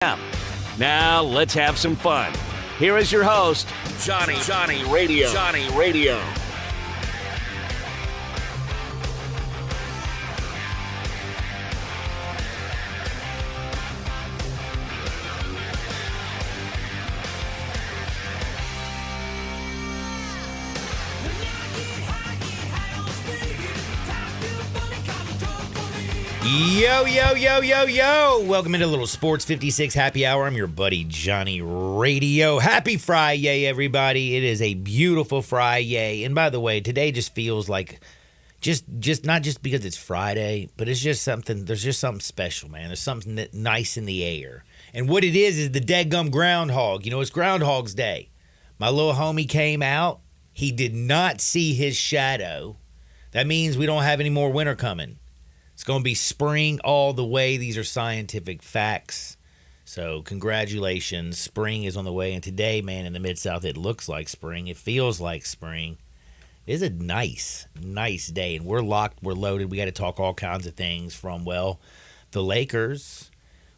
Now let's have some fun. Here is your host, Johnny Radio. Johnny Radio. Yo, yo, yo, yo, yo. Welcome into Little Sports 56 Happy Hour. I'm your buddy, Johnny Radio. Happy Friday, everybody. It is a beautiful Friday. And by the way, today just feels like just not just because it's Friday, but it's just something, there's just something special, man. There's something nice in the air. And what it is the deadgum groundhog. You know, it's Groundhog's Day. My little homie came out. He did not see his shadow. That means we don't have any more winter coming. It's going to be spring all the way. These are scientific facts. So congratulations. Spring is on the way. And today, man, in the Mid-South, it looks like spring. It feels like spring. It is a nice day. And we're locked. We're loaded. We got to talk all kinds of things from, well, the Lakers,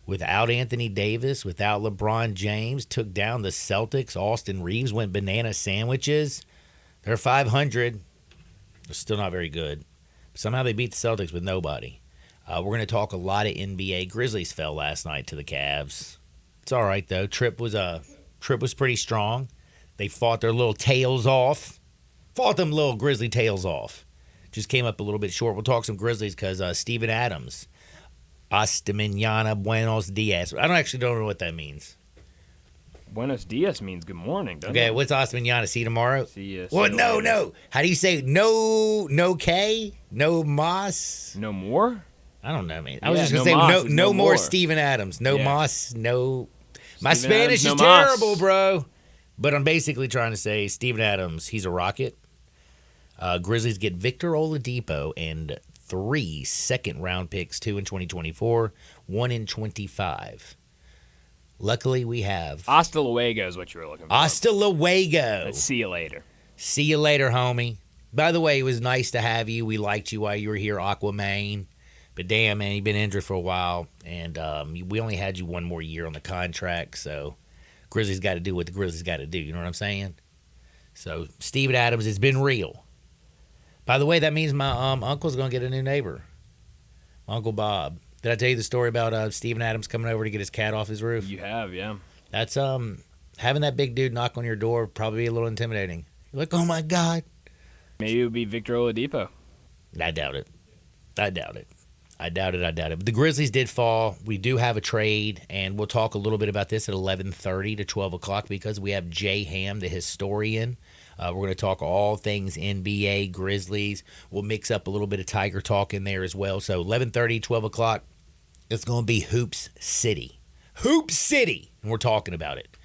without Anthony Davis, without LeBron James, took down the Celtics. Austin Reeves went banana sandwiches. They're 500. They're still not very good. Somehow they beat the Celtics with nobody. We're going to talk a lot of NBA. Grizzlies fell last night to the Cavs. It's all right, though. Trip was pretty strong. They fought their little tails off. Fought them little Grizzly tails off. Just came up a little bit short. We'll talk some Grizzlies because Steven Adams. Hasta mañana, buenos dias. I don't know what that means. Buenos dias means good morning, doesn't Okay, it? what's hasta mañana? See you tomorrow? See you. Well, no. How do you say no K? No mas? No more? I don't know, man. I was Yeah, just going to no say mas is no no more more. Steven Adams. No Yeah. mas, no. My Steven Spanish Adams, is no mas. terrible, bro. But I'm basically trying to say Steven Adams, he's a rocket. Grizzlies get Victor Oladipo and 3 second-round picks, 2 in 2024, 1 in 25. Luckily, we have Hasta luego is what you were looking for. Hasta luego. Let's see you later. See you later, homie. By the way, it was nice to have you. We liked you while you were here, Aquaman. But damn, man, you've been injured for a while, and we only had you one more year on the contract, so Grizzlies got to do what the Grizzlies got to do. You know what I'm saying? So, Steven Adams, it's been real. By the way, that means my uncle's going to get a new neighbor, my Uncle Bob. Did I tell you the story about Steven Adams coming over to get his cat off his roof? You have, yeah. That's having that big dude knock on your door probably be a little intimidating. You're like, oh my God. Maybe it would be Victor Oladipo. I doubt it. But the Grizzlies did fall. We do have a trade, and we'll talk a little bit about this at 11:30 to 12 o'clock because we have Jay Ham, the historian. We're going to talk all things NBA, Grizzlies. We'll mix up a little bit of Tiger talk in there as well. So 11:30, 12 o'clock, it's going to be Hoops City. Hoop City, and we're talking about it.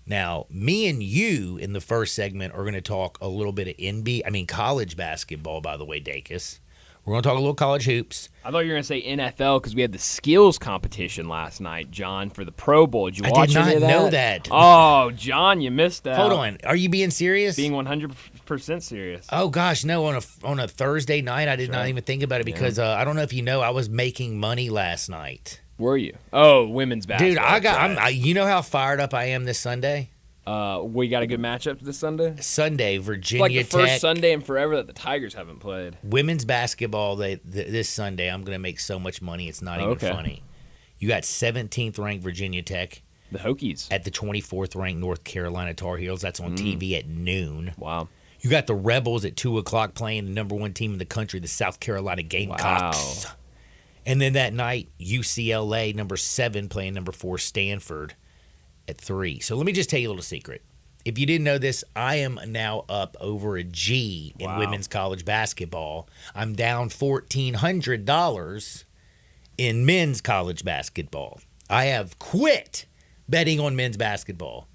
Now, me and you in the first segment are going to talk a little bit of college basketball, by the way, Dacus. We're going to talk a little college hoops. I thought you were going to say NFL because we had the skills competition last night, John, for the Pro Bowl. Did you watch any of that? I did not know that. Oh, John, you missed that. Hold on. Are you being serious? Being 100% serious. Oh, gosh, no. On a Thursday night, I did not even think about it because I don't know if you know, I was making money last night. Were you? Oh, women's basketball. Dude, you know how fired up I am this Sunday? We got a good matchup this Sunday? Sunday, Virginia It's like the Tech. first Sunday in forever that the Tigers haven't played. Women's basketball this Sunday, I'm going to make so much money, it's not even funny. You got 17th ranked Virginia Tech. The Hokies. At the 24th ranked North Carolina Tar Heels. That's on TV at noon. Wow. You got the Rebels at 2 o'clock playing the number 1 team in the country, the South Carolina Gamecocks. Wow. And then that night, UCLA, number 7, playing number 4, Stanford at 3. So let me just tell you a little secret. If you didn't know this, I am now up over a G in women's college basketball. I'm down $1,400 in men's college basketball. I have quit betting on men's basketball.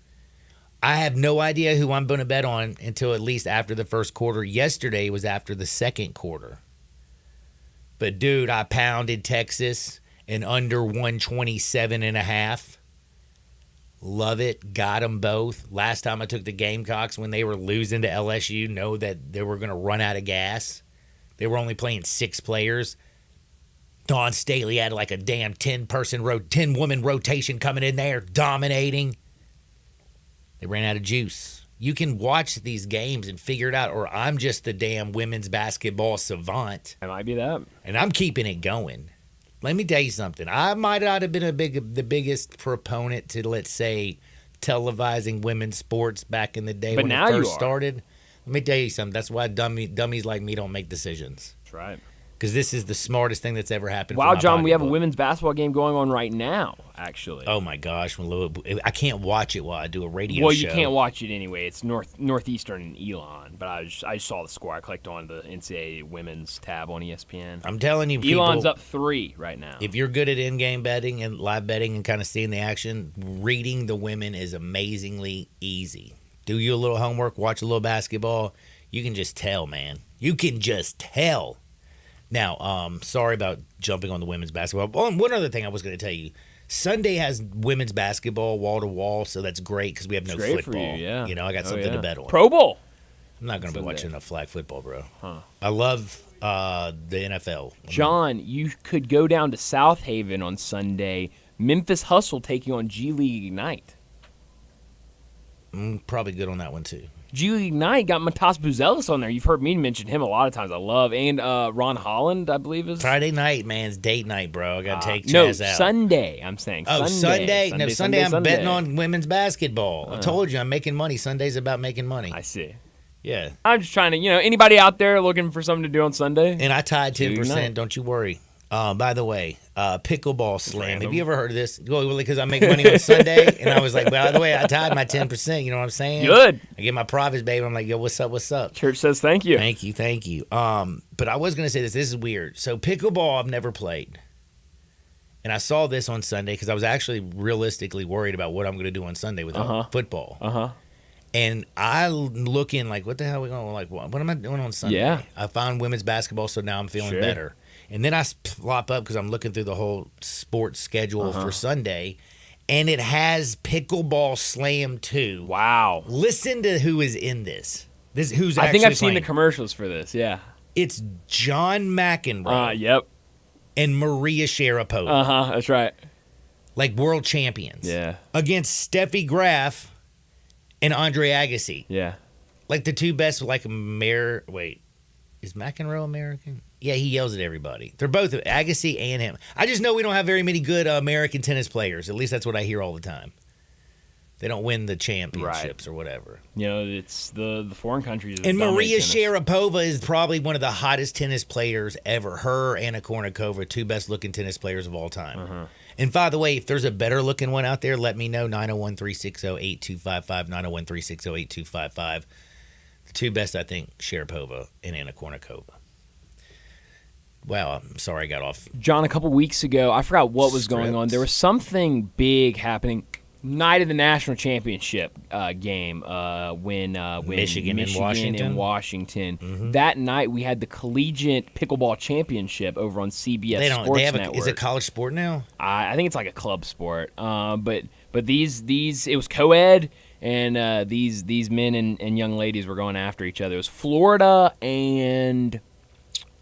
I have no idea who I'm going to bet on until at least after the first quarter. Yesterday was after the second quarter. But, dude, I pounded Texas in under 127.5. Love it. Got them both. Last time I took the Gamecocks when they were losing to LSU, know that they were going to run out of gas. They were only playing 6 players. Dawn Staley had like a damn 10-woman rotation coming in there, dominating. They ran out of juice. You can watch these games and figure it out, or I'm just the damn women's basketball savant. It might be that. And I'm keeping it going. Let me tell you something. I might not have been the biggest proponent to, let's say, televising women's sports back in the day But when now it you first are. started. Let me tell you something. That's why dummies like me don't make decisions. That's right. Because this is the smartest thing that's ever happened. Wow, for my John, we have a pocketbook. women's basketball game going on right now, actually. Oh my gosh, I can't watch it while I do a radio well, show. you can't watch it anyway. It's Northeastern and Elon, but I just saw the score. I clicked on the NCAA women's tab on ESPN. I'm telling you, Elon's people, up 3 right now. if you're good at in-game betting and live betting and kind of seeing the action, reading the women is amazingly easy. Do you a little homework, watch a little basketball. You can just tell, man. You can just tell. Now, sorry about jumping on the women's basketball. Oh, and one other thing I was going to tell you. Sunday has women's basketball wall to wall, so that's great because we have no It's great football. for you, yeah. I got something to bet on. Pro Bowl. I'm not going to be Sunday. watching enough flag football, bro. Huh. I love the NFL. John, you could go down to South Haven on Sunday. Memphis Hustle taking on G League Ignite. I'm probably good on that one, too. G League Ignite got Matas Buzelis on there. You've heard me mention him a lot of times. I love. And Ron Holland, I believe is. Friday night, man, it's date night, bro. I got to take No, Chaz out. Sunday, I'm saying. Oh, Sunday? No, Sunday I'm Sunday. betting on women's basketball. I told you I'm making money. Sunday's about making money. I see. Yeah. I'm just trying to, anybody out there looking for something to do on Sunday? And I tied G League 10%. Ignite. Don't you worry. By the way, pickleball slam. Random. Have you ever heard of this? Well, because I make money on Sunday, and I was like, by the way, I tied my 10%. You know what I'm saying? Good. I get my profits, baby. I'm like, yo, what's up? What's up? Church says thank you. Thank you. But I was gonna say this. This is weird. So pickleball, I've never played, and I saw this on Sunday because I was actually realistically worried about what I'm gonna do on Sunday with football. Uh-huh. And I looking like, what the hell are we going? Like, what am I doing on Sunday? Yeah. I found women's basketball, so now I'm feeling Sure. better. And then I plop up because I'm looking through the whole sports schedule for Sunday, and it has pickleball slam 2. Wow. Listen to who is in this. Who's I think actually I've seen the playing. commercials for this, yeah. It's John McEnroe Yep. and Maria Sharapova, Uh-huh, that's right. like world champions, Yeah. against Steffi Graf and Andre Agassi, Yeah. like the two best. Like wait, is McEnroe American? Yeah, he yells at everybody. They're both Agassi and him. I just know we don't have very many good American tennis players. At least that's what I hear all the time. They don't win the championships or whatever. It's the foreign countries. that And dominate Maria tennis. Sharapova is probably one of the hottest tennis players ever. Her and Kournikova, two best looking tennis players of all time. And by the way, if there's a better looking one out there, let me know. 901-360-8255, 901-360-8255. The two best, I think, Sharapova and Anna Kournikova. Wow, I'm sorry I got off. John, a couple weeks ago, I forgot what was going on. Script. There was something big happening. Night of the national championship game when Michigan and Washington? and Washington. That night we had the collegiate pickleball championship over on CBS They don't. Sports They have Network. is it college sport now? I think it's like a club sport. But these it was co-ed, and these men and young ladies were going after each other. It was Florida and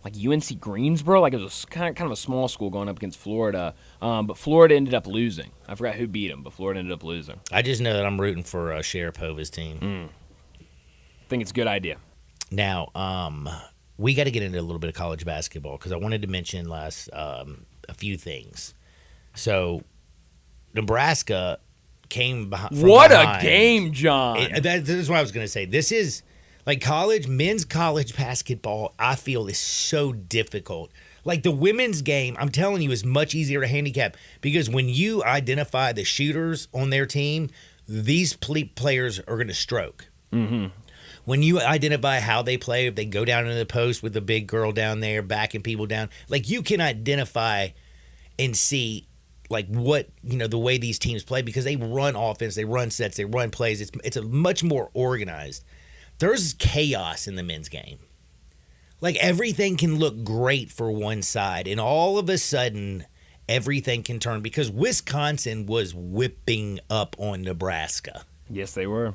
like UNC Greensboro. Like it was kind of a small school going up against Florida. But Florida ended up losing. I forgot who beat them, but Florida ended up losing. I just know that I'm rooting for Sharapova's team. I think it's a good idea. Now, we got to get into a little bit of college basketball because I wanted to mention a few things. So, Nebraska came behind. What a game, John! This is what I was going to say. This is like men's college basketball. I feel is so difficult. Like the women's game, I'm telling you, is much easier to handicap because when you identify the shooters on their team, these players are going to stroke. Mm-hmm. When you identify how they play, if they go down into the post with the big girl down there, backing people down, like you can identify and see like what, the way these teams play because they run offense, they run sets, they run plays. It's a much more organized. There's chaos in the men's game. Like everything can look great for one side, and all of a sudden, everything can turn because Wisconsin was whipping up on Nebraska. Yes, they were.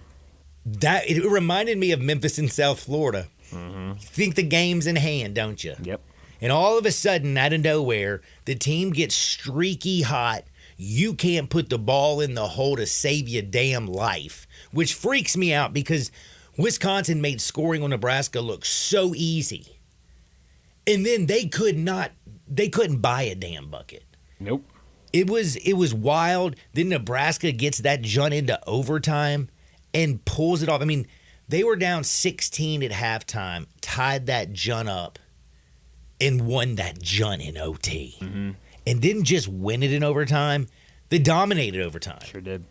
That it reminded me of Memphis and South Florida. You think the game's in hand, don't you? Yep. And all of a sudden, out of nowhere, the team gets streaky hot. You can't put the ball in the hole to save your damn life, which freaks me out because Wisconsin made scoring on Nebraska look so easy. And then they couldn't buy a damn bucket. Nope. It was wild. Then Nebraska gets that jun into overtime and pulls it off. I mean, they were down 16 at halftime, tied that jun up, and won that jun in OT. Mm-hmm. And didn't just win it in overtime, they dominated overtime. Sure did.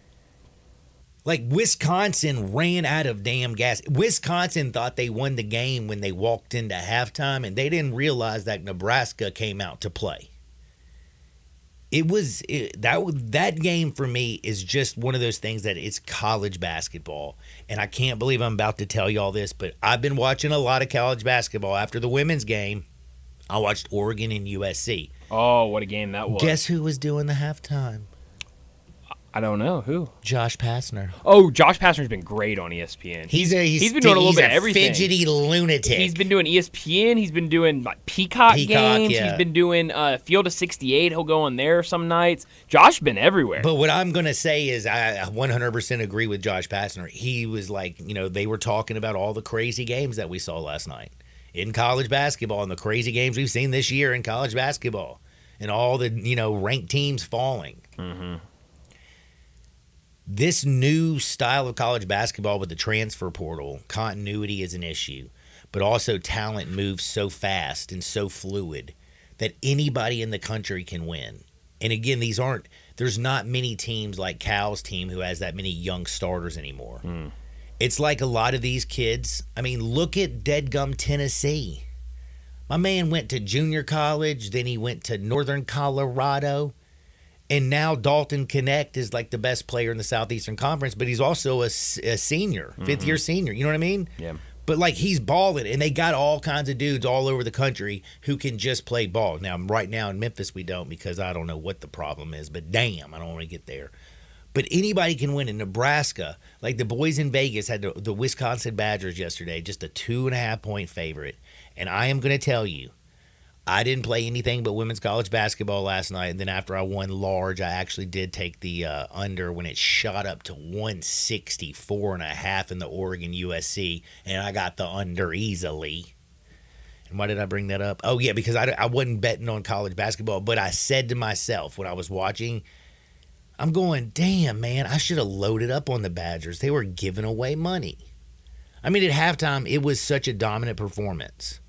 Like, Wisconsin ran out of damn gas. Wisconsin thought they won the game when they walked into halftime, and they didn't realize that Nebraska came out to play. That game for me is just one of those things that it's college basketball. And I can't believe I'm about to tell you all this, but I've been watching a lot of college basketball. After the women's game, I watched Oregon and USC. Oh, what a game that was. Guess who was doing the halftime? I don't know. Who? Josh Pastner. Oh, Josh Pastner's been great on ESPN. He's been doing a little bit of everything. Fidgety lunatic. He's been doing ESPN. He's been doing Peacock games. Yeah. He's been doing Field of 68. He'll go on there some nights. Josh's been everywhere. But what I'm going to say is I 100% agree with Josh Pastner. He was like, they were talking about all the crazy games that we saw last night in college basketball and the crazy games we've seen this year in college basketball and all the, ranked teams falling. Mm-hmm. This new style of college basketball with the transfer portal, continuity is an issue, but also talent moves so fast and so fluid that anybody in the country can win. And again, there's not many teams like Cal's team who has that many young starters anymore. It's like a lot of these kids. I mean, look at Deadgum Tennessee. My man went to junior college, then he went to Northern Colorado. And now Dalton Connect is like the best player in the Southeastern Conference, but he's also a senior, fifth-year senior. You know what I mean? Yeah. But, like, he's balling, and they got all kinds of dudes all over the country who can just play ball. Now, right now in Memphis we don't because I don't know what the problem is, but damn, I don't want to get there. But anybody can win in Nebraska. Like the boys in Vegas had the Wisconsin Badgers yesterday, just a 2.5-point favorite. And I am going to tell you, I didn't play anything but women's college basketball last night, and then after I won large, I actually did take the under when it shot up to 164.5 in the Oregon USC, and I got the under easily. And why did I bring that up? Oh, yeah, because I wasn't betting on college basketball, but I said to myself when I was watching, I'm going, damn, man, I should have loaded up on the Badgers. They were giving away money. I mean, at halftime, it was such a dominant performance.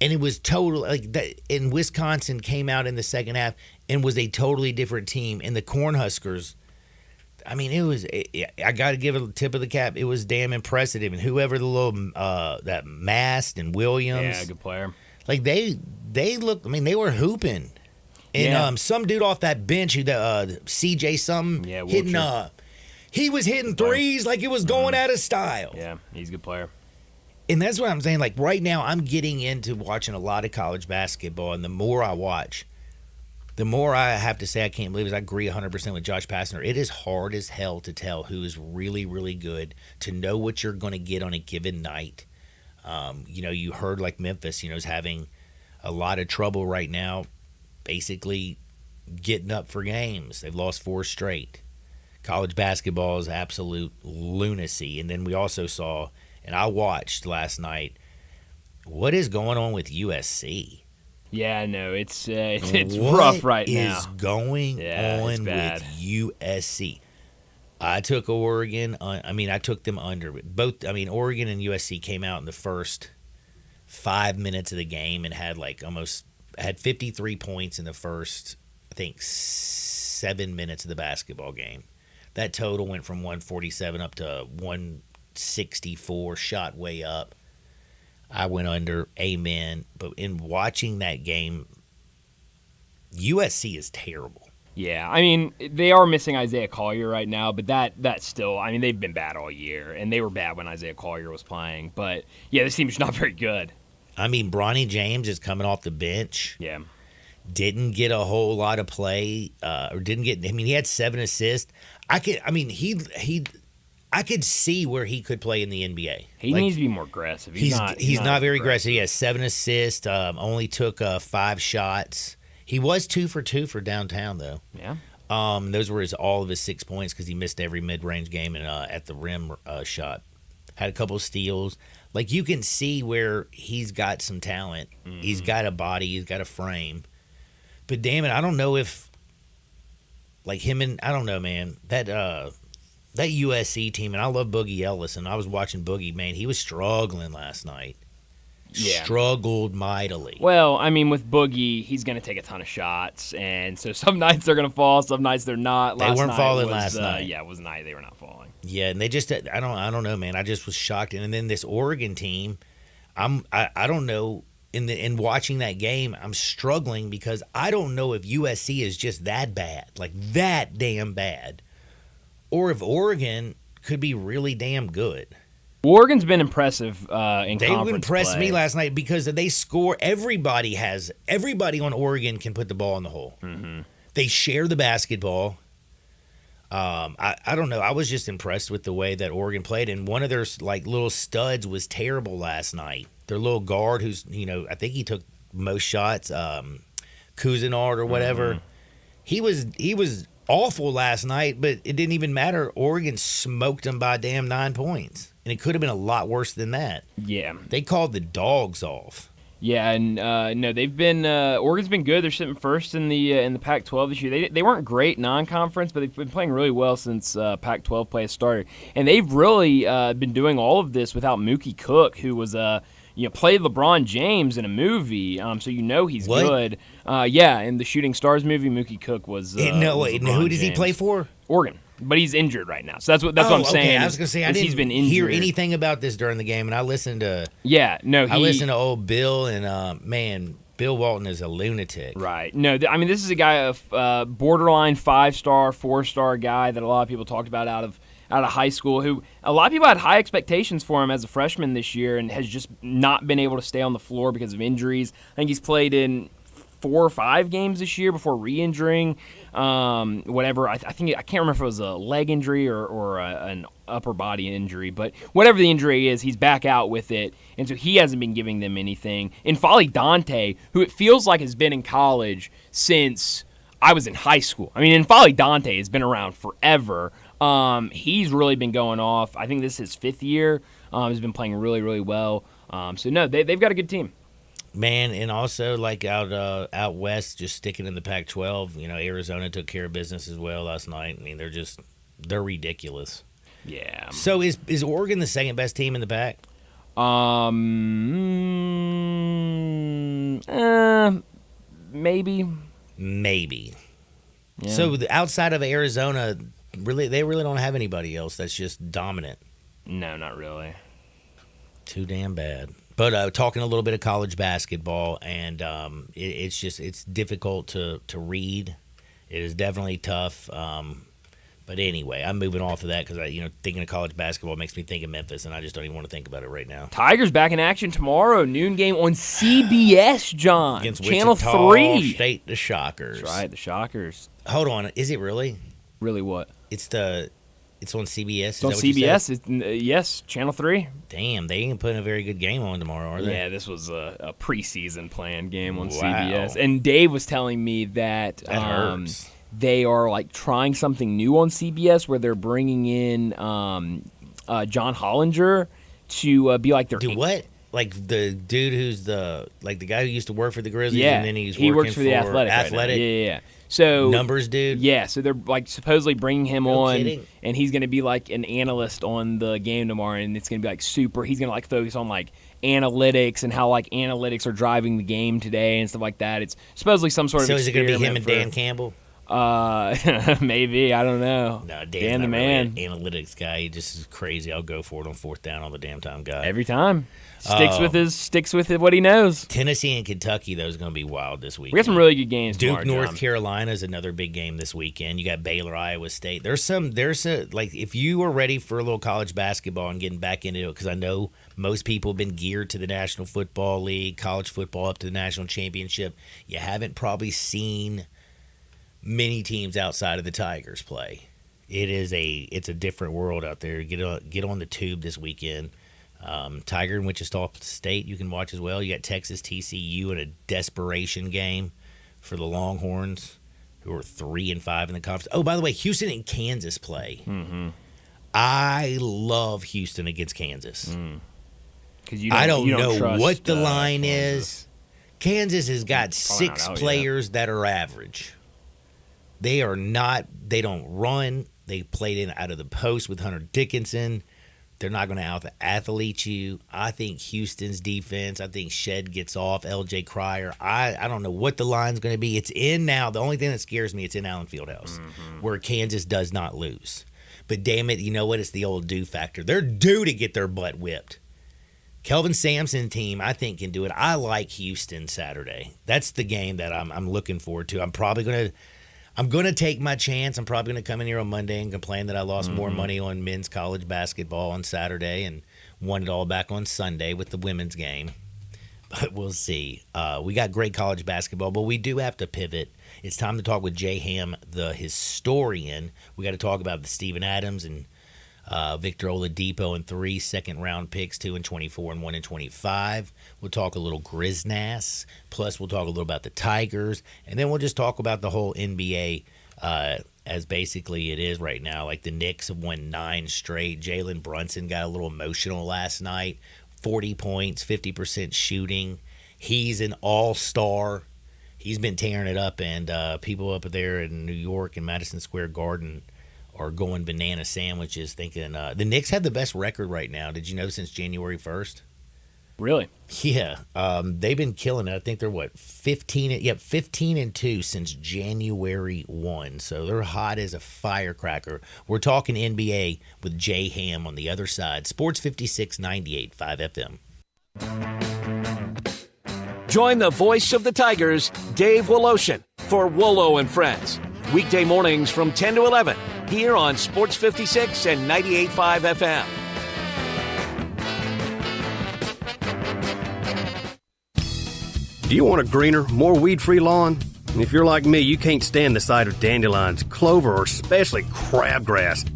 And it was total like that. And Wisconsin came out in the second half and was a totally different team. And the Cornhuskers, I mean, I got to give it a tip of the cap. It was damn impressive. And whoever the little that Mast and Williams, Yeah, good player. like they looked. I mean, they were hooping. And some dude off that bench, CJ something, hitting he was hitting threes like it was going out of style. Yeah, he's a good player. And that's what I'm saying. Like right now, I'm getting into watching a lot of college basketball, and the more I watch, the more I have to say I can't believe it. I agree 100% with Josh Pastner. It is hard as hell to tell who is really, really good, to know what you're going to get on a given night. You heard like Memphis, is having a lot of trouble right now, basically getting up for games. They've lost 4 straight. College basketball is absolute lunacy. And then we also saw, and I watched last night, what is going on with USC? Yeah, no, it's rough right now. What is going on with USC? I took Oregon. I took them under. Both. Oregon and USC came out in the first 5 minutes of the game and had 53 points in the first, I think, 7 minutes of the basketball game. That total went from 147 up to 164, shot way up. I went under, amen. But in watching that game, USC is terrible. Yeah, they are missing Isaiah Collier right now, but that's still, they've been bad all year, and they were bad when Isaiah Collier was playing. But, yeah, this team's not very good. Bronny James is coming off the bench. Yeah. Didn't get a whole lot of play, or didn't get. He had 7 assists. I could see where he could play in the NBA. He needs to be more aggressive. He's not very aggressive. He has 7 assists. Only took 5 shots. He was 2 for 2 for downtown though. Yeah. Those were all of his 6 points because he missed every mid-range game and at the rim shot. Had a couple of steals. Like, you can see where he's got some talent. Mm-hmm. He's got a body. He's got a frame. But damn it, I don't know if, like, I don't know, man. That USC team, and I love Boogie Ellis, and I was watching Boogie, man. He was struggling last night. Yeah. Struggled mightily. Well, I mean, with Boogie, he's going to take a ton of shots, and so some nights they're going to fall, some nights they're not. They weren't falling last night. Yeah, it was night. They were not falling. Yeah, and they just, I don't know, man. I just was shocked. And then this Oregon team, I don't know. In watching that game, I'm struggling because I don't know if USC is just that bad, like that damn bad, or if Oregon could be really damn good. Oregon's been impressive in They conference impressed play. me last night because they score. Everybody on Oregon can put the ball in the hole. Mm-hmm. They share the basketball. I don't know. I was just impressed with the way that Oregon played, and one of their like little studs was terrible last night. Their little guard, who's I think he took most shots, Cousinard or whatever. Mm-hmm. He was awful last night, but it didn't even matter. Oregon smoked them by damn 9 points, and it could have been a lot worse than that. Yeah, they called the dogs off. Yeah, and no, they've been Oregon's been good. They're sitting first in the Pac-12 this year. They weren't great non-conference, but they've been playing really well since Pac-12 play has started. And they've really been doing all of this without Mookie Cook, who was played LeBron James in a movie, so he's what? good. Yeah, in the Shooting Stars movie, Mookie Cook was. Who does he play for? Oregon. But he's injured right now, so that's what I'm saying. Okay. I was gonna say I didn't hear anything about this during the game, and I listened to. I listened to old Bill, and man, Bill Walton is a lunatic. Right. No, I mean this is a guy, a borderline 5-star, 4-star guy that a lot of people talked about out of high school. Who a lot of people had high expectations for him as a freshman this year, and has just not been able to stay on the floor because of injuries. I think he's played in 4 or 5 games this year before re-injuring. Whatever. I think I can't remember if it was a leg injury or an upper body injury, but whatever the injury is, he's back out with it, and so he hasn't been giving them anything. N'Faly Dante, who it feels like has been in college since I was in high school. I mean, N'Faly Dante has been around forever. He's really been going off. I think this is his 5th year. He's been playing really, really well. So no, they've got a good team. Man, and also like out west, just sticking in the Pac-12. Arizona took care of business as well last night. I mean, they're ridiculous. Yeah. So is Oregon the second best team in the Pac? Maybe. Maybe. Yeah. So outside of Arizona, they really don't have anybody else that's just dominant. No, not really. Too damn bad. But talking a little bit of college basketball, and it's difficult to read. It is definitely tough. But anyway, I'm moving off of that because thinking of college basketball makes me think of Memphis, and I just don't even want to think about it right now. Tigers back in action tomorrow, noon game on CBS, John. Against Channel Wichita 3. State, the Shockers. That's right, the Shockers. Hold on, is it really? Really what? It's on CBS. It's on CBS. Yes, Channel 3. Damn, they ain't putting a very good game on tomorrow, are they? Yeah, this was a preseason planned game on CBS. And Dave was telling me that hurts. They are like trying something new on CBS where they're bringing in John Hollinger to be like their. Do what? Like the dude who's the guy who used to work for the Grizzlies, yeah, and then he works for the Athletic. Right now. Yeah. So numbers, dude. Yeah, so they're like supposedly bringing him on, kidding. And he's going to be like an analyst on the game tomorrow, and it's going to be like super. He's going to like focus on like analytics and how like analytics are driving the game today and stuff like that. It's supposedly some sort of. So is it going to be him and Dan Campbell? Maybe, I don't know. No, Dan the man, really an analytics guy. He just is crazy. I'll go for it on 4th down all the damn time, guy. Every time. Sticks with what he knows. Tennessee and Kentucky, though, is going to be wild this week. We got some really good games. Duke, tomorrow, North Carolina is another big game this weekend. You got Baylor, Iowa State. There's like if you are ready for a little college basketball and getting back into it, because I know most people have been geared to the National Football League, college football up to the national championship. You haven't probably seen many teams outside of the Tigers play. it's a different world out there. Get on the tube this weekend. Tiger and Wichita State you can watch as well. You got Texas TCU in a desperation game for the Longhorns, who are 3-5 in the conference. Oh, by the way, Houston and Kansas play. Mm-hmm. I love Houston against Kansas. Because I don't know trust, what the line Kansas. is. Kansas has got 6 players that are average. They are not. They don't run. They played out of the post with Hunter Dickinson. They're not going to out-athlete you. I think Houston's defense, I think Shed gets off, LJ Cryer. I don't know what the line's going to be. It's in now. The only thing that scares me, it's in Allen Fieldhouse, where Kansas does not lose. But damn it, you know what? It's the old due factor. They're due to get their butt whipped. Kelvin Sampson team, I think, can do it. I like Houston Saturday. That's the game that I'm looking forward to. I'm going to take my chance. I'm probably going to come in here on Monday and complain that I lost more money on men's college basketball on Saturday and won it all back on Sunday with the women's game. But we'll see. We got great college basketball, but we do have to pivot. It's time to talk with Jay Ham, the historian. We got to talk about the Steven Adams and Victor Oladipo and 3 second-round picks, 2 in 24 and 1 in 25. We'll talk a little Grisnas. Plus, we'll talk a little about the Tigers. And then we'll just talk about the whole NBA as basically it is right now. Like the Knicks have won 9 straight. Jalen Brunson got a little emotional last night. 40 points, 50% shooting. He's an all-star. He's been tearing it up. And people up there in New York and Madison Square Garden are going banana sandwiches thinking the Knicks have the best record right now. Did you know since January 1st? Really? Yeah. They've been killing it. I think they're 15-2 since January 1. So they're hot as a firecracker. We're talking NBA with Jay Ham on the other side. Sports 56 98.5 FM. Join the voice of the Tigers, Dave Woloshin, for Wolo and Friends. Weekday mornings from 10 to 11 here on Sports 56 and 98.5 FM. Do you want a greener, more weed-free lawn? If you're like me, you can't stand the sight of dandelions, clover, or especially crabgrass.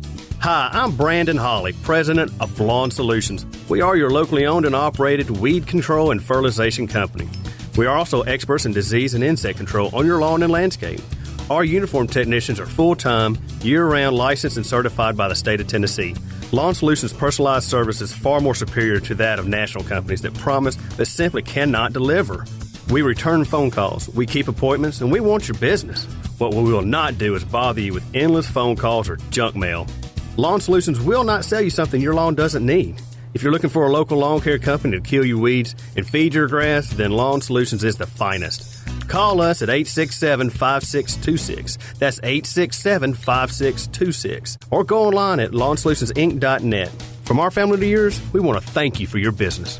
Hi, I'm Brandon Hawley, president of Lawn Solutions. We are your locally owned and operated weed control and fertilization company. We are also experts in disease and insect control on your lawn and landscape. Our uniformed technicians are full-time, year-round licensed and certified by the state of Tennessee. Lawn Solutions' personalized service is far more superior to that of national companies that promise but simply cannot deliver. We return phone calls, we keep appointments, and we want your business. What we will not do is bother you with endless phone calls or junk mail. Lawn Solutions will not sell you something your lawn doesn't need. If you're looking for a local lawn care company to kill your weeds and feed your grass, then Lawn Solutions is the finest. Call us at 867-5626. That's 867-5626. Or go online at lawnsolutionsinc.net. From our family to yours, we want to thank you for your business.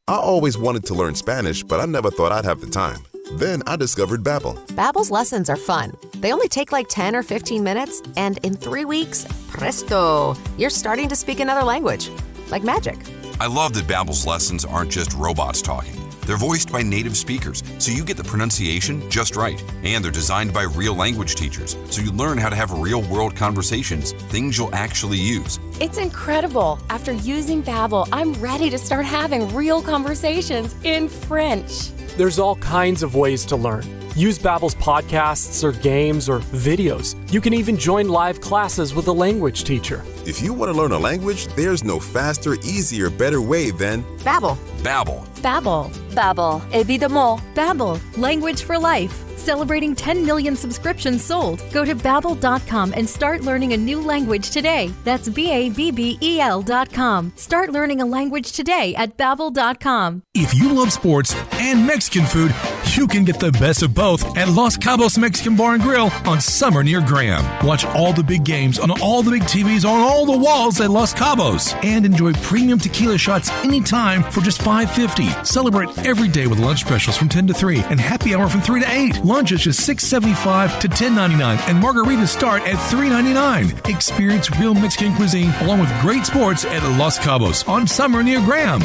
I always wanted to learn Spanish, but I never thought I'd have the time. Then I discovered Babbel. Babbel's lessons are fun. They only take like 10 or 15 minutes, and in 3 weeks, presto, you're starting to speak another language. Like magic. I love that Babbel's lessons aren't just robots talking. They're voiced by native speakers, so you get the pronunciation just right. And they're designed by real language teachers, so you learn how to have real-world conversations, things you'll actually use. It's incredible. After using Babbel, I'm ready to start having real conversations in French. There's all kinds of ways to learn. Use Babbel's podcasts or games or videos. You can even join live classes with a language teacher. If you want to learn a language, there's no faster, easier, better way than Babbel. Babbel. Babbel. Babbel, évidemment. Babbel, language for life. Celebrating 10 million subscriptions sold. Go to Babbel.com and start learning a new language today. That's Babbel.com. Start learning a language today at Babbel.com. If you love sports and Mexican food, you can get the best of both at Los Cabos Mexican Bar and Grill on Summer near Graham. Watch all the big games on all the big TVs on all the walls at Los Cabos and enjoy premium tequila shots anytime for just $5.50. Celebrate every day with lunch specials from 10 to 3 and happy hour from 3 to 8. Lunch is just $6.75 to $10.99 and margaritas start at $3.99. Experience real Mexican cuisine along with great sports at Los Cabos on Summer near Graham.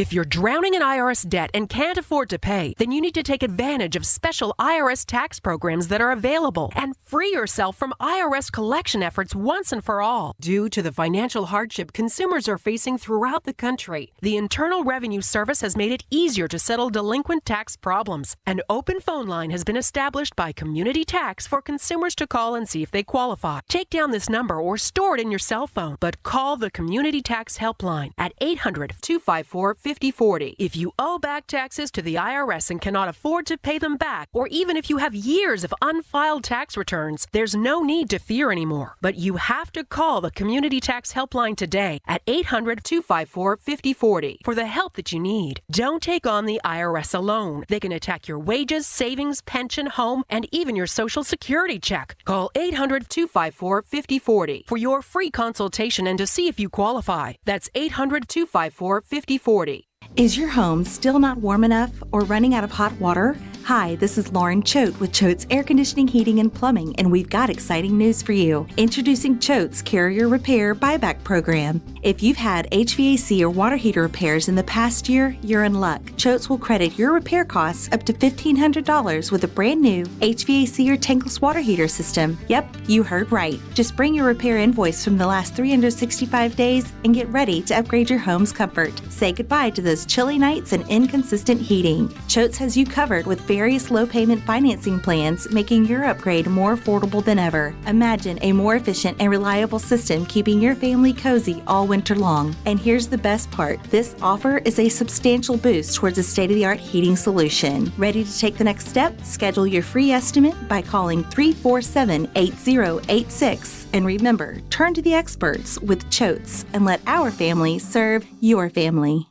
If you're drowning in IRS debt and can't afford to pay, then you need to take advantage of special IRS tax programs that are available and free yourself from IRS collection efforts once and for all. Due to the financial hardship consumers are facing throughout the country, the Internal Revenue Service has made it easier to settle delinquent tax problems. An open phone line has been established by Community Tax for consumers to call and see if they qualify. Take down this number or store it in your cell phone, but call the Community Tax Helpline at 800-254-5040. If you owe back taxes to the IRS and cannot afford to pay them back, or even if you have years of unfiled tax returns, there's no need to fear anymore. But you have to call the Community Tax Helpline today at 800-254-5040 for the help that you need. Don't take on the IRS alone. They can attack your wages, savings, pension, home, and even your Social Security check. Call 800-254-5040 for your free consultation and to see if you qualify. That's 800-254-5040. Is your home still not warm enough or running out of hot water? Hi, this is Lauren Choate with Choate's Air Conditioning, Heating, and Plumbing, and we've got exciting news for you. Introducing Choate's Carrier Repair Buyback Program. If you've had HVAC or water heater repairs in the past year, you're in luck. Choate's will credit your repair costs up to $1,500 with a brand new HVAC or tankless water heater system. Yep, you heard right. Just bring your repair invoice from the last 365 days and get ready to upgrade your home's comfort. Say goodbye to those chilly nights and inconsistent heating. Choate's has you covered with various low-payment financing plans, making your upgrade more affordable than ever. Imagine a more efficient and reliable system keeping your family cozy all winter long. And here's the best part. This offer is a substantial boost towards a state-of-the-art heating solution. Ready to take the next step? Schedule your free estimate by calling 347-8086. And remember, turn to the experts with Choate's and let our family serve your family.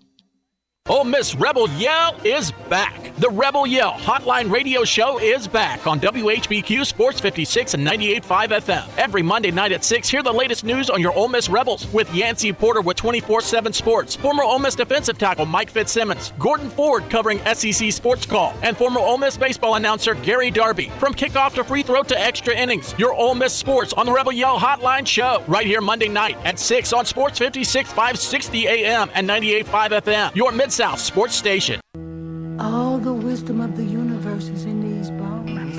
Ole Miss Rebel Yell is back. The Rebel Yell Hotline Radio Show is back on WHBQ Sports 56 and 98.5 FM. Every Monday night at 6, hear the latest news on your Ole Miss Rebels with Yancey Porter with 24/7 Sports, former Ole Miss defensive tackle Mike Fitzsimmons, Gordon Ford covering SEC Sports Call, and former Ole Miss baseball announcer Gary Darby. From kickoff to free throw to extra innings, your Ole Miss Sports on the Rebel Yell Hotline Show right here Monday night at 6 on Sports 56, 560 AM and 98.5 FM. Your Mid-South Sports Station. All the wisdom of the universe is in these bones.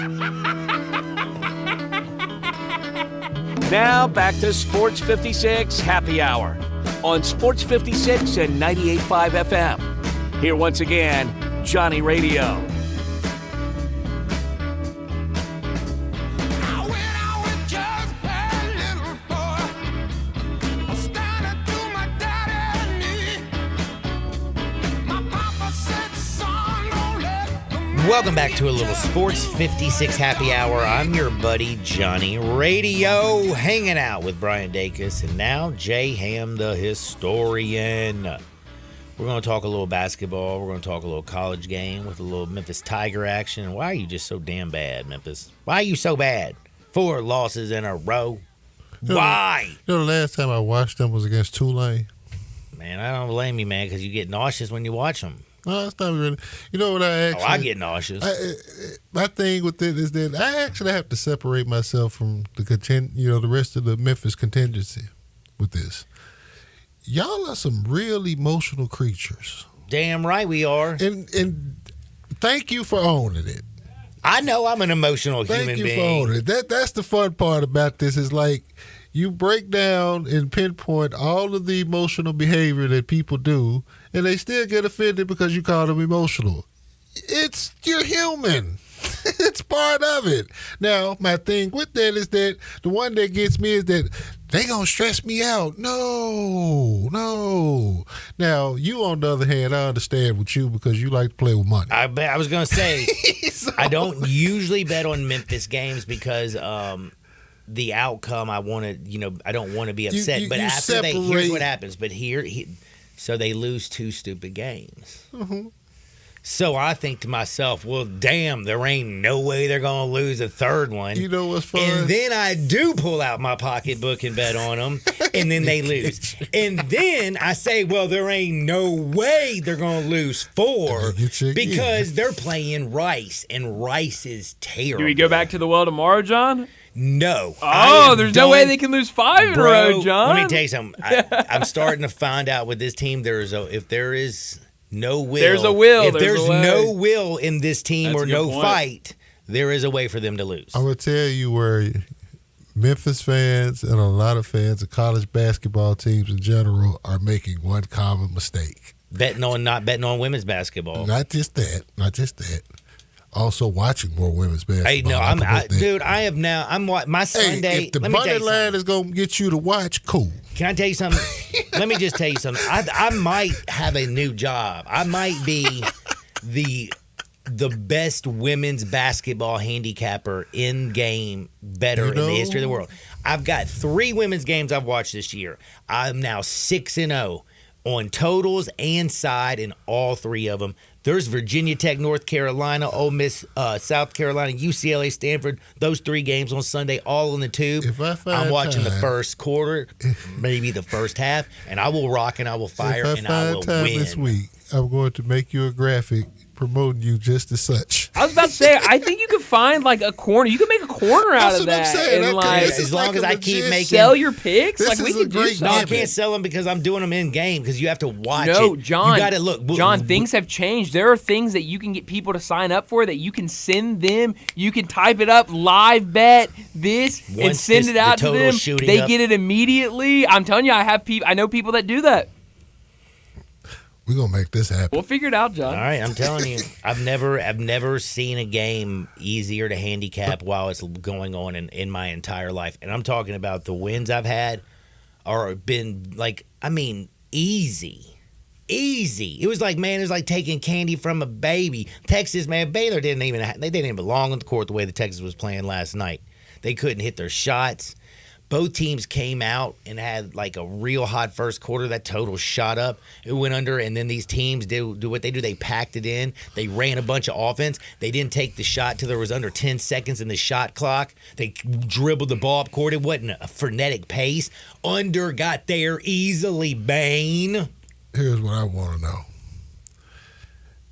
Now back to Sports 56 Happy Hour on Sports 56 and 98.5 FM. Here once again, Johnny Radio. Welcome back to a little Sports 56 Happy Hour. I'm your buddy Johnny Radio, hanging out with Brian Dacus and now Jay Ham, the historian. We're going to talk a little basketball. We're going to talk a little college game with a little Memphis Tiger action. Why are you just so damn bad, Memphis? Why are you so bad? 4 losses in a row. Why? You know, the last time I watched them was against Tulane. Man, I don't blame you, man, because you get nauseous when you watch them. No, it's not really. You know what I actually... I get nauseous. My thing with it is that I actually have to separate myself from the rest of the Memphis contingency with this. Y'all are some real emotional creatures. Damn right we are. And thank you for owning it. I know I'm an emotional human being. Thank you for owning it. That's the fun part about this is like you break down and pinpoint all of the emotional behavior that people do, and they still get offended because you call them emotional. You're human. It's part of it. Now, my thing with that is that the one that gets me is that they gonna stress me out. No. Now, you on the other hand, I understand with you because you like to play with money. I was gonna say, I don't usually bet on Memphis games because the outcome I don't want to be upset. But after here's what happens. But so they lose 2 stupid games. Mm-hmm. So I think to myself, well, damn, there ain't no way they're going to lose a 3rd one. You know what's fun? And then I do pull out my pocketbook and bet on them, and then they lose. And then I say, well, there ain't no way they're going to lose 4 because they're playing Rice, and Rice is terrible. Do we go back to the well tomorrow, John? No. Oh, there's no way they can lose 5 in a row, John. Let me tell you something. I'm starting to find out with this team, if there is no will. There's a will. If there's a way. no will in this team That's or a good no point. fight, there is a way for them to lose. I'm going to tell you where Memphis fans and a lot of fans of college basketball teams in general are making one common mistake. Not betting on women's basketball. Not just that. Also watching more women's basketball. Hey, no, I have now. My Sunday. Hey, if the money line is going to get you to watch, cool. Can I tell you something? Let me just tell you something. I might have a new job. I might be the best women's basketball handicapper in game better in the history of the world. I've got 3 women's games I've watched this year. I'm now 6-0 on totals and side in all 3 of them. There's Virginia Tech, North Carolina, Ole Miss, South Carolina, UCLA, Stanford. Those 3 games on Sunday, all in the tube. I'm watching the first quarter, maybe the first half, and I will rock and I will fire and I will win. This week, I'm going to make you a graphic promoting you just as such. I was about to say, I think you could find like a corner. You could make a corner out of that. That's what I'm saying. And like, as long as I keep making sell your picks, This like we is a can do great something. No, I can't sell them because I'm doing them in game because you have to watch it. No, John. You got to look. John, things have changed. There are things that you can get people to sign up for that you can send them. You can type it up, live bet this, and send it out to them. They get it immediately. I'm telling you, I know people that do that. We're going to make this happen. We'll figure it out, John. All right, I'm telling you, I've never seen a game easier to handicap while it's going on in my entire life. And I'm talking about the wins I've had are been like, easy. Easy. It was like, man, it was like taking candy from a baby. Texas, man, Baylor didn't even belong on the court the way the Texas was playing last night. They couldn't hit their shots. Both teams came out and had like a real hot first quarter. That total shot up. It went under, and then these teams do what they do. They packed it in. They ran a bunch of offense. They didn't take the shot till there was under 10 seconds in the shot clock. They dribbled the ball up court. It wasn't a frenetic pace. Under got there easily, Bane. Here's what I want to know.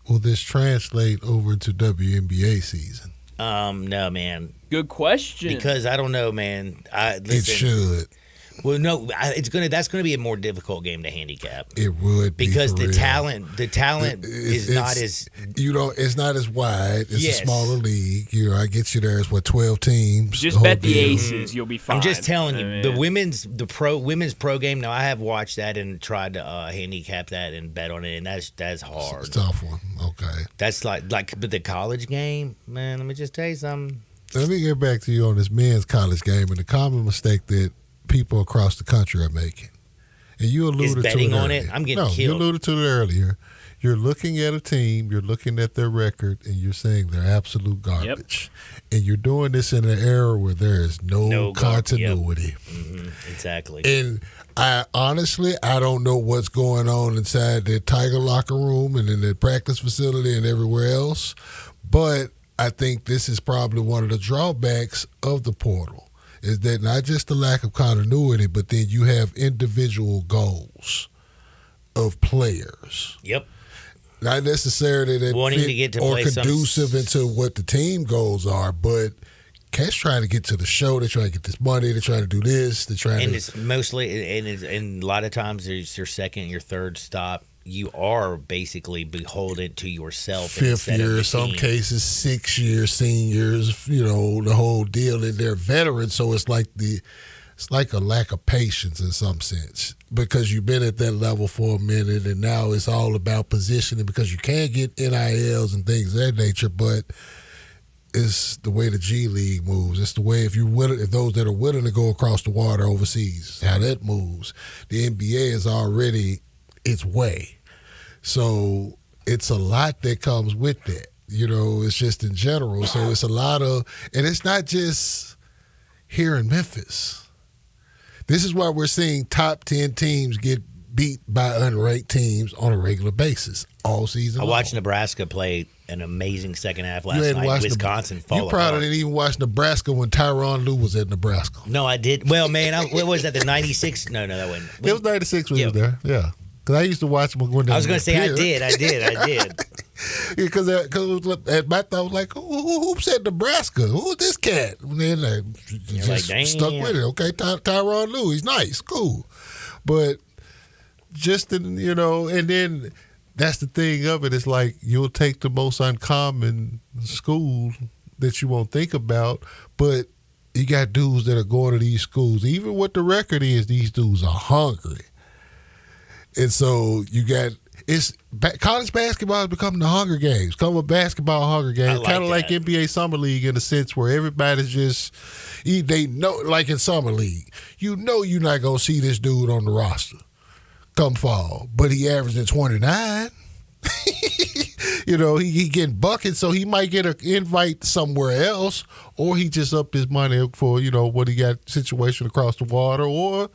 Will this translate over to WNBA season? No, man. Good question. Because I don't know, man. It should. Well, no, that's gonna be a more difficult game to handicap. It would be because for the real. talent is not as it's not as wide. It's Yes. a smaller league. I get you there. It's 12 teams. Just bet the aces. You'll be fine. I'm just telling you, the women's pro game. Now I have watched that and tried to handicap that and bet on it, and that's hard. It's a tough one. Okay. That's but the college game, man. Let me just tell you something. Let me get back to you on this men's college game and the common mistake that people across the country are making. And you alluded to betting it on earlier. it. I'm getting No, killed. you alluded to it earlier. You're looking at a team, you're looking at their record, and you're saying they're absolute garbage. And you're doing this in an era where there is no continuity. Exactly. And I don't know what's going on inside the Tiger locker room and in the practice facility and everywhere else, but I think this is probably one of the drawbacks of the portal. Is that not just the lack of continuity, but then you have individual goals of players. Yep. Not necessarily that Wanting fit to get to or play some- conducive into what the team goals are, but cats trying to get to the show. They're trying to get this money. They're trying to do this. They're trying And to. it's mostly, and a lot of times there's your second, your third stop. You are basically beholden to yourself. Fifth instead of year, the some team. cases 6 year seniors, the whole deal, and they're veterans, so it's like a lack of patience in some sense because you've been at that level for a minute, and now it's all about positioning because you can get NILs and things of that nature, but it's the way the G League moves. It's the way if those that are willing to go across the water overseas, how that moves. The NBA is already its way. So it's a lot that comes with that. It's just in general. So it's a lot of, and it's not just here in Memphis. This is why we're seeing top 10 teams get beat by unranked teams on a regular basis all season I long. watched Nebraska play an amazing second half You last hadn't night. watched Wisconsin fall You probably apart. didn't even watch Nebraska when Tyronn Lue was at Nebraska. No, I did. Well, man, what was that, the 96? No, that wasn't. It was 96 when he was there, yeah. Because I used to watch him when they I was were going to say I here. did. Because my thought was like, who said Nebraska? Who is this cat? And then just like, stuck damn. with it. Okay, Tyronn Lue, he's nice, cool. But just, and then that's the thing of it. It's like you'll take the most uncommon schools that you won't think about, but you got dudes that are going to these schools. Even what the record is, these dudes are hungry. And so you got college basketball has become the Hunger Games, become a basketball Hunger Games, kind of like NBA Summer League in a sense where everybody's just, they know, like in Summer League, you know you're not going to see this dude on the roster come fall, but he averaging 29. He getting buckets, so he might get an invite somewhere else, or he just upped his money for, what he got situation across the water, or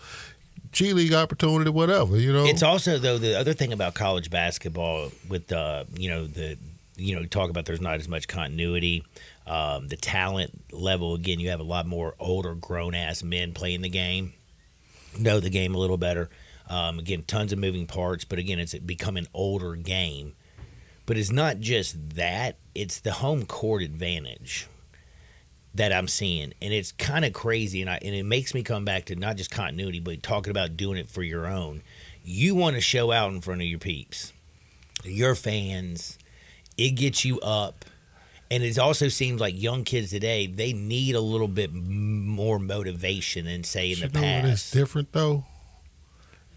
G League opportunity, whatever, It's also, though, the other thing about college basketball with, talk about there's not as much continuity. The talent level, again, you have a lot more older, grown-ass men playing the game, know the game a little better. Again, tons of moving parts, but again, it's become an older game. But it's not just that, it's the home court advantage that I'm seeing. And it's kind of crazy, and it makes me come back to not just continuity, but talking about doing it for your own. You want to show out in front of your peeps, your fans. It gets you up. And it also seems like young kids today, they need a little bit more motivation than, say, in the past. What is different, though,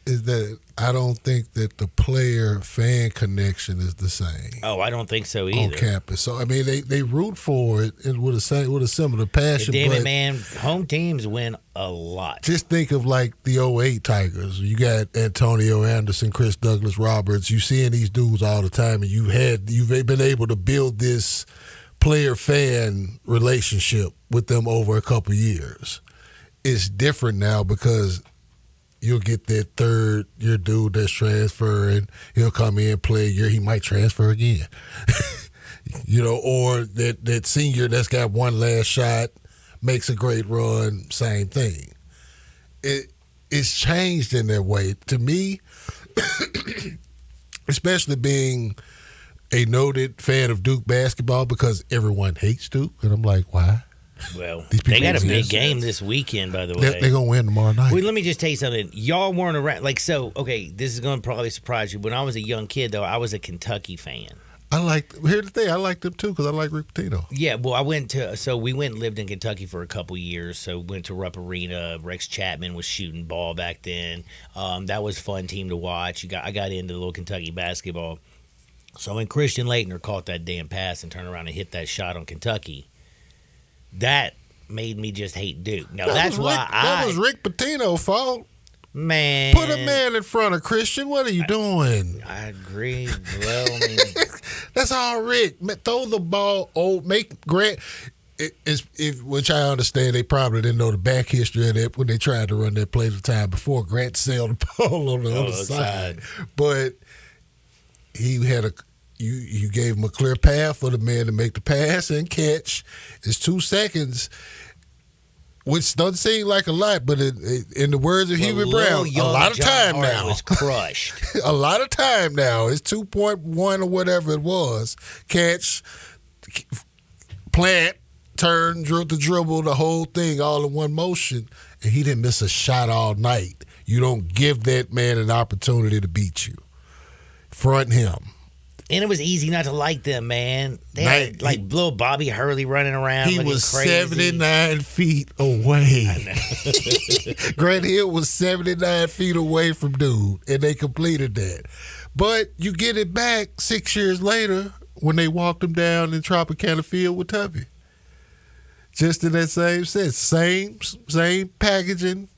is that I don't think that the player-fan connection is the same. Oh, I don't think so either. On campus. So, I mean, they root for it and with a similar passion. Damn it, man. Home teams win a lot. Just think of like the 08 Tigers. You got Antonio Anderson, Chris Douglas Roberts. You seeing these dudes all the time, and you've been able to build this player-fan relationship with them over a couple years. It's different now because you'll get that third-year dude that's transferring. He'll come in, play a year. He might transfer again. Or that senior that's got one last shot, makes a great run, same thing. It's changed in that way. To me, especially being a noted fan of Duke basketball, because everyone hates Duke, and I'm like, why? Well, they got a big game this weekend, by the way. They're going to win tomorrow night. Well, let me just tell you something. Y'all weren't around. This is going to probably surprise you. When I was a young kid, though, I was a Kentucky fan. Here's the thing, I liked them, too, because I like Rick Pitino. Yeah, well, we went and lived in Kentucky for a couple years. So went to Rupp Arena. Rex Chapman was shooting ball back then. That was a fun team to watch. I got into a little Kentucky basketball. So when Christian Laettner caught that damn pass and turned around and hit that shot on Kentucky, that made me just hate Duke. Now, that was Rick Pitino's fault. Man. Put a man in front of Christian. What are you doing? I agree. Well, I mean, that's all Rick. Throw the ball. Make Grant. Which I understand they probably didn't know the back history of that when they tried to run that play the time before. Grant sailed the ball on the other side. But he had you gave him a clear path for the man to make the pass and catch. It's 2 seconds, which doesn't seem like a lot, but in the words of Hubert Brown, a lot of time now. Was crushed. A lot of time now. It's 2.1 or whatever it was. Catch, plant, turn, dribble, the whole thing all in one motion, and he didn't miss a shot all night. You don't give that man an opportunity to beat you. Front him. And it was easy not to like them, man. They had little Bobby Hurley running around. He was crazy. 79 feet away. I know. Grant Hill was 79 feet away from dude, and they completed that. But you get it back 6 years later when they walked him down in Tropicana Field with Tubby. Just in that same sense. Same packaging.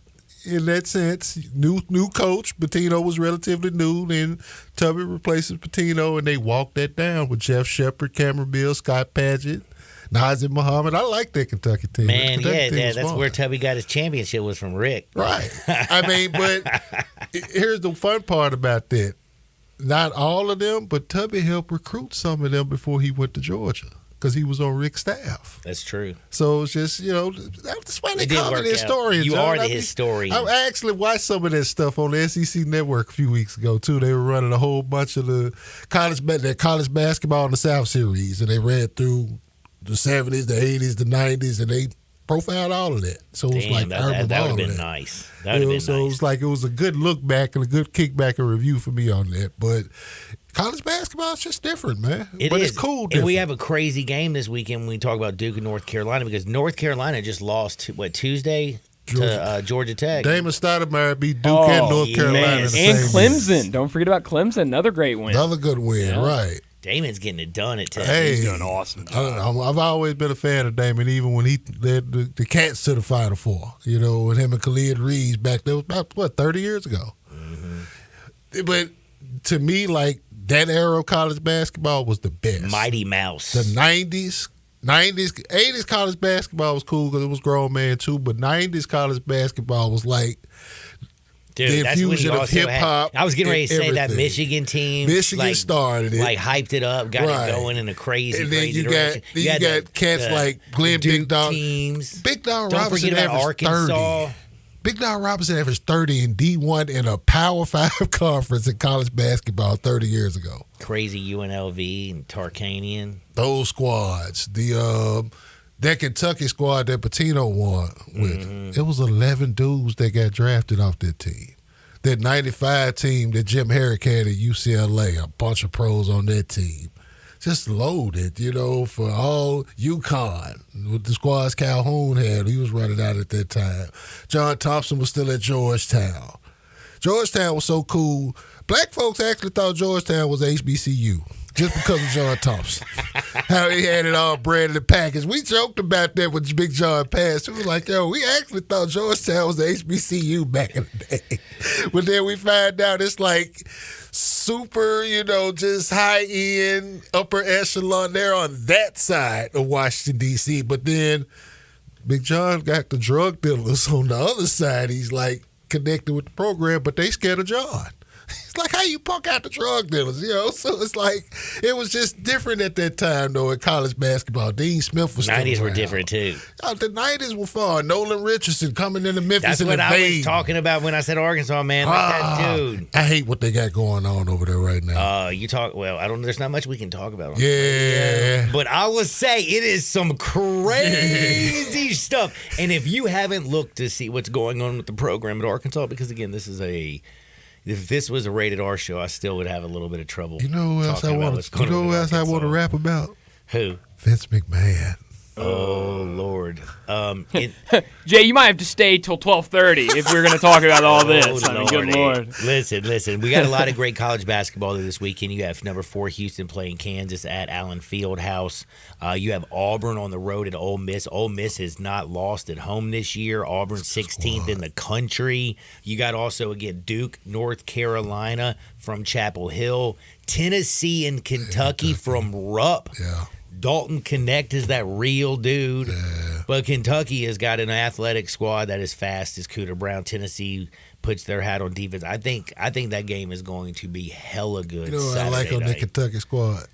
In that sense, new coach. Pitino was relatively new. Then Tubby replaces Pitino, and they walked that down with Jeff Shepard, Cameron Bill, Scott Padgett, Nazir Muhammad. I like that Kentucky team. Man, that's where Tubby got his championship, was from Rick. Right. I mean, but here's the fun part about that. Not all of them, but Tubby helped recruit some of them before he went to Georgia, because he was on Rick's staff. That's true. So it's just, that's why they call me the historian. You are the historian. I actually watched some of that stuff on the SEC Network a few weeks ago, too. They were running a whole bunch of the college basketball in the South series, and they ran through the 70s, the 80s, the 90s, and they profiled all of that. So it was like that would have been nice. That would have been so nice. it was like it was a good look back and a good kickback and review for me on that. But college basketball is just different, man. But it's cool. And Different. we have a crazy game this weekend when we talk about Duke and North Carolina because North Carolina just lost, Tuesday? To Georgia Tech. Damon Stoudemire beat Duke and North Carolina in the same and Clemson. year. Don't forget about Clemson. Another great win. Another good win, right. Damon's getting it done at Tech. Hey, he's doing an awesome job. I've always been a fan of Damon, even when he led the Cats to the Final Four. You know, with him and Khalid Reeves back there, about 30 years ago. Mm-hmm. But to me, like, that era of college basketball was the best. Mighty Mouse. The 90s, 80s college basketball was cool because it was grown man too, but 90s college basketball was like the infusion of hip hop. I was getting ready to say that everything. Michigan team. Michigan started it, like hyped it up, got it going in a crazy, and then crazy you direction. got got cats like Glenn Duke Big Dog teams. Big Dog Don't Robinson forget about averaged Arkansas. 30. Big Dog Robinson averaged 30 in D1 in a Power 5 conference in college basketball 30 years ago. Crazy UNLV and Tarkanian. Those squads. That Kentucky squad that Pitino won with, it was 11 dudes that got drafted off that team. That 95 team that Jim Herrick had at UCLA, a bunch of pros on that team. Just loaded, you know, for all UConn with the squads Calhoun had. He was running out at that time. John Thompson was still at Georgetown. Georgetown was so cool. Black folks actually thought Georgetown was HBCU just because of John Thompson. How he had it all branded and packaged. We joked about that with Big John passed. It was like, yo, we actually thought Georgetown was the HBCU back in the day. But then we find out it's like super, you know, just high-end, upper echelon. They're on that side of Washington, D.C. But then Big John got the drug dealers on the other side. He's like connected with the program, but they scared of John. It's like how you punk out the drug dealers, you know? So it's like, it was just different at that time, though, in college basketball. Dean Smith was still 90s were around. different, too. The 90s were fun. Nolan Richardson coming into Memphis That's and what I was invading. talking about when I said Arkansas, man. Like that dude. I hate what they got going on over there right now. There's not much we can talk about. Yeah. But I will say it is some crazy stuff. And if you haven't looked to see what's going on with the program at Arkansas, because again, if this was a rated R show, I still would have a little bit of trouble. You know who else I want to rap about? Who? Vince McMahon. Oh, Lord. Jay, you might have to stay till 12:30 if we're going to talk about all this. I mean, good Lord. Listen. We got a lot of great college basketball this weekend. You have number 4 Houston playing Kansas at Allen Fieldhouse. You have Auburn on the road at Ole Miss. Ole Miss has not lost at home this year. Auburn 16th in the country. You got also, again, Duke, North Carolina from Chapel Hill. Tennessee and Kentucky from Rupp. Yeah. Dalton Connect is that real dude. Yeah. But Kentucky has got an athletic squad that is fast as Cooter Brown. Tennessee puts their hat on defense. I think that game is going to be hella good. You know what I like on the Kentucky squad?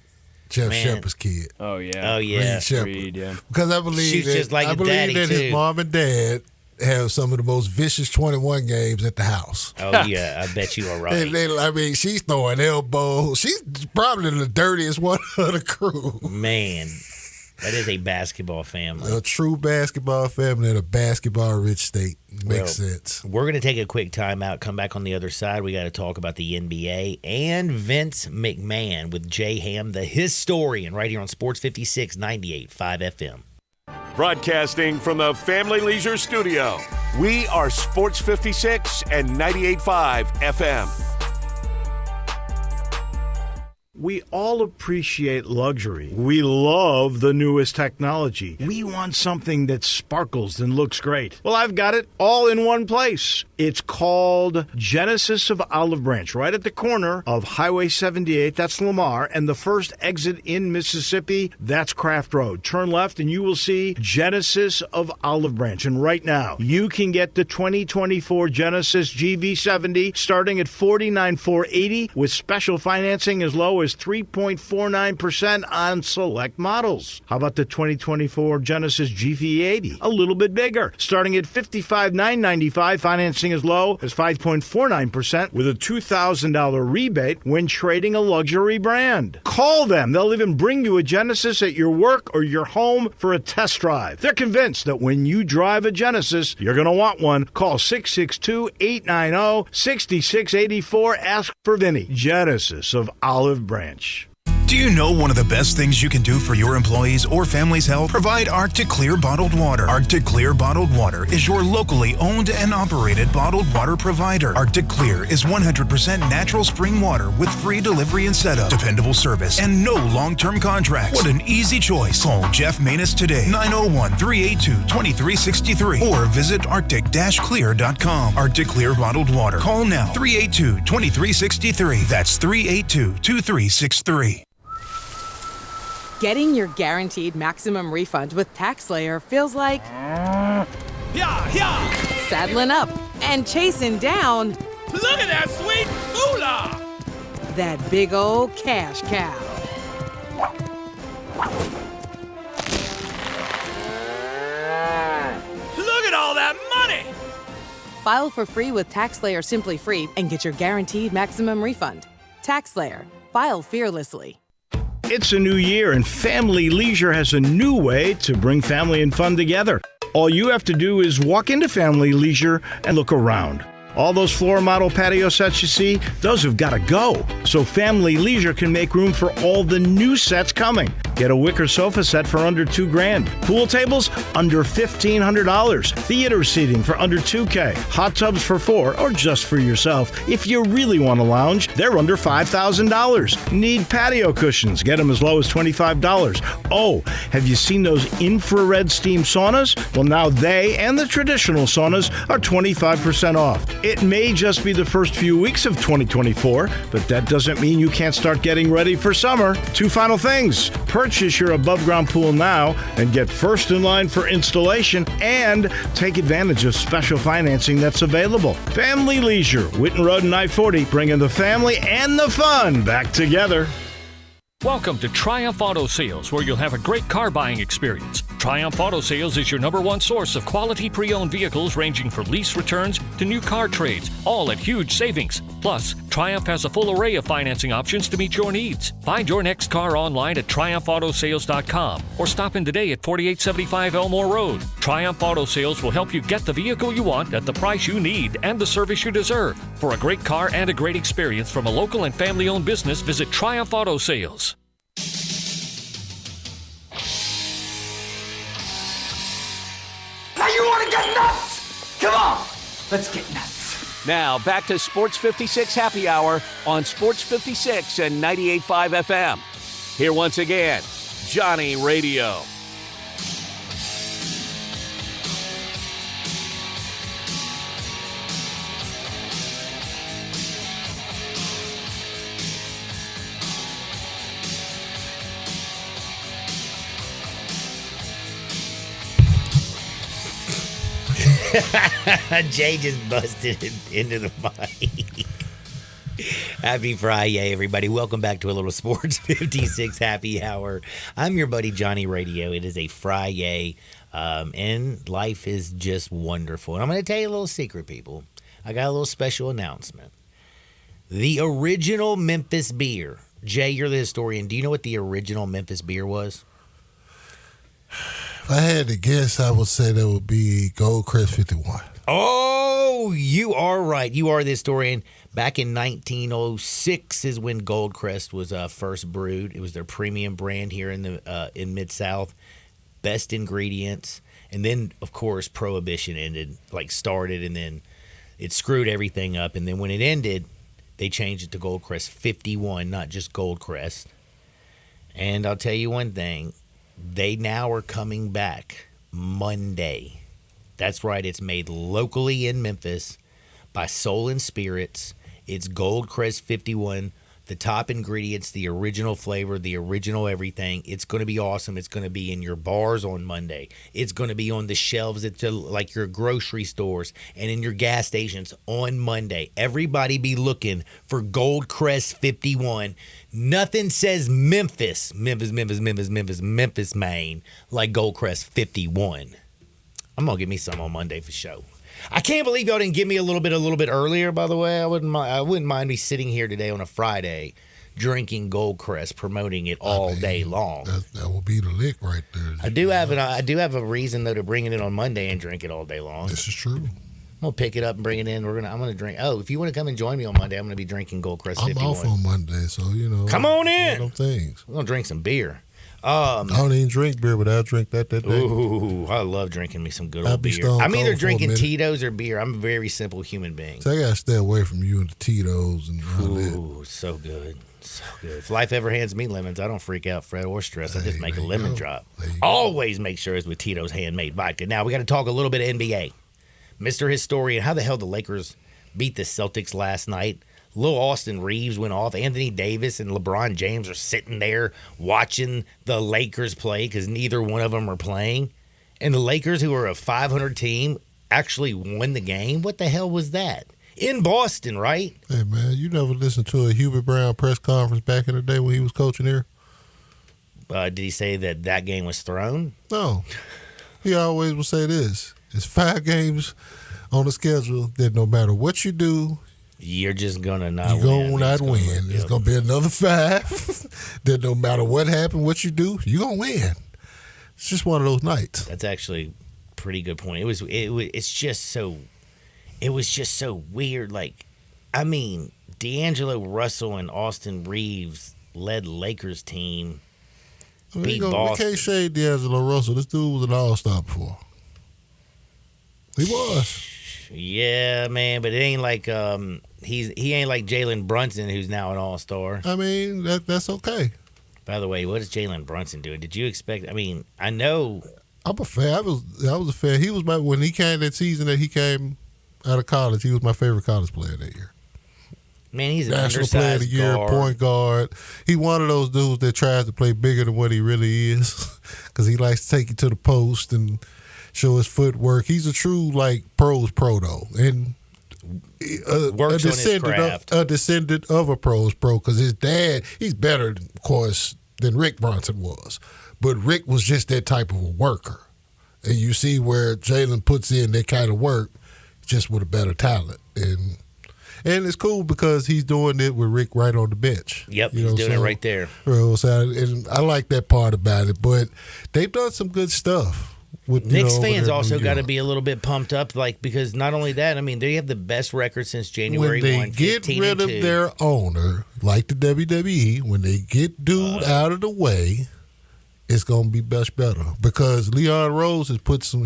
Jeff Shepard's kid. Oh, yeah. Reed Shepard. Reed, yeah. Because I believe Shoots just like I his believe daddy, that too. his mom and dad have some of the most vicious 21 games at the house. Oh, yeah. I bet you are right. And she's throwing elbows. She's probably the dirtiest one of the crew. Man, that is a basketball family. A true basketball family in a basketball-rich state. Makes sense. We're going to take a quick timeout, come back on the other side. We got to talk about the NBA and Vince McMahon with Jay Ham, the historian, right here on Sports 56, 98.5 FM. Broadcasting from the Family Leisure Studio, we are Sports 56 and 98.5 FM. We all appreciate luxury. We love the newest technology. We want something that sparkles and looks great. Well, I've got it all in one place. It's called Genesis of Olive Branch, right at the corner of Highway 78. That's Lamar. And the first exit in Mississippi, that's Craft Road. Turn left and you will see Genesis of Olive Branch. And right now, you can get the 2024 Genesis GV70 starting at $49,480 with special financing as low as just 3.49% on select models. How about the 2024 Genesis GV80? A little bit bigger, starting at $55,995, financing as low as 5.49% with a $2,000 rebate when trading a luxury brand. Call them. They'll even bring you a Genesis at your work or your home for a test drive. They're convinced that when you drive a Genesis, you're going to want one. Call 662-890-6684. Ask for Vinny. Genesis of Olive Branch. Do you know one of the best things you can do for your employees or family's health? Provide Arctic Clear bottled water. Arctic Clear bottled water is your locally owned and operated bottled water provider. Arctic Clear is 100% natural spring water with free delivery and setup, dependable service, and no long-term contracts. What an easy choice. Call Jeff Manus today, 901-382-2363, or visit arctic-clear.com. Arctic Clear bottled water. Call now, 382-2363. That's 382-2363. Getting your guaranteed maximum refund with TaxSlayer feels like saddling up and chasing down. Look at that sweet moolah! That big old cash cow. Look at all that money! File for free with TaxSlayer Simply Free and get your guaranteed maximum refund. TaxSlayer. File fearlessly. It's a new year, and Family Leisure has a new way to bring family and fun together. All you have to do is walk into Family Leisure and look around. All those floor model patio sets you see, those have got to go. So Family Leisure can make room for all the new sets coming. Get a wicker sofa set for under $2,000. Pool tables under $1,500. Theater seating for under $2,000. Hot tubs for $4,000 or just for yourself. If you really want to lounge, they're under $5,000. Need patio cushions? Get them as low as $25. Oh, have you seen those infrared steam saunas? Well, now they and the traditional saunas are 25% off. It may just be the first few weeks of 2024, but that doesn't mean you can't start getting ready for summer. Two final things. Purchase your above-ground pool now and get first in line for installation, and take advantage of special financing that's available. Family Leisure, Whitten Road and I-40, bringing the family and the fun back together. Welcome to Triumph Auto Sales, where you'll have a great car buying experience. Triumph Auto Sales is your #1 source of quality pre-owned vehicles ranging from lease returns to new car trades, all at huge savings. Plus, Triumph has a full array of financing options to meet your needs. Find your next car online at triumphautosales.com or stop in today at 4875 Elmore Road. Triumph Auto Sales will help you get the vehicle you want at the price you need and the service you deserve. For a great car and a great experience from a local and family-owned business, visit Triumph Auto Sales. Now you want to get nuts? Come on, let's get nuts. Now, back to Sports 56 Happy Hour on Sports 56 and 98.5 FM. Here once again, Johnny Radio. Jay just busted into the mic. Happy Friday, everybody. Welcome back to a little Sports 56 Happy Hour. I'm your buddy Johnny Radio. It is a Friday, and life is just wonderful. And I'm going to tell you a little secret, people. I got a little special announcement. The original Memphis beer. Jay, you're the historian. Do you know what the original Memphis beer was? If I had to guess, I would say that would be Goldcrest 51. Oh, you are right. You are the historian. Back in 1906 is when Goldcrest was first brewed. It was their premium brand here in Mid-South. Best ingredients. And then, of course, Prohibition started, and then it screwed everything up. And then when it ended, they changed it to Goldcrest 51, not just Goldcrest. And I'll tell you one thing. They now are coming back Monday. That's right. It's made locally in Memphis by Soul and Spirits. It's Goldcrest 51, the top ingredients, the original flavor, the original everything. It's going to be awesome. It's going to be in your bars on Monday. It's going to be on the shelves at like your grocery stores and in your gas stations on Monday. Everybody be looking for Goldcrest 51. Nothing says Memphis, Maine, like Goldcrest 51. I'm going to get me some on Monday for sure. I can't believe y'all didn't give me a little bit earlier, by the way. I wouldn't mind me sitting here today on a Friday drinking Goldcrest, promoting it all day long. That will be the lick right there. I do have a reason, though, to bring it in on Monday and drink it all day long. This is true. I'm going to pick it up and bring it in. I'm going to drink. Oh, if you want to come and join me on Monday, I'm going to be drinking Goldcrest 51. I'm off on Monday, so, Come on in. Them things. We're going to drink some beer. I don't even drink beer, but I'll drink that day. Ooh, I love drinking me some good old beer. I'm either drinking Tito's or beer. I'm a very simple human being. So I got to stay away from you and the Tito's and all that. Ooh, so good. So good. If life ever hands me lemons, I don't freak out, fret, or stress. I just make a lemon drop. Always make sure it's with Tito's handmade vodka. Now, we got to talk a little bit of NBA. Mr. Historian, how the hell the Lakers beat the Celtics last night? Lil Austin Reeves went off. Anthony Davis and LeBron James are sitting there watching the Lakers play because neither one of them are playing. And the Lakers, who are a 500 team, actually won the game. What the hell was that? In Boston, right? Hey, man, you never listened to a Hubert Brown press conference back in the day when he was coaching here? Did he say that game was thrown? No. He always would say this. It's 5 games on the schedule that no matter what you do, you're just gonna not win. You're gonna not win. It's gonna be another 5 that no matter what happened, what you do, you're gonna win. It's just one of those nights. That's actually a pretty good point. It was just so weird. Like, I mean, D'Angelo Russell and Austin Reeves led Lakers team. Beat Boston. We can't shade D'Angelo Russell. This dude was an all-star before. He was. Yeah, man, but it ain't like he ain't like Jalen Brunson, who's now an all-star. I mean, that's okay. By the way, what is Jalen Brunson doing? Did you expect? I mean, I know. I'm a fan. I was a fan. He was when he came that season that he came out of college. He was my favorite college player that year. Man, he's an National Player of the Year, point guard. He one of those dudes that tries to play bigger than what he really is, because he likes to take you to the post and show his footwork. He's a true pros pro though, and a descendant of a pros pro, because his dad, he's better, of course, than Rick Bronson was, but Rick was just that type of a worker, and you see where Jalen puts in that kind of work, just with a better talent, and it's cool because he's doing it with Rick right on the bench. Yep, he's doing it right there. And I like that part about it, but they've done some good stuff. Knicks fans also got to be a little bit pumped up, because not only that, I mean, they have the best record since January 1. When they get rid of their owner, like the WWE, when they get dude out of the way, it's going to be much better, because Leon Rose has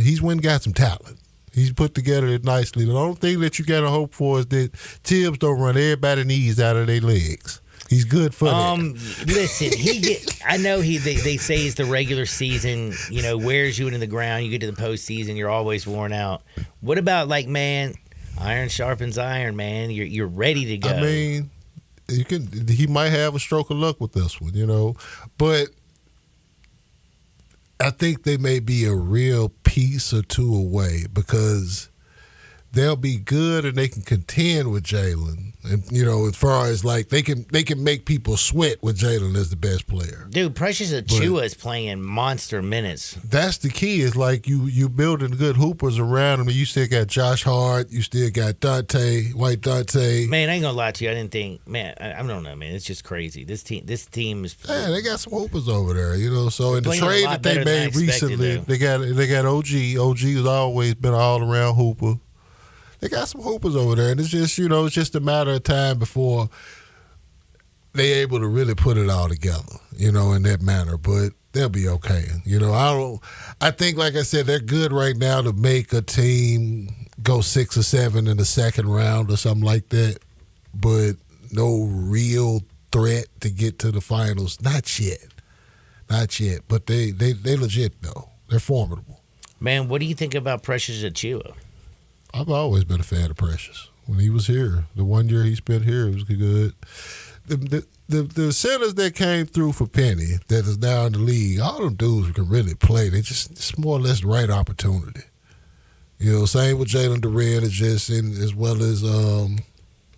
he's got some talent. He's put together it nicely. The only thing that you got to hope for is that Tibbs don't run everybody's knees out of their legs. He's good for that. Listen, I know they say he's the regular season, wears you into the ground. You get to the postseason, you're always worn out. What about man, iron sharpens iron, man. You're ready to go. I mean, he might have a stroke of luck with this one, but I think they may be a real piece or two away, because they'll be good and they can contend with Jalen. And, as far as they can make people sweat with Jalen as the best player. Dude, Precious Achiuwa is playing monster minutes. That's the key, is you building good hoopers around him. You still got Josh Hart. You still got White Dante. Man, I ain't going to lie to you. I didn't think, man, I don't know, man. It's just crazy. This team is. Yeah, they got some hoopers over there, So in the trade that they made recently, they got OG. OG has always been an all-around hooper. They got some hoopers over there, and it's just, it's just a matter of time before they're able to really put it all together, in that manner. But they'll be okay. I think, like I said, they're good right now to make a team go 6 or 7 in the second round or something like that, but no real threat to get to the finals. Not yet. But they legit, though. They're formidable. Man, what do you think about Precious Achiuwa? I've always been a fan of Precious. When he was here, the one year he spent here, it was good. the centers that came through for Penny that is now in the league, all them dudes can really play. It's more or less the right opportunity. You know, same with Jalen Duren, as well as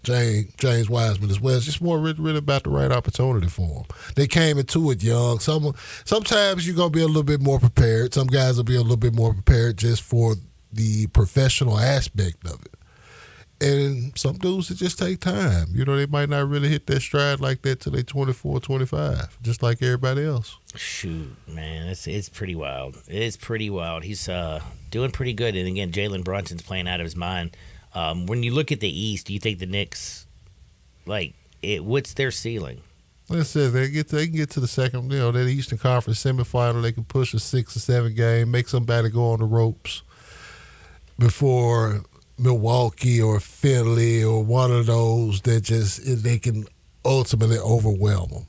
James Wiseman as well. It's just more really about the right opportunity for them. They came into it young. Sometimes you're going to be a little bit more prepared. Some guys will be a little bit more prepared just for the professional aspect of it. And some dudes, it just take time. You know, they might not really hit their stride like that till they 24, 25, just like everybody else. Shoot, man, it's pretty wild. It's pretty wild. He's doing pretty good. And, again, Jalen Brunson's playing out of his mind. When you look at the East, do you think the Knicks, what's their ceiling? Like I said, they can get to the second, that Eastern Conference semifinal. They can push a 6 or 7 game, make somebody go on the ropes before Milwaukee or Philly or one of those that they can ultimately overwhelm them.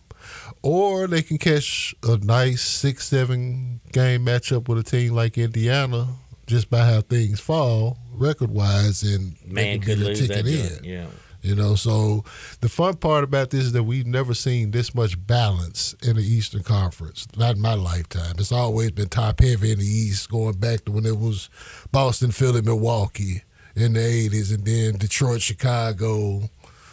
Or they can catch a nice 6-7 game matchup with a team like Indiana just by how things fall record-wise, and man could lose that in. Yeah. You know, so the fun part about this is that we've never seen this much balance in the Eastern Conference. Not in my lifetime. It's always been top-heavy in the East, going back to when it was Boston, Philly, Milwaukee in the 80s, and then Detroit, Chicago,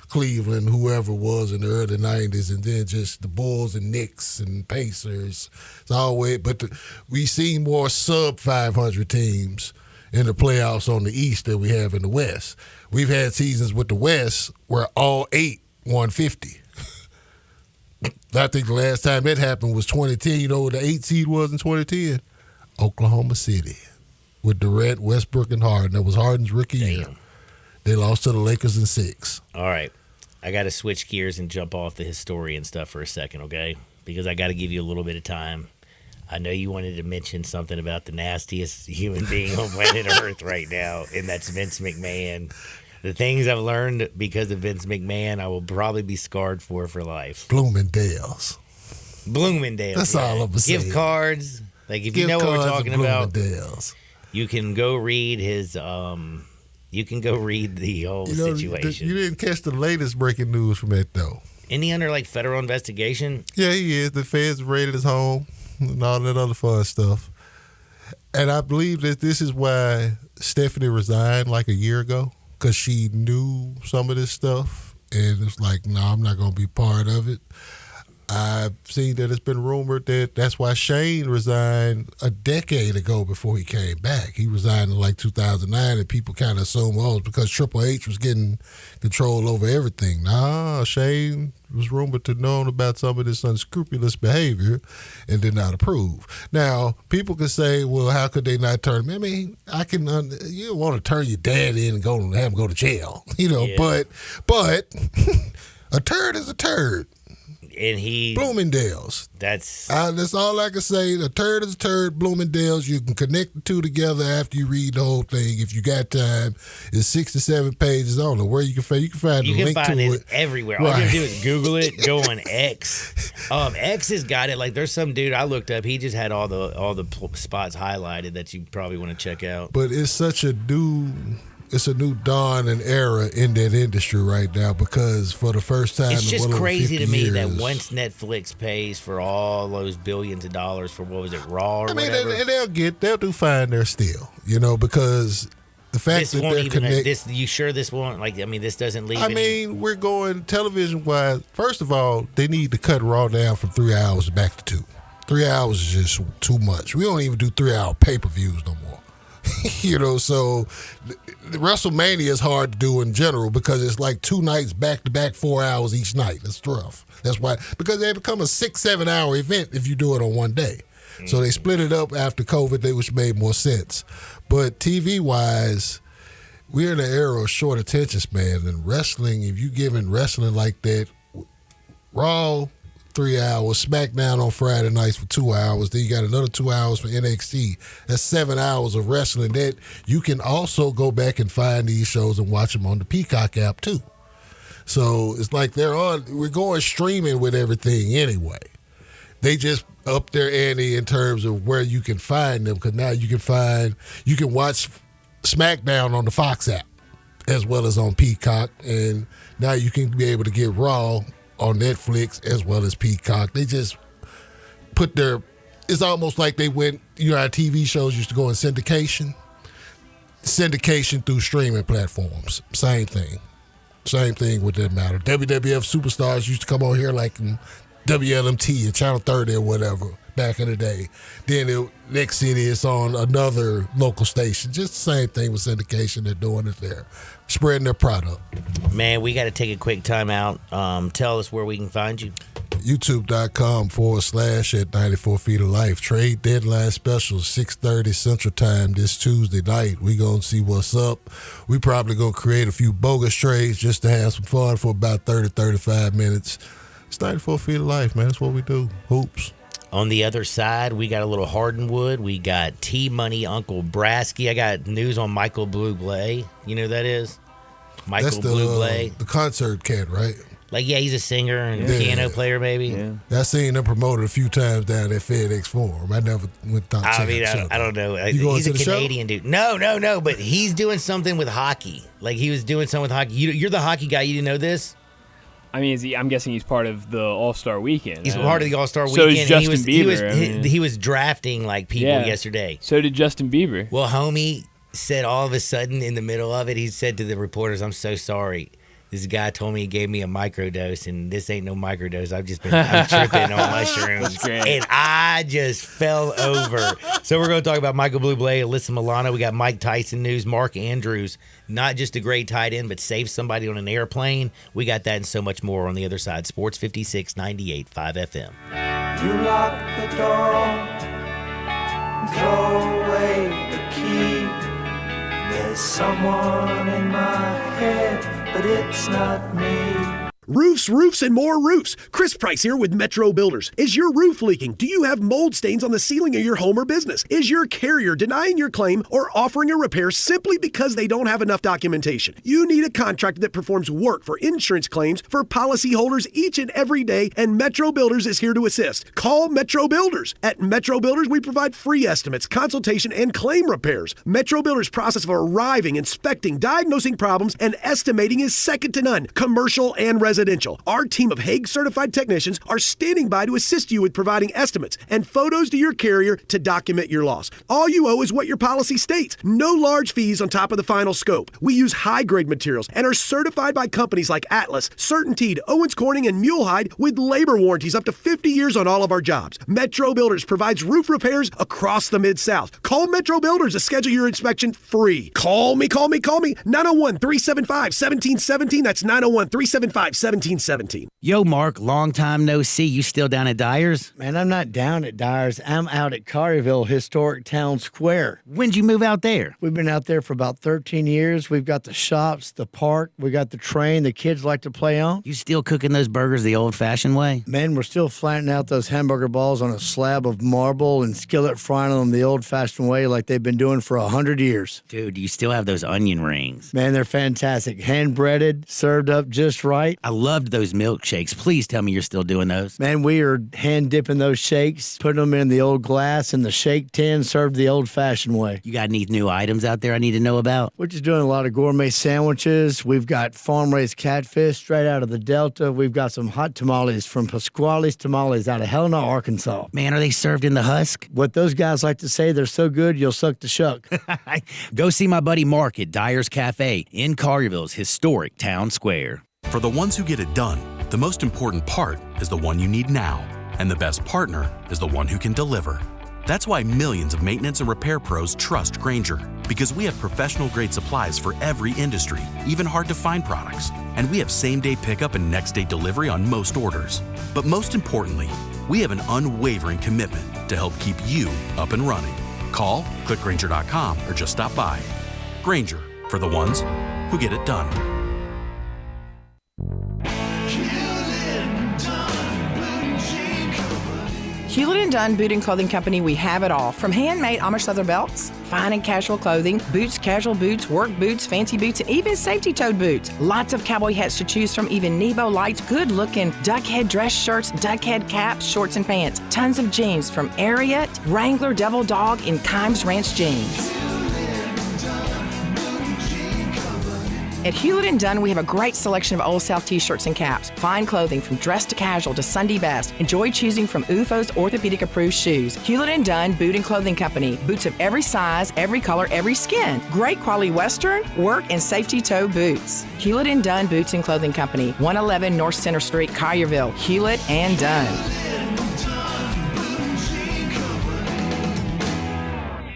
Cleveland, whoever it was in the early 90s, and then just the Bulls and Knicks and Pacers. It's always, but we see more sub-500 teams in the playoffs on the East than we have in the West. We've had seasons with the West where all 8 won 50. I think the last time that happened was 2010. You know what the 8 seed was in 2010? Oklahoma City with Durant, Westbrook, and Harden. That was Harden's rookie year. They lost to the Lakers in 6. All right. I got to switch gears and jump off the historian stuff for a second, okay? Because I got to give you a little bit of time. I know you wanted to mention something about the nastiest human being on planet Earth right now, and that's Vince McMahon. The things I've learned because of Vince McMahon, I will probably be scarred for life. Bloomingdale's. That's all I'm saying. Gift cards. Like, if you know what we're talking about, you can go read his you can go read the whole situation. You didn't catch the latest breaking news from that, though. Isn't he under, federal investigation? Yeah, he is. The feds raided his home and all that other fun stuff. And I believe that this is why Stephanie resigned a year ago, because she knew some of this stuff. And it's like, no, I'm not going to be part of it. I've seen that it's been rumored that that's why Shane resigned a decade ago before he came back. He resigned in 2009, and people kind of assumed, it's because Triple H was getting control over everything. Nah, Shane was rumored to know about some of this unscrupulous behavior and did not approve. Now, people can say, well, how could they not turn him? I mean, you don't want to turn your dad in and have him go to jail, but a turd is a turd. And Bloomingdale's. That's all I can say. A turd is a turd. Bloomingdale's. You can connect the two together after you read the whole thing. If you got time, it's 6 to 7 pages. I don't know where you can find. You can find the link to it everywhere. All you have to do is Google it. Go on X. X has got it. There's some dude I looked up. He just had all the spots highlighted that you probably want to check out. But it's such a new. It's a new dawn and era in that industry right now, because for the first time, it's just crazy to me years, that once Netflix pays for all those billions of dollars for Raw or whatever, they'll do fine there still, because the fact that they're connected. You sure this won't this doesn't leave? We're going television wise. First of all, they need to cut Raw down from 3 hours back to 2. 3 hours is just too much. We don't even do 3-hour pay-per-views no more. So the WrestleMania is hard to do in general because it's 2 nights back-to-back, 4 hours each night. That's rough. That's why, because they become a 6-7 hour event if you do it on one day. So they split it up after COVID, which made more sense. But TV-wise, we're in an era of short attention span. And wrestling, if you giving wrestling like that, Raw, 3 hours, SmackDown on Friday nights for 2 hours, then you got another 2 hours for NXT. That's 7 hours of wrestling that you can also go back and find these shows and watch them on the Peacock app too. So it's we're going streaming with everything anyway. They just up their ante in terms of where you can find them, because now you can watch SmackDown on the Fox app as well as on Peacock, and now you can be able to get Raw on Netflix as well as Peacock. They just put their, it's almost like they went, how TV shows used to go in syndication through streaming platforms. Same thing with that matter. WWF superstars used to come on here like in WLMT and Channel 30 or whatever back in the day. Then next city it's on another local station. Just the same thing with syndication. They're doing it there, spreading their product. Man, we got to take a quick time out. Tell us where we can find you. YouTube.com/at 94 Feet of Life. Trade deadline special, 6:30 Central Time this Tuesday night. We going to see what's up. We probably going to create a few bogus trades just to have some fun for about 30, 35 minutes. It's 94 Feet of Life, man. That's what we do. Hoops. On the other side, we got a little Hardenwood. We got T-Money, Uncle Brasky. I got news on Michael Bublé. You know who that is? Michael Bublé. The concert cat, right? Like, yeah, he's a singer and piano player, maybe. Yeah. I seen them promoted a few times down at FedEx Forum. I never went down. I don't know. He's a Canadian dude. No. But he's doing something with hockey. Like, he was doing something with hockey. You're the hockey guy. You didn't know this? I mean, I'm guessing he's part of the All-Star Weekend. He's part of the All-Star So Weekend. is Justin Bieber. He was drafting, like, people yesterday. So did Justin Bieber. Well, homie said all of a sudden in the middle of it, he said to the reporters, "I'm so sorry. This guy told me he gave me a microdose, and this ain't no microdose. I'm tripping on mushrooms." That's great. And I just fell over. So we're going to talk about Michael Bublé, Alyssa Milano. We got Mike Tyson news, Mark Andrews, not just a great tight end, but saved somebody on an airplane. We got that and so much more on the other side. Sports 56, 98.5 FM. You lock the door, throw away the key. There's someone in my head, but it's not me. Roofs, and more roofs. Chris Price here with Metro Builders. Is your roof leaking? Do you have mold stains on the ceiling of your home or business? Is your carrier denying your claim or offering a repair simply because they don't have enough documentation? You need a contractor that performs work for insurance claims for policyholders each and every day, and Metro Builders is here to assist. Call Metro Builders. At Metro Builders, we provide free estimates, consultation, and claim repairs. Metro Builders' process of arriving, inspecting, diagnosing problems, and estimating is second to none, commercial and residential. Our team of Hague-certified technicians are standing by to assist you with providing estimates and photos to your carrier to document your loss. All you owe is what your policy states. No large fees on top of the final scope. We use high-grade materials and are certified by companies like Atlas, CertainTeed, Owens Corning, and Mulehide with labor warranties up to 50 years on all of our jobs. Metro Builders provides roof repairs across the Mid-South. Call Metro Builders to schedule your inspection free. Call me. 901-375-1717. That's 901-375-1717. Yo, Mark, long time no see. You still down at Dyer's? Man, I'm not down at Dyer's. I'm out at Collierville Historic Town Square. When'd you move out there? We've been out there for about 13 years. We've got the shops, the park, we got the train the kids like to play on. You still cooking those burgers the old-fashioned way? Man, we're still flattening out those hamburger balls on a slab of marble and skillet frying them the old-fashioned way like they've been doing for 100 years. Dude, you still have those onion rings. Man, they're fantastic. Hand-breaded, served up just right. I loved those milkshakes. Please tell me you're still doing those. Man, we are hand-dipping those shakes, putting them in the old glass in the shake tin, served the old-fashioned way. You got any new items out there I need to know about? We're just doing a lot of gourmet sandwiches. We've got farm-raised catfish straight out of the Delta. We've got some hot tamales from Pasquale's Tamales out of Helena, Arkansas. Man, are they served in the husk? What those guys like to say, they're so good, you'll suck the shuck. Go see my buddy Mark at Dyer's Cafe in Collierville's historic town square. For the ones who get it done, the most important part is the one you need now. And the best partner is the one who can deliver. That's why millions of maintenance and repair pros trust Grainger, because we have professional-grade supplies for every industry, even hard-to-find products. And we have same-day pickup and next-day delivery on most orders. But most importantly, we have an unwavering commitment to help keep you up and running. Call, click Grainger.com, or just stop by. Grainger, for the ones who get it done. Hewlett & Dunn Boot and Clothing Company, we have it all. From handmade Amish leather belts, fine and casual clothing, boots, casual boots, work boots, fancy boots, and even safety-toed boots. Lots of cowboy hats to choose from, even Nebo lights, good-looking duck head dress shirts, duck head caps, shorts, and pants. Tons of jeans from Ariat, Wrangler, Devil Dog, and Kimes Ranch jeans. At Hewlett & Dunn, we have a great selection of Old South t-shirts and caps. Fine clothing from dress to casual to Sunday best. Enjoy choosing from UFO's orthopedic approved shoes. Hewlett & Dunn Boot and Clothing Company. Boots of every size, every color, every skin. Great quality Western, work, and safety toe boots. Hewlett & Dunn Boots and Clothing Company. 111 North Center Street, Collierville. Hewlett & Dunn.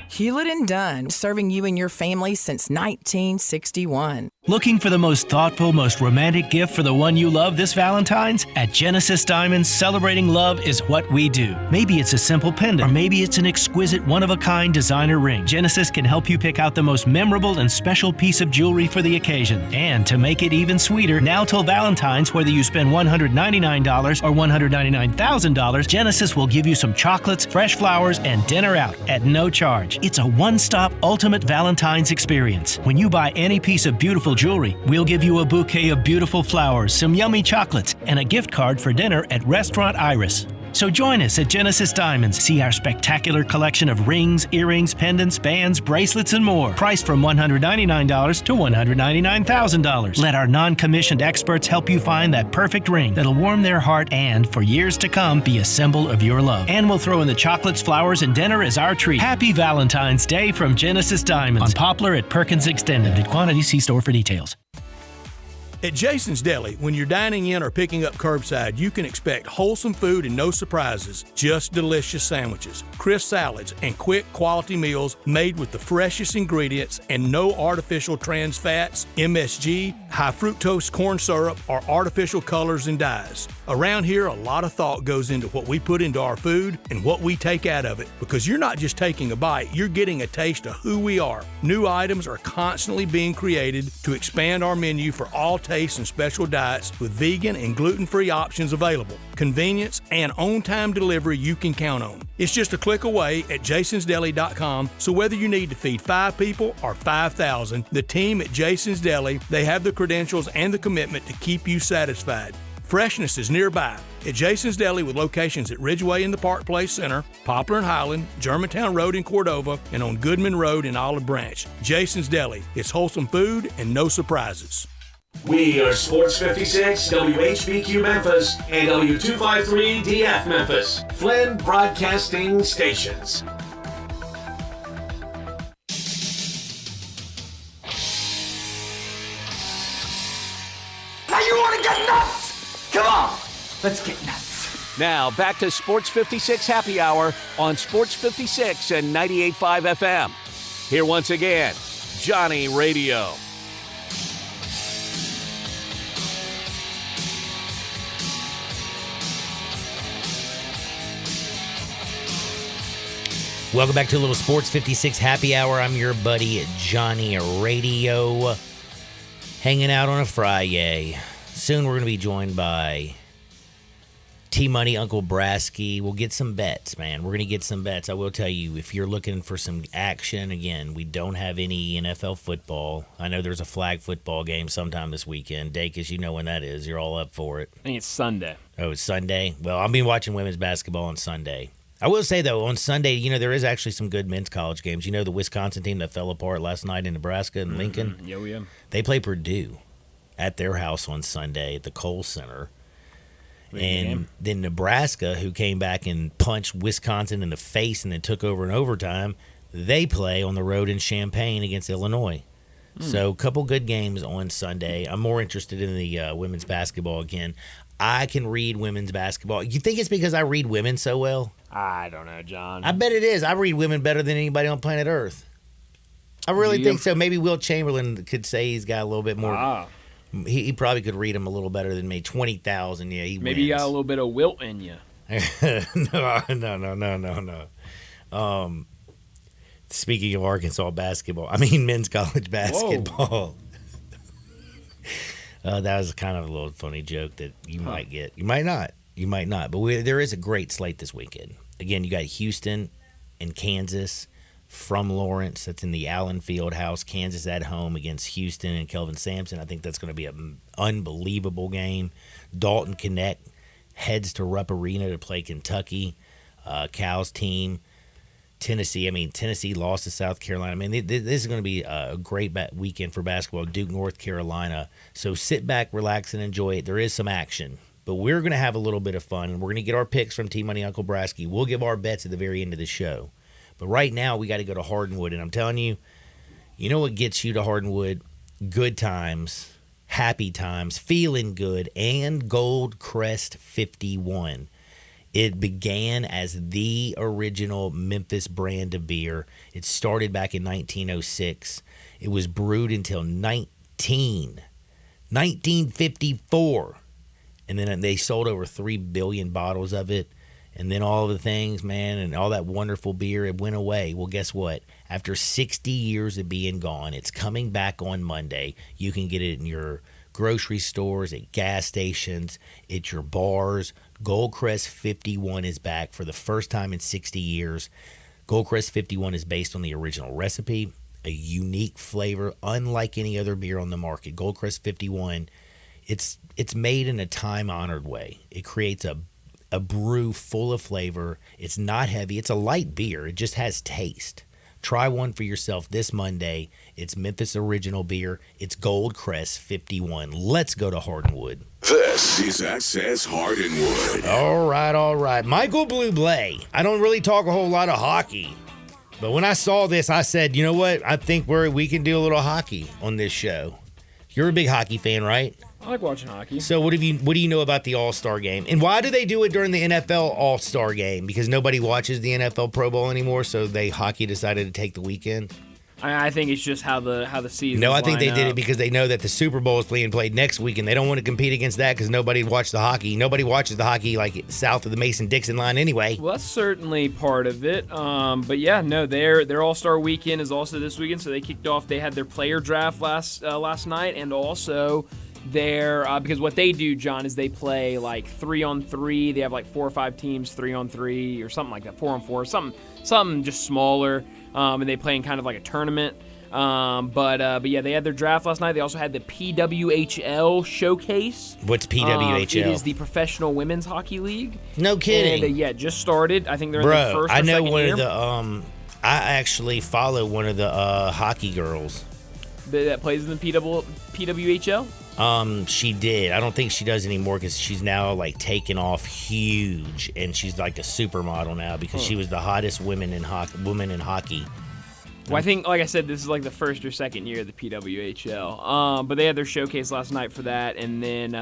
Hewlett & Dunn, serving you and your family since 1961. Looking for the most thoughtful, most romantic gift for the one you love this Valentine's? At Genesis Diamonds, celebrating love is what we do. Maybe it's a simple pendant, or maybe it's an exquisite, one-of-a-kind designer ring. Genesis can help you pick out the most memorable and special piece of jewelry for the occasion. And to make it even sweeter, now till Valentine's, whether you spend $199 or $199,000, Genesis will give you some chocolates, fresh flowers, and dinner out at no charge. It's a one-stop ultimate Valentine's experience. When you buy any piece of beautiful jewelry, we'll give you a bouquet of beautiful flowers, some yummy chocolates, and a gift card for dinner at Restaurant Iris. So join us at Genesis Diamonds. See our spectacular collection of rings, earrings, pendants, bands, bracelets, and more. Priced from $199 to $199,000. Let our non-commissioned experts help you find that perfect ring that'll warm their heart and, for years to come, be a symbol of your love. And we'll throw in the chocolates, flowers, and dinner as our treat. Happy Valentine's Day from Genesis Diamonds. On Poplar at Perkins Extended. Limited quantity. See store for details. At Jason's Deli, when you're dining in or picking up curbside, you can expect wholesome food and no surprises, just delicious sandwiches, crisp salads, and quick quality meals made with the freshest ingredients and no artificial trans fats, MSG, high fructose corn syrup, or artificial colors and dyes. Around here, a lot of thought goes into what we put into our food and what we take out of it, because you're not just taking a bite, you're getting a taste of who we are. New items are constantly being created to expand our menu for all tastes and special diets with vegan and gluten-free options available. Convenience and on-time delivery you can count on. It's just a click away at jasonsdeli.com, so whether you need to feed 5 people or 5,000, the team at Jason's Deli, they have the credentials and the commitment to keep you satisfied. Freshness is nearby at Jason's Deli with locations at Ridgeway in the Park Place Center, Poplar and Highland, Germantown Road in Cordova, and on Goodman Road in Olive Branch. Jason's Deli. It's wholesome food and no surprises. We are Sports 56, WHBQ Memphis, and W253 DF Memphis, Flynn Broadcasting Stations. Now you want to get nuts? Come on, let's get nuts. Now back to Sports 56 Happy Hour on Sports 56 and 98.5 FM. Here once again, Johnny Radio. Welcome back to a little Sports 56 Happy Hour. I'm your buddy Johnny Radio, hanging out on a Friday. Soon we're going to be joined by T-Money, Uncle Brasky. We'll get some bets, man. We're going to get some bets. I will tell you, if you're looking for some action, again, we don't have any NFL football. I know there's a flag football game sometime this weekend. Dacus, you know when that is. You're all up for it. I think it's Sunday. Oh, it's Sunday? Well, I'll be watching women's basketball on Sunday. I will say, though, on Sunday, there is actually some good men's college games. The Wisconsin team that fell apart last night in Nebraska and Lincoln? Yeah. They play Purdue at their house on Sunday at the Kohl Center. And then Nebraska, who came back and punched Wisconsin in the face and then took over in overtime, they play on the road in Champaign against Illinois. So a couple good games on Sunday. I'm more interested in the women's basketball again. I can read women's basketball. You think it's because I read women so well? I don't know, John. I bet it is. I read women better than anybody on planet Earth. I really think so. Maybe Will Chamberlain could say he's got a little bit more. He probably could read them a little better than me. 20,000, yeah, he Maybe you got a little bit of wilt in you. No. Speaking of Arkansas basketball, men's college basketball. That was kind of a little funny joke that you might get. You might not. But there is a great slate this weekend. Again, you got Houston and Kansas from Lawrence. That's in the Allen Fieldhouse. Kansas at home against Houston and Kelvin Sampson. I think that's going to be an unbelievable game. Dalton Connect heads to Rupp Arena to play Kentucky. Cal's team. Tennessee. I mean, Tennessee lost to South Carolina. I mean, this is going to be a great weekend for basketball. Duke, North Carolina. So sit back, relax, and enjoy it. There is some action. But we're going to have a little bit of fun. We're going to get our picks from T-Money Uncle Brasky. We'll give our bets at the very end of the show. But right now, we got to go to Hardwood. And I'm telling you, you know what gets you to Hardwood? Good times, happy times, feeling good, and Gold Crest 51. It began as the original Memphis brand of beer. It started back in 1906. It was brewed until 1954. And then they sold over 3 billion bottles of it. And then all of the things, man, and all that wonderful beer, it went away. Well, guess what? After 60 years of being gone, it's coming back on Monday. You can get it in your grocery stores, at gas stations, at your bars. Goldcrest 51 is back for the first time in 60 years. Goldcrest 51 is based on the original recipe, a unique flavor, unlike any other beer on the market. Goldcrest 51, it's made in a time-honored way. It creates a brew full of flavor. It's not heavy. It's a light beer. It just has taste. Try one for yourself this Monday. It's Memphis original beer. It's Goldcrest 51. Let's go to Hardwood. This is SS Hardwood. All right. Michael Bublé. I don't really talk a whole lot of hockey, but when I saw this, I said, you know what? I think we can do a little hockey on this show. You're a big hockey fan, right? I like watching hockey. So what do you know about the All-Star game? And why do they do it during the NFL All-Star game? Because nobody watches the NFL Pro Bowl anymore, so hockey decided to take the weekend? I think it's just how the season. No, I think they did it because they know that the Super Bowl is being played next week, and they don't want to compete against that because nobody watched the hockey. Nobody watches the hockey like south of the Mason-Dixon line anyway. Well, that's certainly part of it. But yeah, no, their All-Star weekend is also this weekend, so they kicked off. They had their player draft last night, and also because what they do, John, is they play like 3-on-3. They have like 4 or 5 teams, 3-on-3 or something like that, 4-on-4, something just smaller. And they play in kind of like a tournament. But yeah, they had their draft last night. They also had the PWHL showcase. What's PWHL? It is the Professional Women's Hockey League. No kidding. And, it just started. I think they're in their first or I know second one year. of the I actually follow one of the hockey girls that plays in the PWHL. She did. I don't think she does anymore because she's now like taken off huge, and she's like a supermodel now because she was the hottest woman in hockey. Well, I think, like I said, this is like the first or second year of the PWHL. But they had their showcase last night for that, and then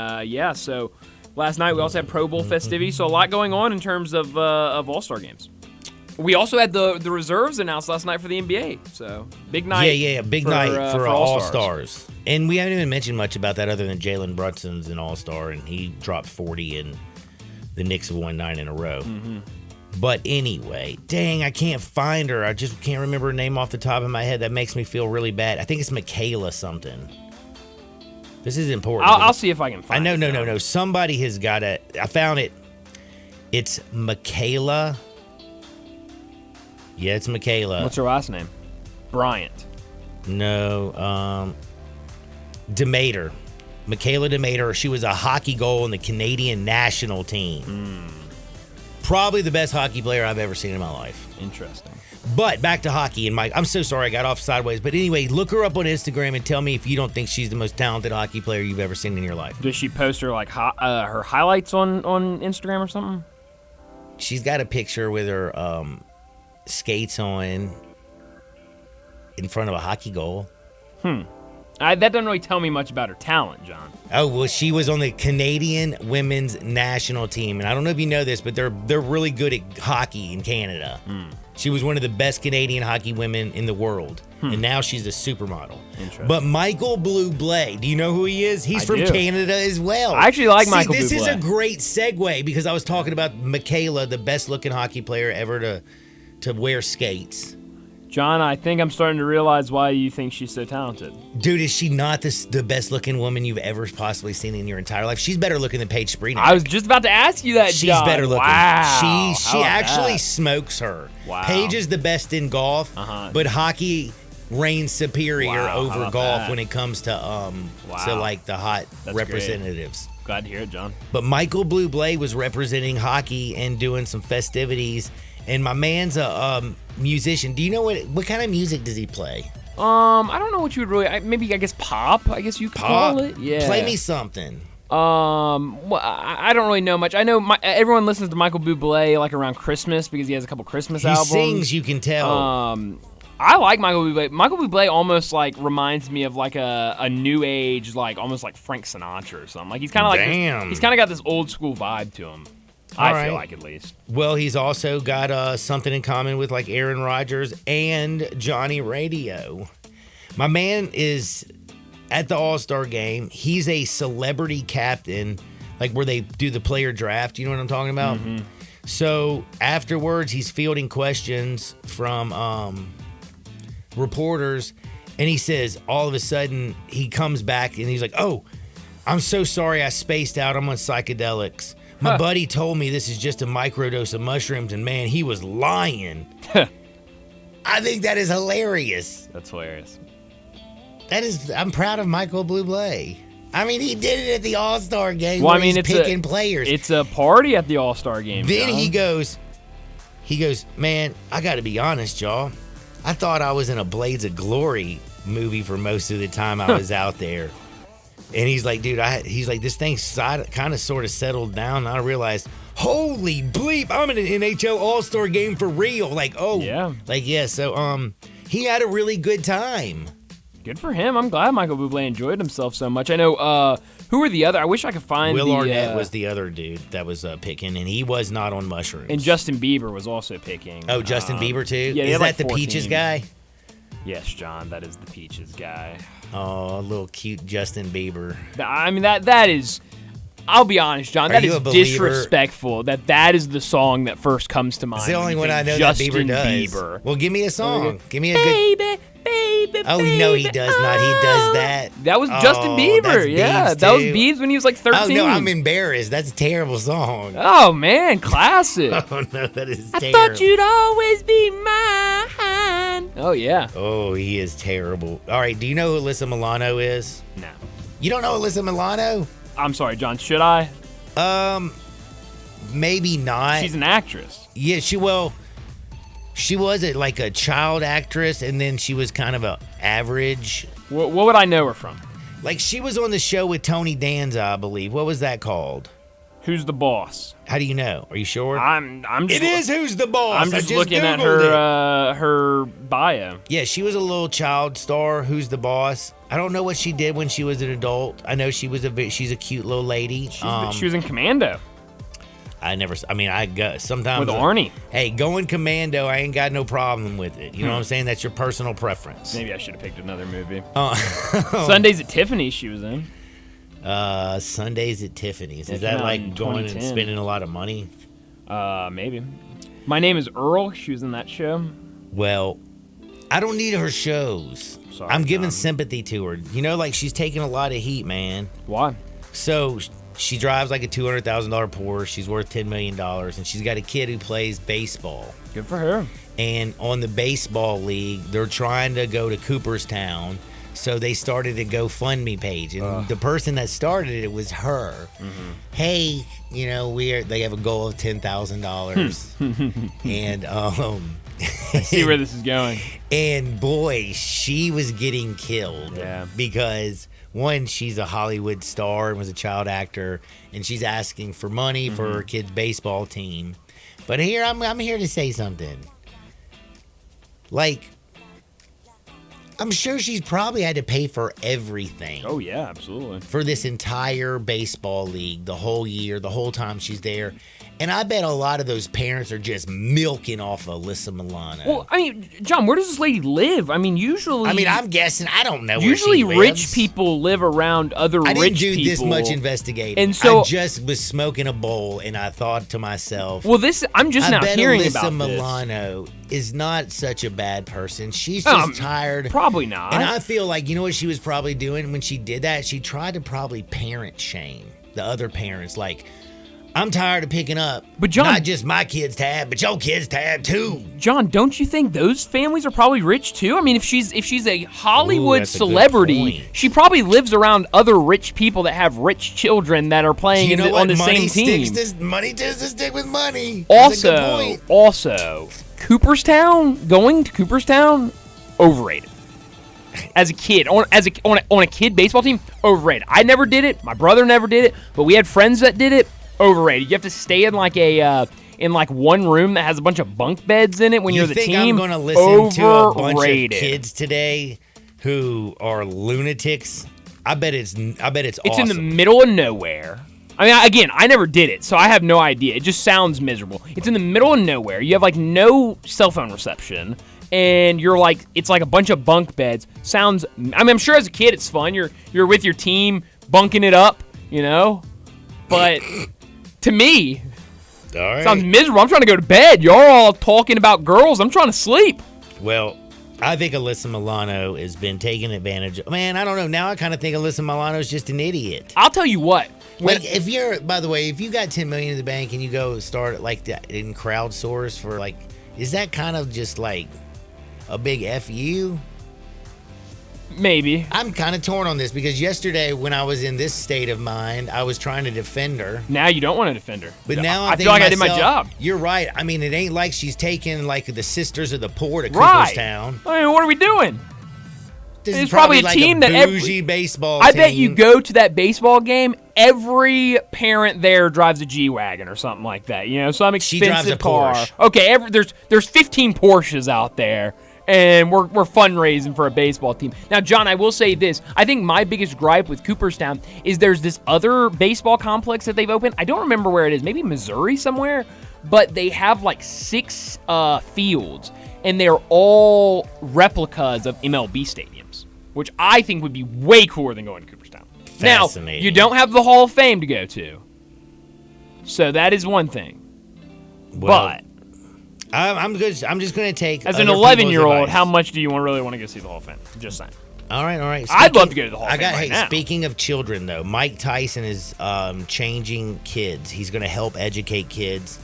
so last night we also had Pro Bowl festivities. So a lot going on in terms of All-Star games. We also had the reserves announced last night for the NBA. So big night. Yeah, big night for All-Stars. And we haven't even mentioned much about that other than Jalen Brunson's an All-Star, and he dropped 40, and the Knicks have won 9 in a row. Mm-hmm. But anyway, dang, I can't find her. I just can't remember her name off the top of my head. That makes me feel really bad. I think it's Michaela something. This is important. I'll see if I can find it. No. Somebody has got it. I found it. It's Michaela. Yeah, it's Michaela. What's her last name? Bryant. No, Demeter. Michaela Demeter. She was a hockey goal in the Canadian national team. Probably the best hockey player I've ever seen in my life. Interesting. But back to hockey, and Mike, I'm so sorry I got off sideways. But anyway, look her up on Instagram and tell me if you don't think she's the most talented hockey player you've ever seen in your life. Does she post her her highlights on Instagram or something? She's got a picture with her skates on in front of a hockey goal. That doesn't really tell me much about her talent, John. Oh, well, she was on the Canadian women's national team. And I don't know if you know this, but they're really good at hockey in Canada. She was one of the best Canadian hockey women in the world. And now she's a supermodel. Interesting. But Michael Bublé, do you know who he is? He's from Canada as well. I actually like Michael Bublé. This is a great segue because I was talking about Michaela, the best-looking hockey player ever to wear skates. John, I think I'm starting to realize why you think she's so talented. Dude, is she not the best-looking woman you've ever possibly seen in your entire life? She's better looking than Paige Springett. I was just about to ask you that, She's John. better looking. Wow. She actually smokes her. Wow. Paige is the best in golf, but hockey reigns superior over golf when it comes to like the hot representatives. Glad to hear it, John. But Michael Bublé was representing hockey and doing some festivities, And my man's a musician. Do you know what kind of music does he play? I don't know what you would really. I guess pop. I guess you could call it. Yeah. Play me something. Well, I don't really know much. I know everyone listens to Michael Bublé like around Christmas because he has a couple Christmas albums. He sings, you can tell. I like Michael Bublé. Michael Bublé almost like reminds me of like a new age, like almost like Frank Sinatra or something. Like he's kind of like he's kind of got this old school vibe to him. I feel like, at least. Well, he's also got something in common with like Aaron Rodgers and Johnny Radio. My man is at the All-Star game. He's a celebrity captain, like where they do the player draft. You know what I'm talking about? Mm-hmm. So afterwards, he's fielding questions from reporters, and he says all of a sudden he comes back and he's like, "Oh, I'm so sorry, I spaced out. I'm on psychedelics. My buddy told me this is just a microdose of mushrooms, and man, he was lying." I think that is hilarious. That's hilarious. I'm proud of Michael Bublé. I mean, he did it at the All-Star game. Well, where he's picking players. It's a party at the All-Star game. Then John. he goes, "Man, I got to be honest, y'all. I thought I was in a Blades of Glory movie for most of the time I was out there." And he's like, "Dude, this thing kind of sort of settled down. And I realized, holy bleep, I'm in an NHL All-Star game for real." Like, oh, yeah. Like, yeah. So, he had a really good time. Good for him. I'm glad Michael Bublé enjoyed himself so much. I know, who were the other? I wish I could find Will Arnett was the other dude that was picking, and he was not on mushrooms. And Justin Bieber was also picking. Oh, Justin Bieber, too? Yeah, is that like the Peaches guy? Yes, John, that is the Peaches guy. Oh, a little cute Justin Bieber. I mean, that is... I'll be honest, John, that is disrespectful that is the song that first comes to mind. It's the only one I know Justin that Bieber does. Bieber. Well, give me a song. Give me a Baby. Oh, no, he does not. He does that. That was Justin Bieber. Yeah, that was Biebs when he was like 13. Oh, no, I'm embarrassed. That's a terrible song. Oh, man, classic. Oh, no, that is terrible. I thought you'd always be mine. Oh, yeah. Oh, he is terrible. All right, do you know who Alyssa Milano is? No. You don't know Alyssa Milano? I'm sorry, John. Should I? Maybe not. She's an actress. Yeah, she was like a child actress, and then she was kind of a average. What would I know her from? Like, she was on the show with Tony Danza, I believe. What was that called? Who's the Boss? How do you know? Are you sure? I'm just It is Who's the Boss. I'm just looking at her bio. Yeah, she was a little child star. Who's the Boss? I don't know what she did when she was an adult. I know she's a cute little lady. She was in Commando. I got sometimes with Arnie. Hey, going Commando, I ain't got no problem with it. You know what I'm saying? That's your personal preference. Maybe I should have picked another movie. Sundays at Tiffany's she was in. Sundays at Tiffany's. Is that like going and spending a lot of money? Maybe. My Name is Earl. She was in that show. Well, I don't need her shows. Sorry, I'm giving sympathy to her. You know, like she's taking a lot of heat, man. Why? So she drives like a $200,000 Porsche. She's worth $10 million, and she's got a kid who plays baseball. Good for her. And on the baseball league, they're trying to go to Cooperstown. So they started a GoFundMe page, and the person that started it was her. Mm-hmm. Hey, you know, they have a goal of $10,000, and I see where this is going. And boy, she was getting killed. Yeah. Because one, she's a Hollywood star and was a child actor, and she's asking for money for her kid's baseball team. But here, I'm here to say something. Like, I'm sure she's probably had to pay for everything. Oh, yeah, absolutely. For this entire baseball league, the whole year, the whole time she's there. And I bet a lot of those parents are just milking off of Alyssa Milano. Well, I mean, John, where does this lady live? I mean, usually... I'm guessing. I don't know usually where she lives. Rich people live around other rich people. I didn't do this much investigating. And so, I just was smoking a bowl, and I thought to myself... Well, I'm just now hearing about this. Alyssa Milano is not such a bad person. She's just tired. Probably not. And I feel like, you know what she was probably doing when she did that? She tried to probably parent shame the other parents. Like, I'm tired of picking up. But John, not just my kids' tab, but your kids' tab too. John, don't you think those families are probably rich too? I mean, if she's a Hollywood that's a celebrity, she probably lives around other rich people that have rich children that are playing on the same team. Money tends to stick with money. Also, Cooperstown, going to Cooperstown, overrated. As a kid, on a kid baseball team, overrated. I never did it. My brother never did it, but we had friends that did it. Overrated. You have to stay in like one room that has a bunch of bunk beds in it when you're the team. I'm going to listen to a bunch of kids today who are lunatics? I bet it's awesome. It's in the middle of nowhere. I mean, again, I never did it, so I have no idea. It just sounds miserable. It's in the middle of nowhere. You have like no cell phone reception, and it's like a bunch of bunk beds. Sounds. I mean, I'm sure as a kid it's fun. You're with your team, bunking it up, but. To me, sounds miserable. I'm trying to go to bed. Y'all all talking about girls. I'm trying to sleep. Well, I think Alyssa Milano has been taking advantage of. Man, I don't know. Now I kind of think Alyssa Milano is just an idiot. I'll tell you what. Like, if you got $10 million in the bank and you go start like that in crowdsource for like, is that kind of just like a big FU? Maybe. I'm kind of torn on this because yesterday when I was in this state of mind, I was trying to defend her. Now you don't want to defend her. But now I feel like I did my job. You're right. I mean, it ain't like she's taking like the Sisters of the Poor to Cooperstown. I mean, what are we doing? This It's is probably a like team a that bougie baseball I team. bet you go to that baseball game, every parent there drives a G-Wagon or something like that. Some expensive drives a car. Porsche. Okay, there's 15 Porsches out there. And we're fundraising for a baseball team. Now, John, I will say this. I think my biggest gripe with Cooperstown is there's this other baseball complex that they've opened. I don't remember where it is. Maybe Missouri somewhere. But they have like 6 fields. And they're all replicas of MLB stadiums. Which I think would be way cooler than going to Cooperstown. Now, you don't have the Hall of Fame to go to. So that is one thing. But I'm just going to take as an 11-year-old, how much do you really want to go see the Hall of Fame? Just saying. All right. I'd love to go to the Hall of Fame right now. Speaking of children, though, Mike Tyson is changing kids. He's going to help educate kids.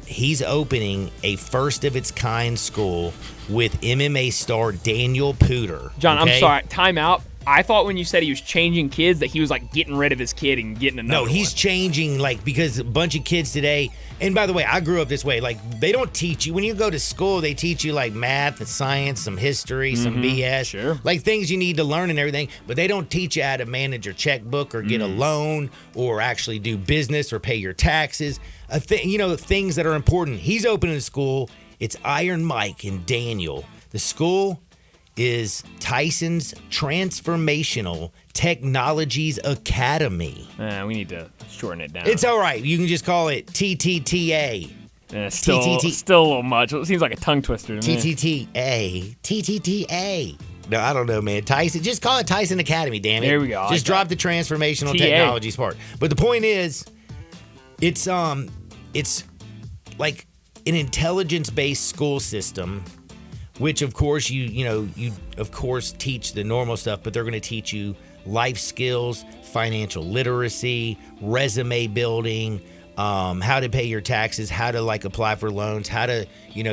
He's opening a first-of-its-kind school with MMA star Daniel Puder. John, I'm sorry. Time out. I thought when you said he was changing kids that he was like getting rid of his kid and getting another one. No, he's changing because a bunch of kids today, and by the way, I grew up this way. Like, they don't teach you, when you go to school, they teach you like math and science, some history, some BS. Sure. Like things you need to learn and everything, but they don't teach you how to manage your checkbook or get a loan or actually do business or pay your taxes. Things that are important. He's opening a school. It's Iron Mike and Daniel. The school is Tyson's Transformational Technologies Academy. We need to shorten it down. It's all right. You can just call it TTTA. Still a little much. It seems like a tongue twister to me. TTTA. No, I don't know, man. Tyson. Just call it Tyson Academy, damn it. There we go. Just drop the Transformational Technologies part. But the point is, it's like an intelligence-based school system, which of course you of course teach the normal stuff, but they're going to teach you life skills, financial literacy, resume building, how to pay your taxes, how to like apply for loans, how to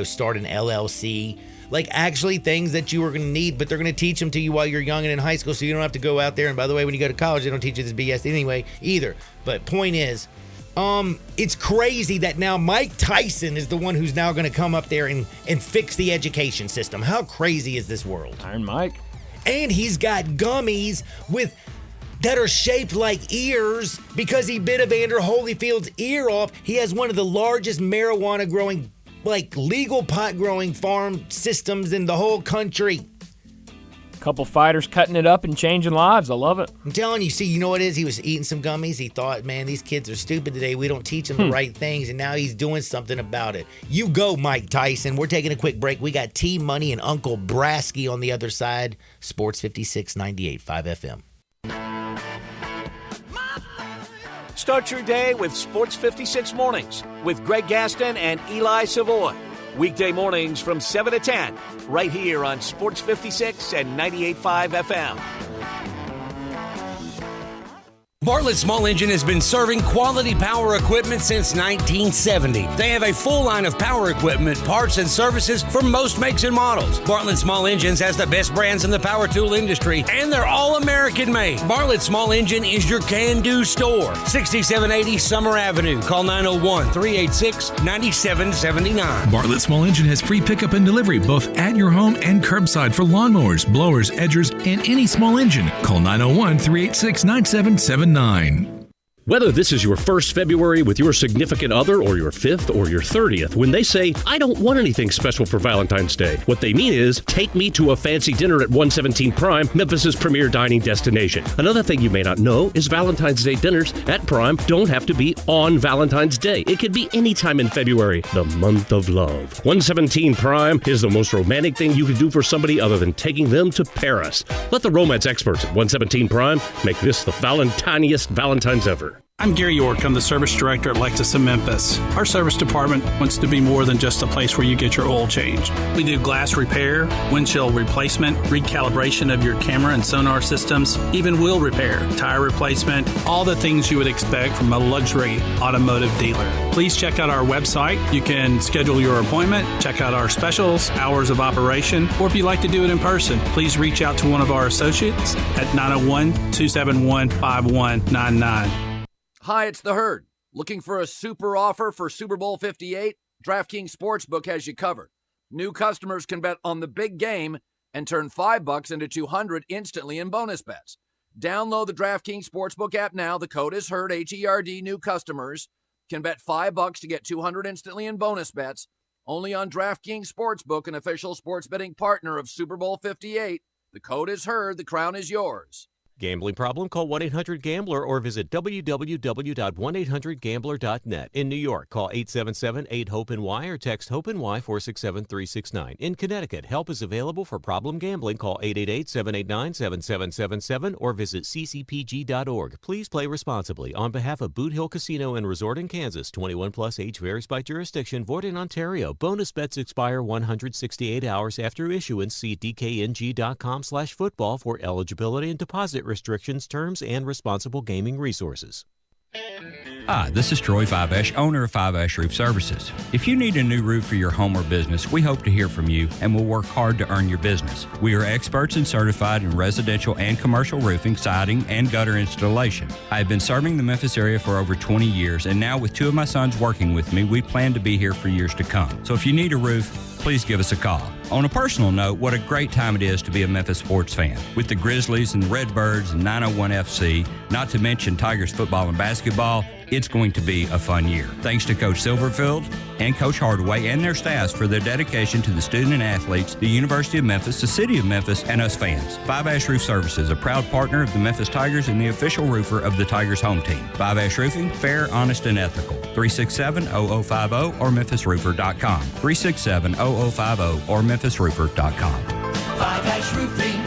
start an LLC, like actually things that you are going to need, but they're going to teach them to you while you're young and in high school, so you don't have to go out there. And by the way, when you go to college, they don't teach you this BS anyway either. But point is, it's crazy that now Mike Tyson is the one who's now going to come up there and fix the education system. How crazy is this world? Iron Mike. And he's got gummies that are shaped like ears because he bit Evander Holyfield's ear off. He has one of the largest marijuana growing, like legal pot growing farm systems in the whole country. Couple fighters cutting it up and changing lives. I love it. I'm telling you, see, you know what it is? He was eating some gummies. He thought, man, these kids are stupid today. We don't teach them the right things. And now he's doing something about it. You go, Mike Tyson. We're taking a quick break. We got T-Money and Uncle Brasky on the other side. Sports 56, 98.5 FM. Start your day with Sports 56 Mornings with Greg Gaston and Eli Savoy. Weekday mornings from 7 to 10, right here on Sports 56 and 98.5 FM. Bartlett Small Engine has been serving quality power equipment since 1970. They have a full line of power equipment, parts, and services for most makes and models. Bartlett Small Engines has the best brands in the power tool industry, and they're all American made. Bartlett Small Engine is your can-do store. 6780 Summer Avenue. Call 901-386-9779. Bartlett Small Engine has free pickup and delivery both at your home and curbside for lawnmowers, blowers, edgers, and any small engine. Call 901-386-9779. Whether this is your first February with your significant other or your 5th or your 30th, when they say, I don't want anything special for Valentine's Day, what they mean is, take me to a fancy dinner at 117 Prime, Memphis's premier dining destination. Another thing you may not know is Valentine's Day dinners at Prime don't have to be on Valentine's Day. It could be any time in February, the month of love. 117 Prime is the most romantic thing you could do for somebody other than taking them to Paris. Let the romance experts at 117 Prime make this the Valentiniest Valentine's ever. I'm Gary York. I'm the service director at Lexus in Memphis. Our service department wants to be more than just a place where you get your oil changed. We do glass repair, windshield replacement, recalibration of your camera and sonar systems, even wheel repair, tire replacement, all the things you would expect from a luxury automotive dealer. Please check out our website. You can schedule your appointment, check out our specials, hours of operation, or if you'd like to do it in person, please reach out to one of our associates at 901-271-5199. Hi, it's The Herd. Looking for a super offer for Super Bowl 58? DraftKings Sportsbook has you covered. New customers can bet on the big game and turn $5 into $200 instantly in bonus bets. Download the DraftKings Sportsbook app now. The code is HERD, H-E-R-D. New customers can bet $5 to get $200 instantly in bonus bets. Only on DraftKings Sportsbook, an official sports betting partner of Super Bowl 58. The code is HERD. The crown is yours. Gambling problem? Call 1-800-GAMBLER or visit www.1800gambler.net. In New York, call 877-8-HOPE-NY or text HOPE-NY 467-369. In Connecticut, help is available for problem gambling. Call 888-789-7777 or visit ccpg.org. Please play responsibly. On behalf of Boot Hill Casino and Resort in Kansas, 21 plus, age varies by jurisdiction, void in Ontario. Bonus bets expire 168 hours after issuance. See dkng.com/football for eligibility and deposit restrictions, terms, and responsible gaming resources. Hi, this is Troy Fivesh, owner of Fivesh Roof Services. If you need a new roof for your home or business, we hope to hear from you and will work hard to earn your business. We are experts and certified in residential and commercial roofing, siding, and gutter installation. I have been serving the Memphis area for over 20 years, and now with two of my sons working with me, we plan to be here for years to come. So if you need a roof, please give us a call. On a personal note, what a great time it is to be a Memphis sports fan. With the Grizzlies and the Redbirds and 901 FC, not to mention Tigers football and basketball, it's going to be a fun year. Thanks to Coach Silverfield and Coach Hardaway and their staffs for their dedication to the student and athletes, the University of Memphis, the City of Memphis, and us fans. Five Ash Roof Services, a proud partner of the Memphis Tigers and the official roofer of the Tigers home team. Five Ash Roofing, fair, honest, and ethical. 367-0050 or memphisroofer.com. 367-0050 or memphisroofer.com. Five Ash Roofing,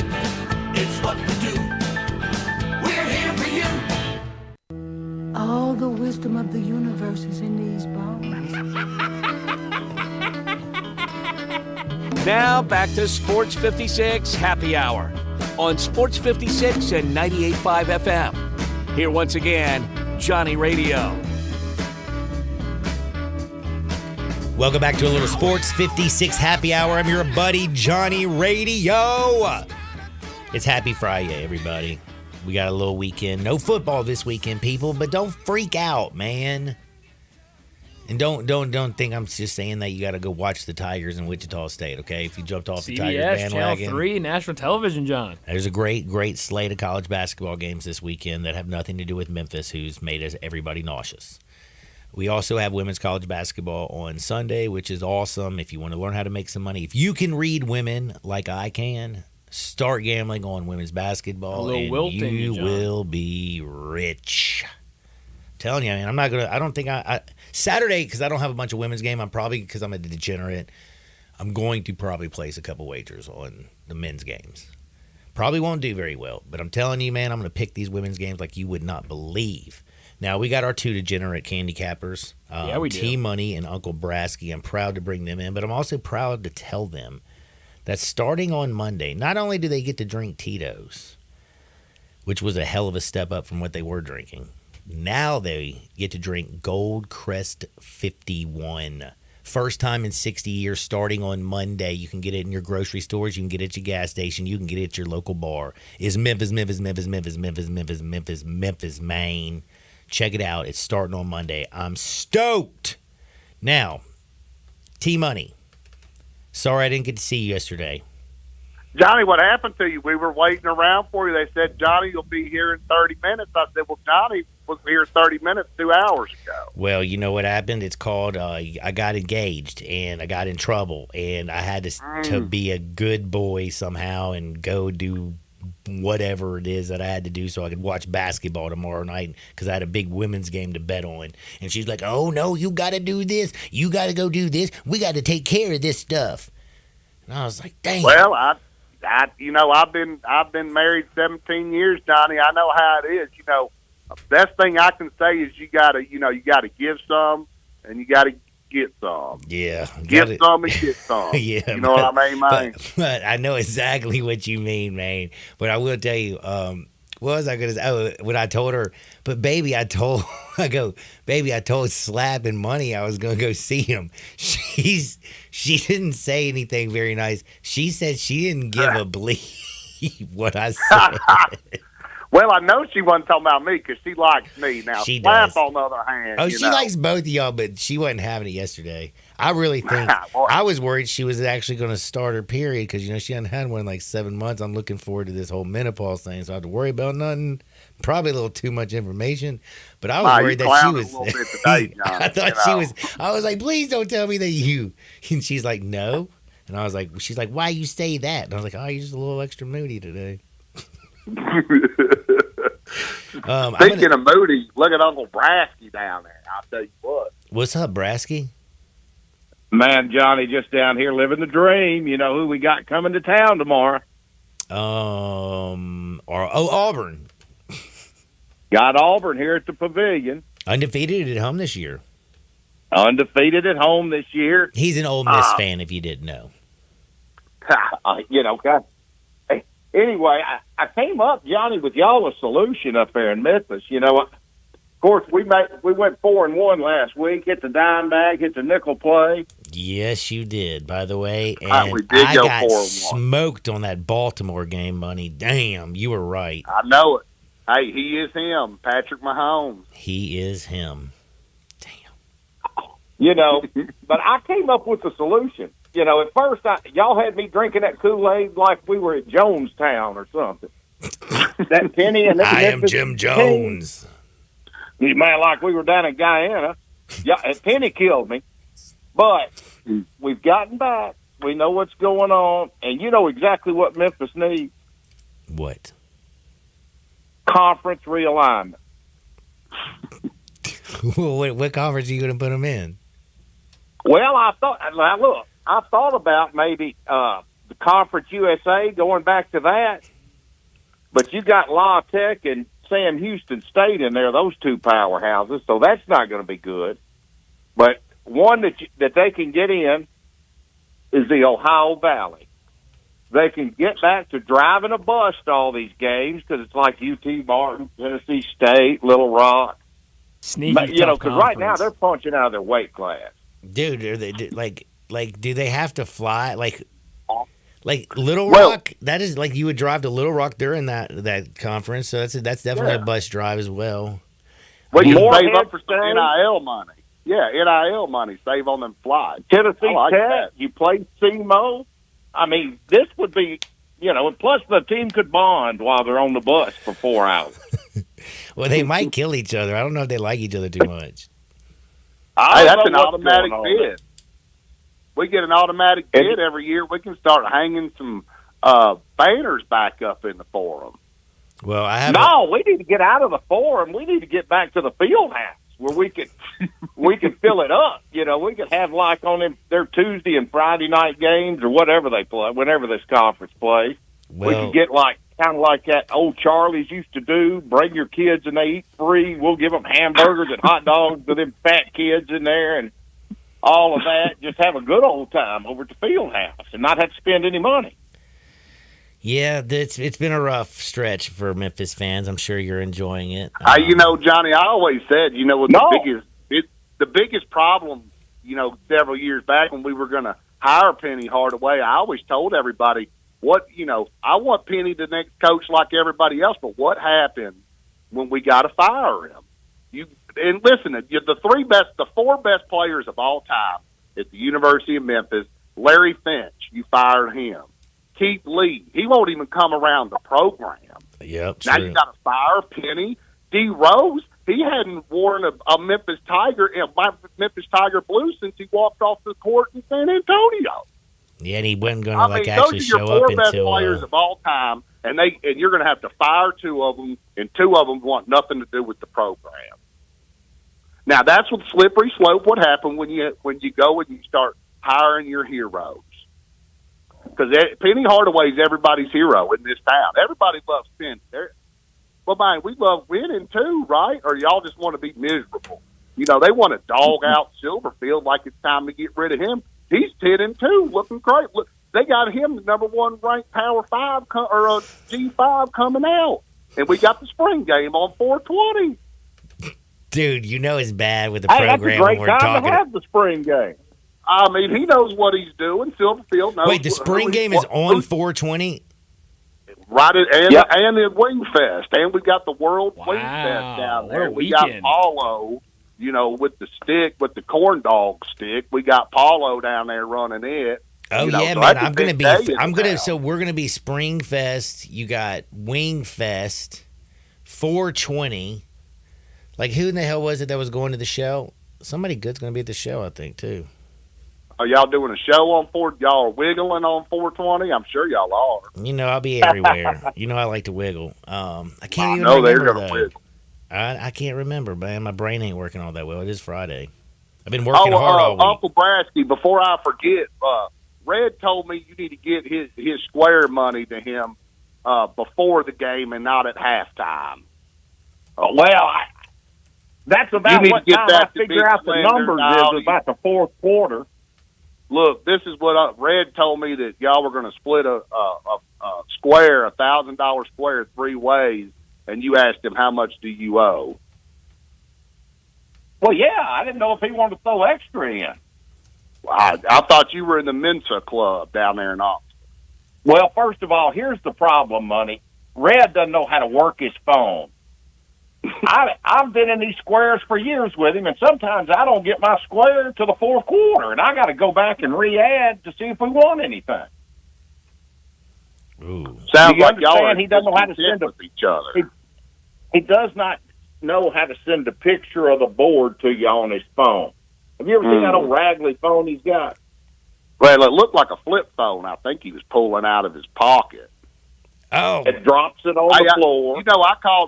it's what we do. We're here for you. All the wisdom of the universe is in these bones. Now back to Sports 56 Happy Hour on Sports 56 and 98.5 FM. Here once again, Johnny Radio. Welcome back to a little Sports 56 Happy Hour. I'm your buddy, Johnny Radio. It's Happy Friday, everybody. We got a little weekend. No football this weekend, people, but don't freak out, man. And don't think I'm just saying that you got to go watch the Tigers in Wichita State, okay? If you jumped off the Tigers bandwagon. Channel 3, national television, John. There's a great slate of college basketball games this weekend that have nothing to do with Memphis, who's made everybody nauseous. We also have women's college basketball on Sunday, which is awesome. If you want to learn how to make some money, if you can read women like I can, start gambling on women's basketball, and you will be rich. I'm telling you, man, I don't think Saturday, because I don't have a bunch of women's game, because I'm a degenerate, I'm going to probably place a couple wagers on the men's games. Probably won't do very well, but I'm telling you, man, I'm going to pick these women's games like you would not believe. Now, we got our two degenerate candy cappers, we do. T-Money and Uncle Brasky. I'm proud to bring them in, but I'm also proud to tell them that starting on Monday, not only do they get to drink Tito's, which was a hell of a step up from what they were drinking. Now they get to drink Gold Crest 51. First time in 60 years, starting on Monday. You can get it in your grocery stores. You can get it at your gas station. You can get it at your local bar. It's Memphis, Maine. Check it out. It's starting on Monday. I'm stoked. Now, T-Money. Sorry I didn't get to see you yesterday. Johnny, what happened to you? We were waiting around for you. They said, Johnny, you'll be here in 30 minutes. I said, well, Johnny was here 30 minutes 2 hours ago. Well, you know what happened? It's called I got engaged, and I got in trouble, and I had to be a good boy somehow and go do whatever it is that I had to do so I could watch basketball tomorrow night because I had a big women's game to bet on. And she's like, oh, no, you got to do this. You got to go do this. We got to take care of this stuff. And I was like, dang. Well, I've been married 17 years, Johnny. I know how it is. You know, best thing I can say is you gotta give some and you gotta get some. Yeah, give some and get some. Yeah, you know what I mean, man. But I know exactly what you mean, man. But I will tell you, what was I gonna say? Oh, when I told her, but baby, I told Slap and Money I was gonna go see him. She didn't say anything very nice. She said she didn't give a bleep what I said. Well, I know she wasn't talking about me because she likes me. Now, she Slap, does. on the other hand. Oh, she likes both of y'all, but she wasn't having it yesterday. I really think I was worried she was actually going to start her period because, you know, she hadn't had one in like 7 months. I'm looking forward to this whole menopause thing, so I have to worry about nothing. Probably a little too much information, but I was worried that she was. A bit today, John, I thought she was. I was like, please don't tell me that you. And she's like, no. And I was like, she's like, why you say that? And I was like, oh, you're just a little extra moody today. Speaking of moody, look at Uncle Brasky down there. I'll tell you what. What's up, Brasky? Man, Johnny, just down here living the dream. You know who we got coming to town tomorrow? Auburn. Got Auburn here at the Pavilion. Undefeated at home this year. Undefeated at home this year. He's an Ole Miss fan, if you didn't know. You know, God. Anyway, I came up, Johnny, with y'all a solution up there in Memphis. You know, of course, we went 4-1 last week. Hit the dime bag, hit the nickel play. Yes, you did, by the way. And we did I go got 4-1. smoked on that Baltimore game, Money. Damn, you were right. I know it. Hey, he is him, Patrick Mahomes. He is him. You know, but I came up with a solution. You know, at first, y'all had me drinking that Kool-Aid like we were at Jonestown or something. That Penny and I am Jim Jones. Man, like we were down in Guyana. Yeah, and Penny killed me. But we've gotten back. We know what's going on. And you know exactly what Memphis needs. What? Conference realignment. What conference are you going to put them in? Well, I thought about maybe the Conference USA, going back to that. But you got La Tech and Sam Houston State in there, those two powerhouses, so that's not going to be good. But one that they can get in is the Ohio Valley. They can get back to driving a bus to all these games because it's like UT Martin, Tennessee State, Little Rock. Sneaky, you know, because right now they're punching out of their weight class. Dude, are they like do they have to fly like Little Rock? That is like you would drive to Little Rock during that conference, so that's definitely a bus drive as well. Well, you save up for some NIL money. Yeah, NIL money, save on them flights. Tennessee Tech, you play SEMO. I mean, this would be, you know, and plus the team could bond while they're on the bus for 4 hours. Well, they might kill each other. I don't know if they like each other too much. Hey, that's an automatic bid. We get an automatic bid every year. We can start hanging some banners back up in the forum. Well, we need to get out of the forum. We need to get back to the field house where we could fill it up. You know, we could have like on their Tuesday and Friday night games or whatever they play, whenever this conference plays. We could get like kind of like that old Charlie's used to do. Bring your kids and they eat free. We'll give them hamburgers and hot dogs to them fat kids in there and all of that. Just have a good old time over at the field house and not have to spend any money. Yeah, it's been a rough stretch for Memphis fans. I'm sure you're enjoying it. Johnny, I always said, the biggest problem, several years back when we were going to hire Penny Hardaway, I always told everybody, I want Penny the next coach like everybody else, but what happened when we got to fire him? And listen, the four best players of all time at the University of Memphis, Larry Finch, you fired him. Keith Lee, he won't even come around the program. Yep. Now you got to fire Penny. D. Rose, he hadn't worn a Memphis Tiger blue since he walked off the court in San Antonio. Yeah, and he wasn't going to actually show up until. Those are your four best players of all time, and you're going to have to fire two of them, and two of them want nothing to do with the program. Now that's what slippery slope would happen when you go and you start hiring your heroes. Because Penny Hardaway's everybody's hero in this town. Everybody loves Penny. Well, man, we love winning too, right? Or y'all just want to be miserable? They want to dog out Silverfield like it's time to get rid of him. He's 10-2, looking great. Look, they got him the number one ranked Power 5 or G5 coming out, and we got the spring game on 420. Dude, it's bad with the program. That's a great when we're time talking to have the spring game. I mean, he knows what he's doing. Silverfield knows. Wait, the spring game is on 420? Right, and the Wing Fest, and we got the World Wing Fest down there. We got Paulo, with the stick, with the corn dog stick. We got Paulo down there running it. Oh yeah, man! So we're gonna be Spring Fest. You got Wing Fest, 420. Like, who in the hell was it that was going to the show? Somebody good's gonna be at the show, I think, too. Are y'all doing a show on y'all are wiggling on 420? I'm sure y'all are. I'll be everywhere. I like to wiggle. I can't even remember. They're gonna wiggle. I can't remember, man. My brain ain't working all that well. It is Friday. I've been working hard all week. Uncle Brasky, before I forget, Red told me you need to get his square money to him before the game and not at halftime. That's about what time I figure out the numbers is about the fourth quarter. Look, this is what Red told me, that y'all were going to split a square, $1,000 square, 3 ways, and you asked him, how much do you owe? Well, yeah, I didn't know if he wanted to throw extra in. I thought you were in the Mensa Club down there in Austin. Well, first of all, here's the problem, Money. Red doesn't know how to work his phone. I've been in these squares for years with him, and sometimes I don't get my square to the fourth quarter, and I got to go back and re-add to see if we won anything. Ooh. Sounds like y'all are he doesn't know how to send with each other. He does not know how to send a picture of the board to you on his phone. Have you ever seen that old Ragley phone he's got? Well, it looked like a flip phone. I think he was pulling out of his pocket. Oh. It drops it on the floor.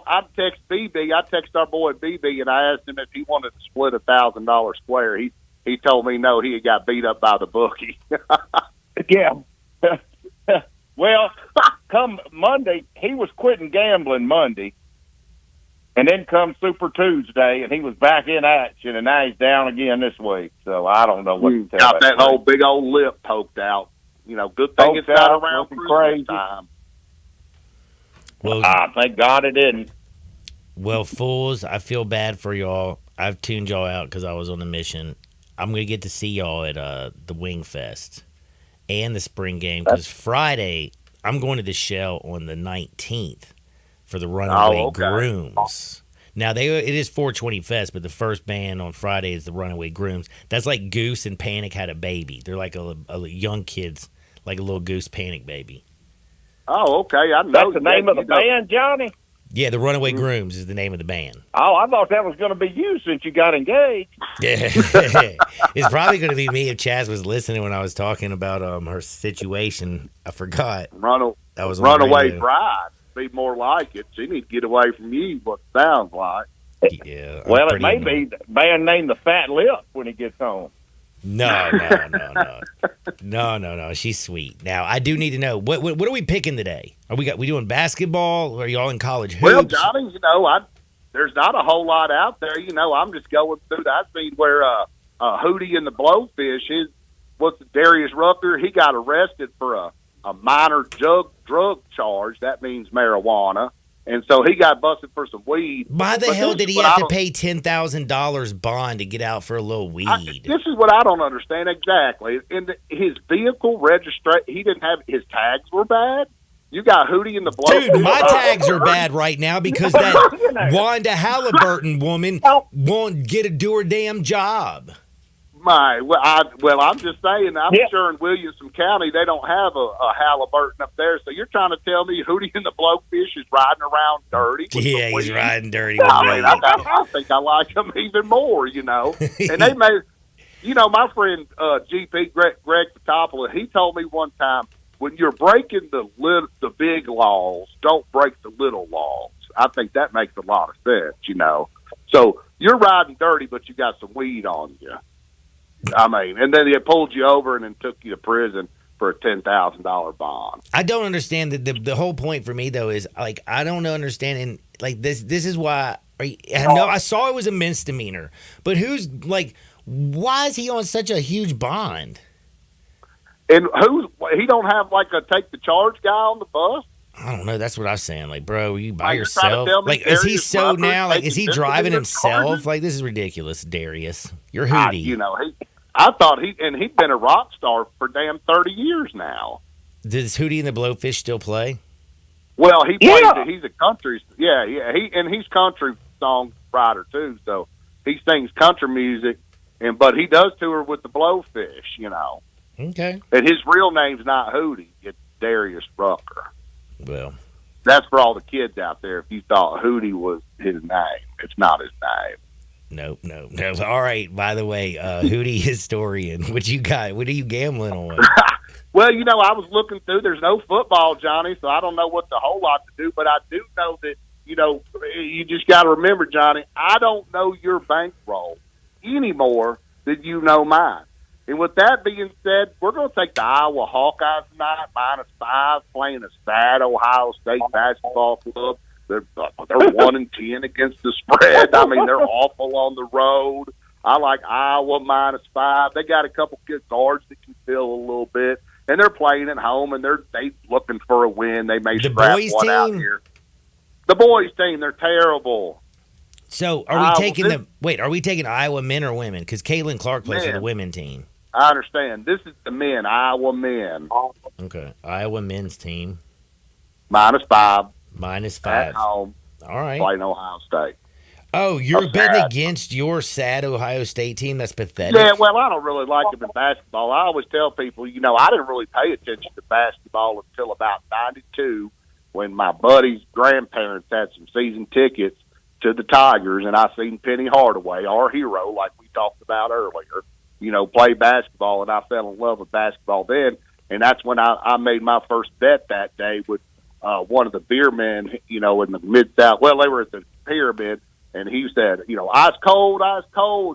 I text BB. I text our boy BB, and I asked him if he wanted to split $1,000 square. He told me no, he had got beat up by the bookie. Yeah. Well, come Monday, he was quitting gambling Monday. And then comes Super Tuesday, and he was back in action, and now he's down again this week. So I don't know what to tell got that whole big old lip poked out. Good thing it's not around Christmas time. Well, thank God it didn't. Well, fools, I feel bad for y'all. I've tuned y'all out because I was on a mission. I'm going to get to see y'all at the Wing Fest and the spring game, because Friday I'm going to the Shell on the 19th for the Runaway Grooms. Now, it is 420 Fest, but the first band on Friday is the Runaway Grooms. That's like Goose and Panic had a baby. They're like a young kids, like a little Goose Panic baby. Oh, okay. I know. That's the name of the band, Johnny? Yeah, the Runaway Grooms is the name of the band. Oh, I thought that was going to be you since you got engaged. Yeah. It's probably going to be me if Chaz was listening when I was talking about her situation. I forgot. Runaway Bride. Be more like it. She needs to get away from you, what it sounds like. Yeah. Well, it may be the band named the Fat Lip when he gets home. No. She's sweet. Now, I do need to know, what are we picking today? We doing basketball? Or are y'all in college hoops? Well, Johnny, there's not a whole lot out there. I'm just going through that. I've seen where Hootie and the Blowfish Darius Rucker, he got arrested for a minor drug charge. That means marijuana. And so he got busted for some weed. Why the But hell this did is he what have I to don't- pay $10,000 bond to get out for a little weed? This is what I don't understand exactly. His vehicle registration, he didn't have, his tags were bad. You got Hootie in the blow. Dude, my tags are bad right now because that Wanda Halliburton woman won't do her damn job. I'm just saying, I'm Yeah. sure in Williamson County they don't have a Halliburton up there. So you're trying to tell me Hootie and the Blowfish is riding around dirty? with Yeah, some he's weed? riding dirty. Yeah, with I mean, weed. I think I like him even more, you know. And they made, you know, my friend GP Greg Patopoulos, he told me one time, when you're breaking the big laws, don't break the little laws. I think that makes a lot of sense, you know. So you're riding dirty, but you got some weed on you. I mean, and then they pulled you over and then took you to prison for a $10,000 bond. I don't understand the whole point for me though is like I don't understand and like this is why I saw it was a misdemeanor, but why is he on such a huge bond? And he don't have like a take the charge guy on the bus? I don't know. That's what I was saying. Like, bro, you by Like, you're trying to yourself? tell me Like, is he Darius so Rucker now? Like, taking is he driving misdemeanor himself? charges? Like, this is ridiculous, Darius. You're Hootie. I thought he'd been a rock star for damn 30 years now. Does Hootie and the Blowfish still play? Well, he plays. He's a country. He's country song writer too. So he sings country music, but he does tour with the Blowfish. You know. Okay. And his real name's not Hootie. It's Darius Rucker. Well, that's for all the kids out there. If you thought Hootie was his name, it's not his name. No. All right. By the way, Hootie historian, what you got? What are you gambling on? Well, you know, I was looking through. There's no football, Johnny, so I don't know what's a whole lot to do. But I do know that, you know, you just got to remember, Johnny, I don't know your bankroll any more than you know mine. And with that being said, we're going to take the Iowa Hawkeyes tonight, -5, playing a sad Ohio State basketball club. They're 1-10 against the spread. I mean, they're awful on the road. I like Iowa -5. They got a couple good guards that can fill a little bit, and they're playing at home, and they looking for a win. They may scrap one out here. The boys team, they're terrible. So, are we taking Are we taking Iowa men or women? Because Caitlin Clark plays for the women team. I understand. This is the men, Iowa men. Okay, Iowa men's team. -5. -5. At home. All right. Playing Ohio State. Oh, you're I'm betting sad. against your sad Ohio State team? That's pathetic. Yeah, well, I don't really like them in basketball. I always tell people, you know, I didn't really pay attention to basketball until about 92 when my buddy's grandparents had some season tickets to the Tigers, and I seen Penny Hardaway, our hero, like we talked about earlier, you know, play basketball, and I fell in love with basketball then. And that's when I made my first bet that day with one of the beer men, you know, in the Mid-South. Well, they were at the Pyramid, and he said, you know, ice cold,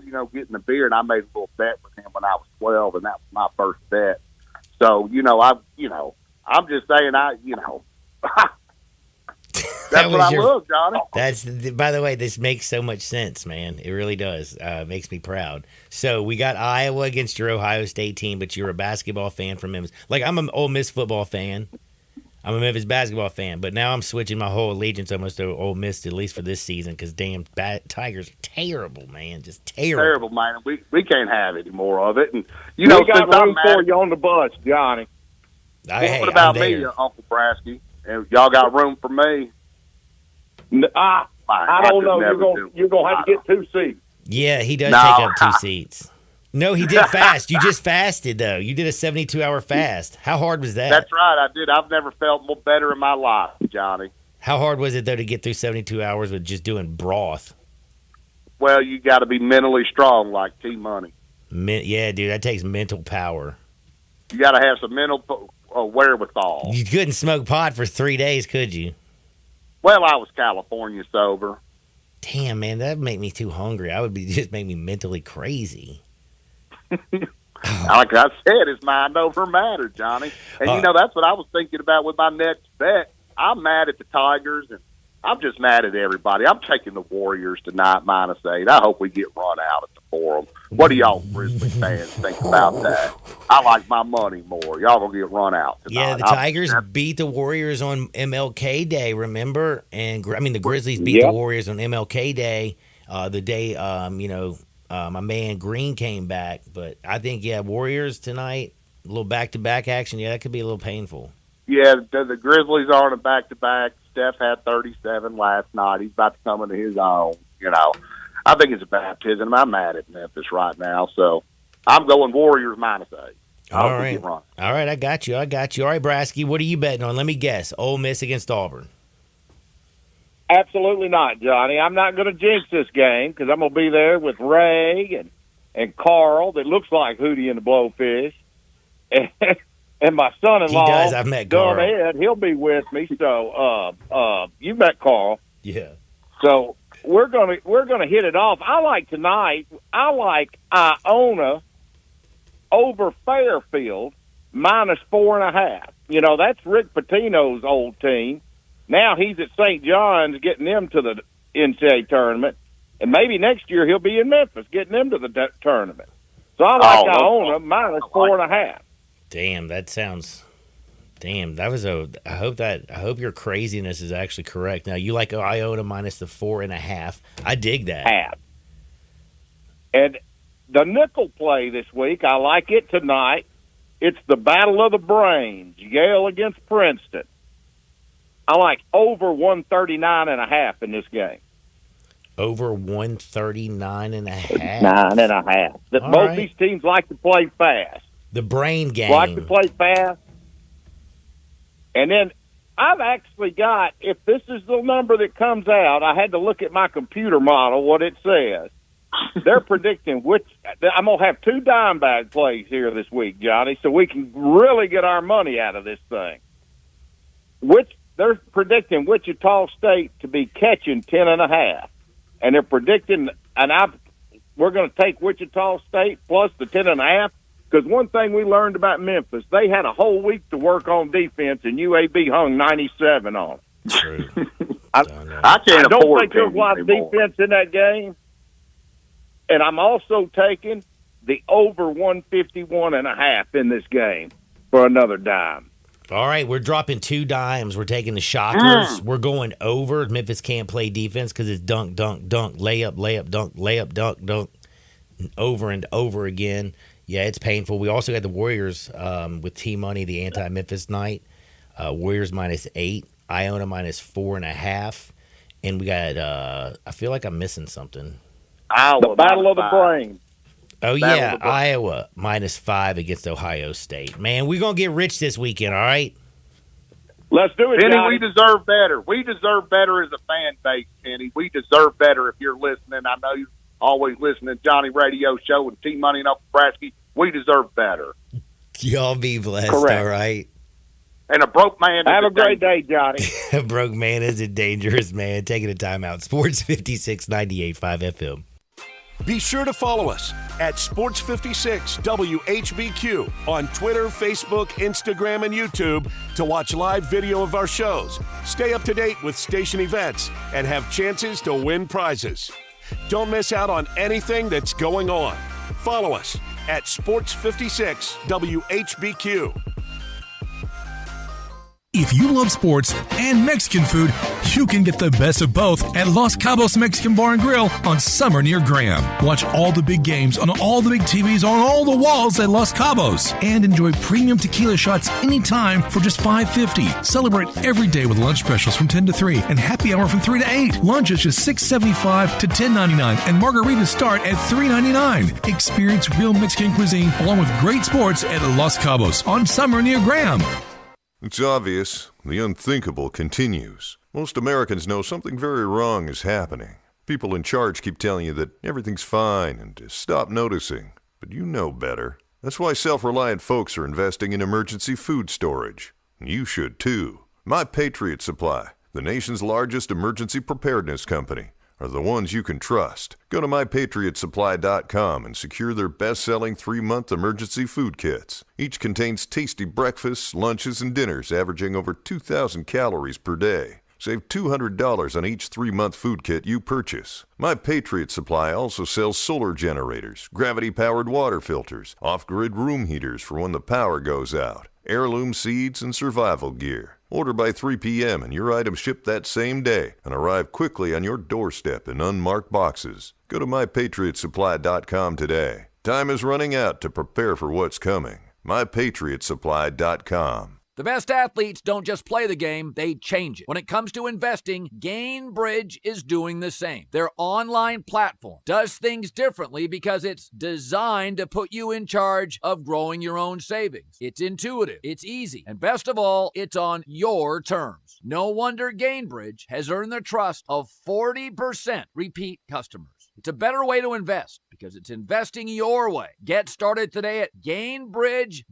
you know, getting the beer. And I made a little bet with him when I was 12, and that was my first bet. So, you know, I'm just saying, that's what I love, Johnny. That's, by the way, this makes so much sense, man. It really does. It makes me proud. So we got Iowa against your Ohio State team, but you're a basketball fan from Memphis. Like, I'm an Ole Miss football fan. I'm a Memphis basketball fan, but now I'm switching my whole allegiance almost to Ole Miss, at least for this season, because damn Tigers are terrible, man. Just terrible. Terrible, man. We can't have any more of it. And, you know, we got since I'm room for mad, you on the bus, Johnny. what about me, Uncle Brasky? And y'all got room for me? I don't know. You're gonna have to get 2 seats. Yeah, he does take up 2 seats. No, he did fast. You just fasted, though. You did a 72-hour fast. How hard was that? That's right, I did. I've never felt more better in my life, Johnny. How hard was it, though, to get through 72 hours with just doing broth? Well, you got to be mentally strong like T-Money. Yeah, dude, that takes mental power. You got to have some mental wherewithal. You couldn't smoke pot for 3 days, could you? Well, I was California sober. Damn, man, that would make me too hungry. I would just make me mentally crazy. Like I said, it's mind over matter, Johnny. And, you know, that's what I was thinking about with my next bet. I'm mad at the Tigers, and I'm just mad at everybody. I'm taking the Warriors tonight, -8. I hope we get run out at the for them. What do y'all Grizzlies fans think about that? I like my money more. Y'all gonna get run out tonight. Yeah, the Tigers beat the Warriors on MLK Day, remember? And the Grizzlies beat the Warriors on MLK Day, the day my man Green came back. But I think Warriors tonight, a little back-to-back action. Yeah, that could be a little painful. Yeah, the Grizzlies are on a back-to-back. Steph had 37 last night. He's about to come into his own. I think it's a baptism. I'm mad at Memphis right now, so I'm going Warriors -8. All right, I got you. All right, Brasky, what are you betting on? Let me guess. Ole Miss against Auburn. Absolutely not, Johnny. I'm not going to jinx this game because I'm going to be there with Ray and Carl that looks like Hootie and the Blowfish. And my son-in-law, he does. I've met Carl. Dumb Ed, he'll be with me. So you met Carl. Yeah. So we're gonna hit it off. I like tonight. I like Iona over Fairfield -4.5. That's Rick Pitino's old team. Now he's at St. John's getting them to the NCAA tournament, and maybe next year he'll be in Memphis getting them to the tournament. So I like Iona -4.5. Damn, that sounds. Damn, that was I hope your craziness is actually correct. Now you like Iona -4.5. I dig that. Half. And the nickel play this week, I like it tonight. It's the battle of the brains, Yale against Princeton. I like over 139.5 in this game. Over 139.5. 9.5. Both these teams like to play fast. The brain game. Like to play fast. And then I've actually got, if this is the number that comes out, I had to look at my computer model, what it says. They're predicting I'm going to have 2 dime bag plays here this week, Johnny, so we can really get our money out of this thing. They're predicting Wichita State to be catching 10.5. And they're predicting, we're going to take Wichita State plus the 10.5. Because one thing we learned about Memphis, they had a whole week to work on defense, and UAB hung 97 on it. True. I don't think there's a lot of defense in that game. And I'm also taking the over 151.5 in this game for another dime. All right, we're dropping 2 dimes. We're taking the Shockers. We're going over. Memphis can't play defense because it's dunk, dunk, dunk, layup, layup, dunk, layup, dunk, dunk, over and over again. Yeah, it's painful. We also got the Warriors with T-Money, the anti-Memphis night. Warriors -8, Iona -4.5. And we got, I feel like I'm missing something. The Battle of the Brain. Oh, yeah, Iowa -5 against Ohio State. Man, we're going to get rich this weekend, all right? Let's do it, Penny, Johnny. we deserve better. We deserve better as a fan base, Penny. We deserve better if you're listening. I know you're always listening to Johnny Radio Show and T-Money and Nebraska. We deserve better. Y'all be blessed, Correct. all right? And a broke man is Have a great day, Johnny. A broke man is a dangerous man. Taking a timeout. Sports 56, 98.5 FM. Be sure to follow us at Sports 56 WHBQ on Twitter, Facebook, Instagram, and YouTube to watch live video of our shows, stay up to date with station events, and have chances to win prizes. Don't miss out on anything that's going on. Follow us at Sports 56 WHBQ. If you love sports and Mexican food, you can get the best of both at Los Cabos Mexican Bar and Grill on Summer near Graham. Watch all the big games on all the big TVs on all the walls at Los Cabos and enjoy premium tequila shots anytime for just $5.50. Celebrate every day with lunch specials from 10 to 3 and happy hour from 3 to 8. Lunch is just $6.75 to $10.99 and margaritas start at $3.99. Experience real Mexican cuisine along with great sports at Los Cabos on Summer near Graham. It's obvious. The unthinkable continues. Most Americans know something very wrong is happening. People in charge keep telling you that everything's fine and to stop noticing. But you know better. That's why self-reliant folks are investing in emergency food storage. You should too. My Patriot Supply, the nation's largest emergency preparedness company, are the ones you can trust. Go to mypatriotsupply.com and secure their best-selling 3-month emergency food kits. Each contains tasty breakfasts, lunches, and dinners averaging over 2,000 calories per day. Save $200 on each 3-month food kit you purchase. My Patriot Supply also sells solar generators, gravity-powered water filters, off-grid room heaters for when the power goes out, heirloom seeds, and survival gear. Order by 3 p.m. and your items ship that same day and arrive quickly on your doorstep in unmarked boxes. Go to MyPatriotSupply.com today. Time is running out to prepare for what's coming. MyPatriotSupply.com. The best athletes don't just play the game, they change it. When it comes to investing, Gainbridge is doing the same. Their online platform does things differently because it's designed to put you in charge of growing your own savings. It's intuitive, it's easy, and best of all, it's on your terms. No wonder Gainbridge has earned the trust of 40% repeat customers. It's a better way to invest because it's investing your way. Get started today at Gainbridge.io.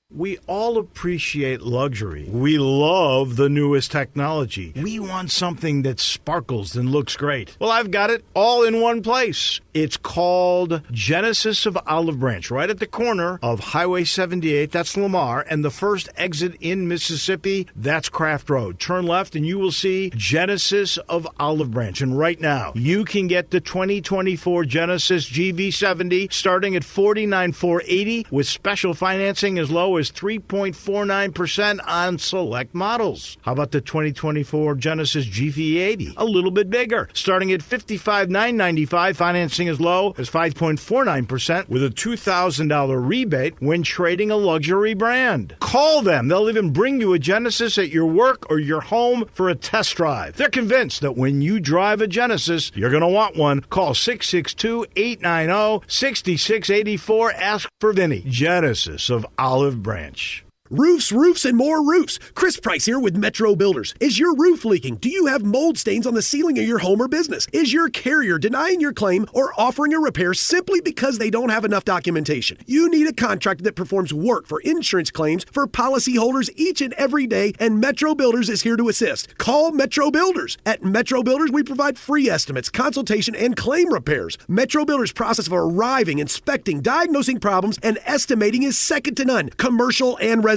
We all appreciate luxury. We love the newest technology. We want something that sparkles and looks great. Well, I've got it all in one place. It's called Genesis of Olive Branch, right at the corner of Highway 78, that's Lamar, and the first exit in Mississippi, that's Craft Road. Turn left and you will see Genesis of Olive Branch. And right now, you can get the 2024 Genesis GV70 starting at $49,480 with special financing as low as 3.49% on select models. How about the 2024 Genesis GV80? A little bit bigger, starting at $55,995, financing as low as 5.49% with a $2,000 rebate when trading a luxury brand. Call them. They'll even bring you a Genesis at your work or your home for a test drive. They're convinced that when you drive a Genesis, you're going to want one. Call 662-890-6684. Ask for Vinny. Genesis of Olive Branch. Roofs, and more roofs. Chris Price here with Metro Builders. Is your roof leaking? Do you have mold stains on the ceiling of your home or business? Is your carrier denying your claim or offering a repair simply because they don't have enough documentation? You need a contractor that performs work for insurance claims for policyholders each and every day, and Metro Builders is here to assist. Call Metro Builders. At Metro Builders, we provide free estimates, consultation, and claim repairs. Metro Builders' process of arriving, inspecting, diagnosing problems, and estimating is second to none, commercial and residential.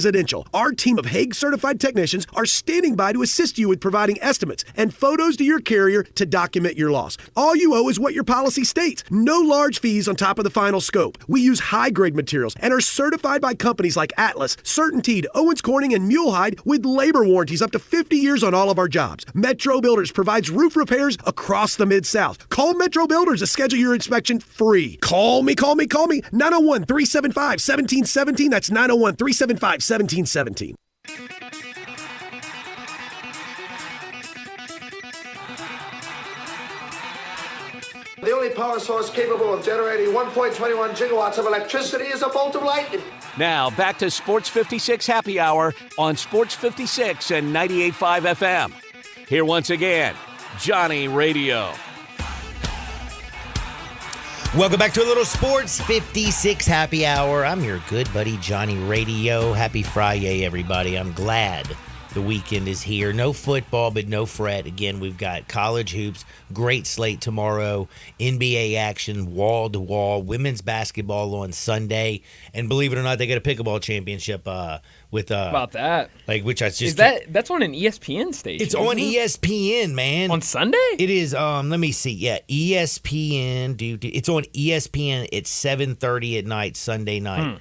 Our team of Hague-certified technicians are standing by to assist you with providing estimates and photos to your carrier to document your loss. All you owe is what your policy states. No large fees on top of the final scope. We use high-grade materials and are certified by companies like Atlas, CertainTeed, Owens Corning, and Mulehide with labor warranties up to 50 years on all of our jobs. Metro Builders provides roof repairs across the Mid-South. Call Metro Builders to schedule your inspection free. Call me. 901-375-1717. That's 901-375-1717. The only power source capable of generating 1.21 gigawatts of electricity is a bolt of lightning. Now, back to Sports 56 Happy Hour on Sports 56 and 98.5 FM. Here once again, Johnny Radio. Welcome back to a little Sports 56 Happy Hour. I'm your good buddy, Johnny Radio. Happy Friday, everybody. I'm glad the weekend is here. No football, but no fret. Again, we've got college hoops, great slate tomorrow, NBA action, wall-to-wall, women's basketball on Sunday, and believe it or not, they got a pickleball championship with about that. Like, which I just is that's on an ESPN station. It's on ESPN, man. On Sunday? It is. Let me see. Yeah, ESPN. Dude, it's on ESPN at 7:30 at night Sunday night.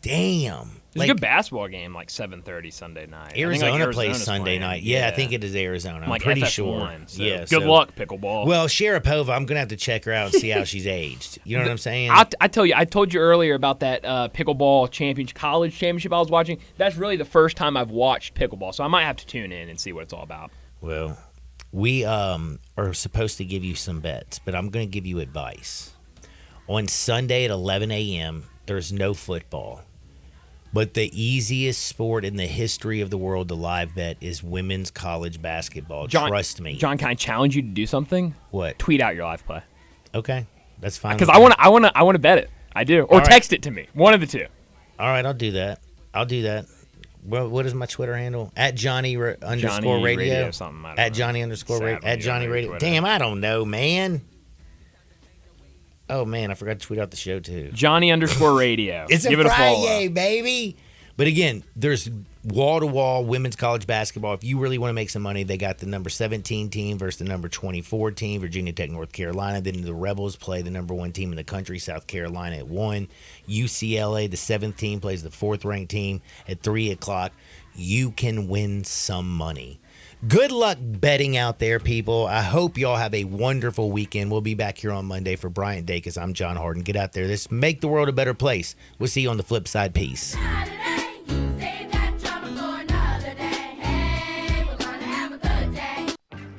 Damn. There's a good basketball game like 7:30 Sunday night. Arizona plays Sunday night. Yeah, I think it is Arizona. I'm pretty sure. So good luck, pickleball. Well, Sharapova, I'm going to have to check her out and see how she's aged. You know what I'm saying? I tell you, I told you earlier about that pickleball college championship I was watching. That's really the first time I've watched pickleball, so I might have to tune in and see what it's all about. Well, we are supposed to give you some bets, but I'm going to give you advice. On Sunday at 11 a.m., there's no football. But the easiest sport in the history of the world to live bet is women's college basketball. John, trust me. John, can I challenge you to do something? What? Tweet out your live play. Okay, that's fine. Because I want to bet it. I do. Or text it to me. One of the two. All right, I'll do that. Well, what is my Twitter handle? At Johnny _radio. Radio something. At Johnny _radio. At Johnny Radio. Damn, I don't know, man. Oh, man, I forgot to tweet out the show, too. Johnny _radio. It's Give a it Friday, a follow. baby. But again, there's wall-to-wall women's college basketball. If you really want to make some money, they got the number 17 team versus the number 24 team, Virginia Tech, North Carolina. Then the Rebels play the number 1 team in the country, South Carolina, at 1. UCLA, the 7th team, plays the 4th-ranked team at 3 o'clock. You can win some money. Good luck betting out there, people. I hope y'all have a wonderful weekend. We'll be back here on Monday. For Bryant Dacus, I'm John Harden. Get out there. Let's make the world a better place. We'll see you on the flip side. Peace.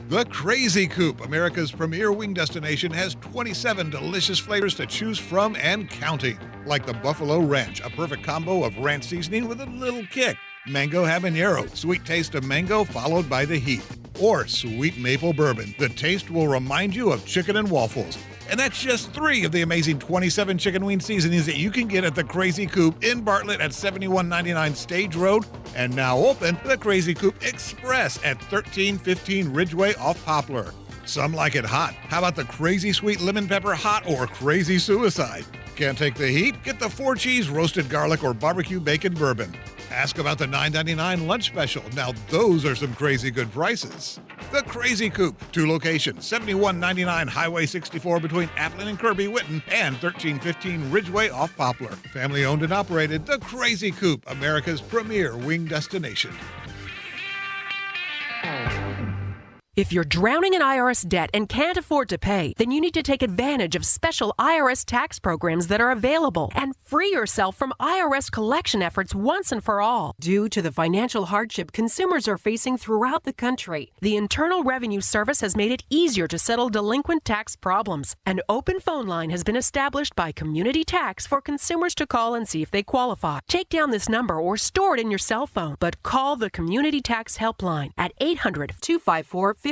The Crazy Coop, America's premier wing destination, has 27 delicious flavors to choose from and counting. Like the Buffalo Ranch, a perfect combo of ranch seasoning with a little kick. Mango Habanero, sweet taste of mango followed by the heat. Or sweet maple bourbon, the taste will remind you of chicken and waffles. And that's just 3 of the amazing 27 chicken wing seasonings that you can get at the Crazy Coop in Bartlett at 7199 Stage Road. And now open the Crazy Coop Express at 1315 Ridgeway off Poplar. Some like it hot. How about the Crazy Sweet Lemon Pepper Hot or Crazy Suicide? Can't take the heat? Get the 4-cheese roasted garlic or barbecue bacon bourbon. Ask about the $9.99 lunch special. Now those are some crazy good prices. The Crazy Coop, 2 locations, 7199 Highway 64 between Appleton and Kirby Whitten, and 1315 Ridgeway off Poplar. Family owned and operated, The Crazy Coop, America's premier wing destination. If you're drowning in IRS debt and can't afford to pay, then you need to take advantage of special IRS tax programs that are available and free yourself from IRS collection efforts once and for all. Due to the financial hardship consumers are facing throughout the country, the Internal Revenue Service has made it easier to settle delinquent tax problems. An open phone line has been established by Community Tax for consumers to call and see if they qualify. Take down this number or store it in your cell phone, but call the Community Tax Helpline at 800-254-5040.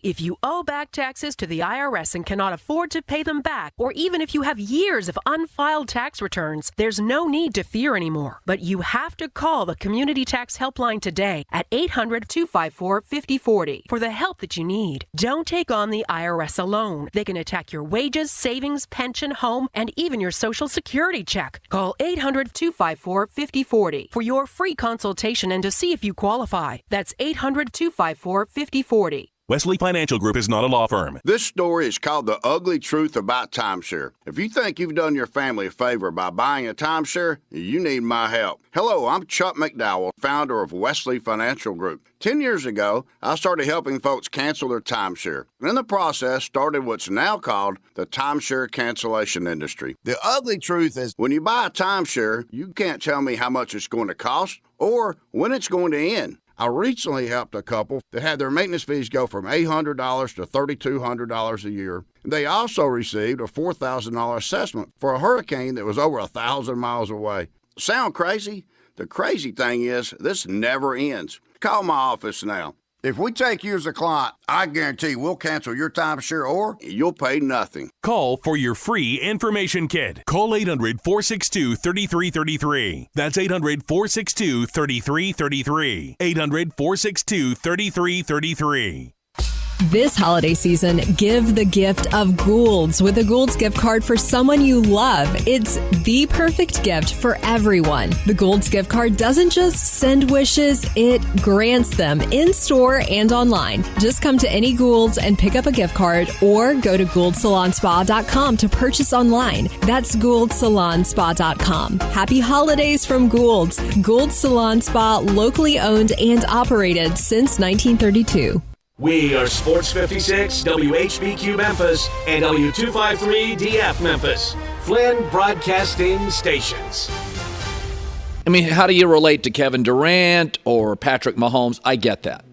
If you owe back taxes to the IRS and cannot afford to pay them back, or even if you have years of unfiled tax returns, there's no need to fear anymore. But you have to call the Community Tax Helpline today at 800-254-5040 for the help that you need. Don't take on the IRS alone. They can attack your wages, savings, pension, home, and even your Social Security check. Call 800-254-5040 for your free consultation and to see if you qualify. That's 800-254-5040. Wesley Financial Group is not a law firm. This story is called The Ugly Truth About Timeshare. If you think you've done your family a favor by buying a timeshare, you need my help. Hello, I'm Chuck McDowell, founder of Wesley Financial Group. 10 years ago, I started helping folks cancel their timeshare. In the process, started what's now called the timeshare cancellation industry. The ugly truth is when you buy a timeshare, you can't tell me how much it's going to cost or when it's going to end. I recently helped a couple that had their maintenance fees go from $800 to $3,200 a year. They also received a $4,000 assessment for a hurricane that was over 1,000 miles away. Sound crazy? The crazy thing is, this never ends. Call my office now. If we take you as a client, I guarantee we'll cancel your timeshare or you'll pay nothing. Call for your free information kit. Call 800-462-3333. That's 800-462-3333. 800-462-3333. This holiday season, give the gift of Gould's with a Gould's gift card for someone you love. It's the perfect gift for everyone. The Gould's gift card doesn't just send wishes, it grants them in store and online. Just come to any Gould's and pick up a gift card or go to GouldSalonSpa.com to purchase online. That's GouldSalonSpa.com. Happy holidays from Gould's. Gould's Salon Spa, locally owned and operated since 1932. We are Sports 56, WHBQ Memphis, and W253 DF Memphis. Flynn Broadcasting Stations. I mean, how do you relate to Kevin Durant or Patrick Mahomes? I get that.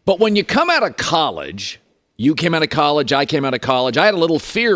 But when you come out of college, you came out of college, I came out of college, I had a little fear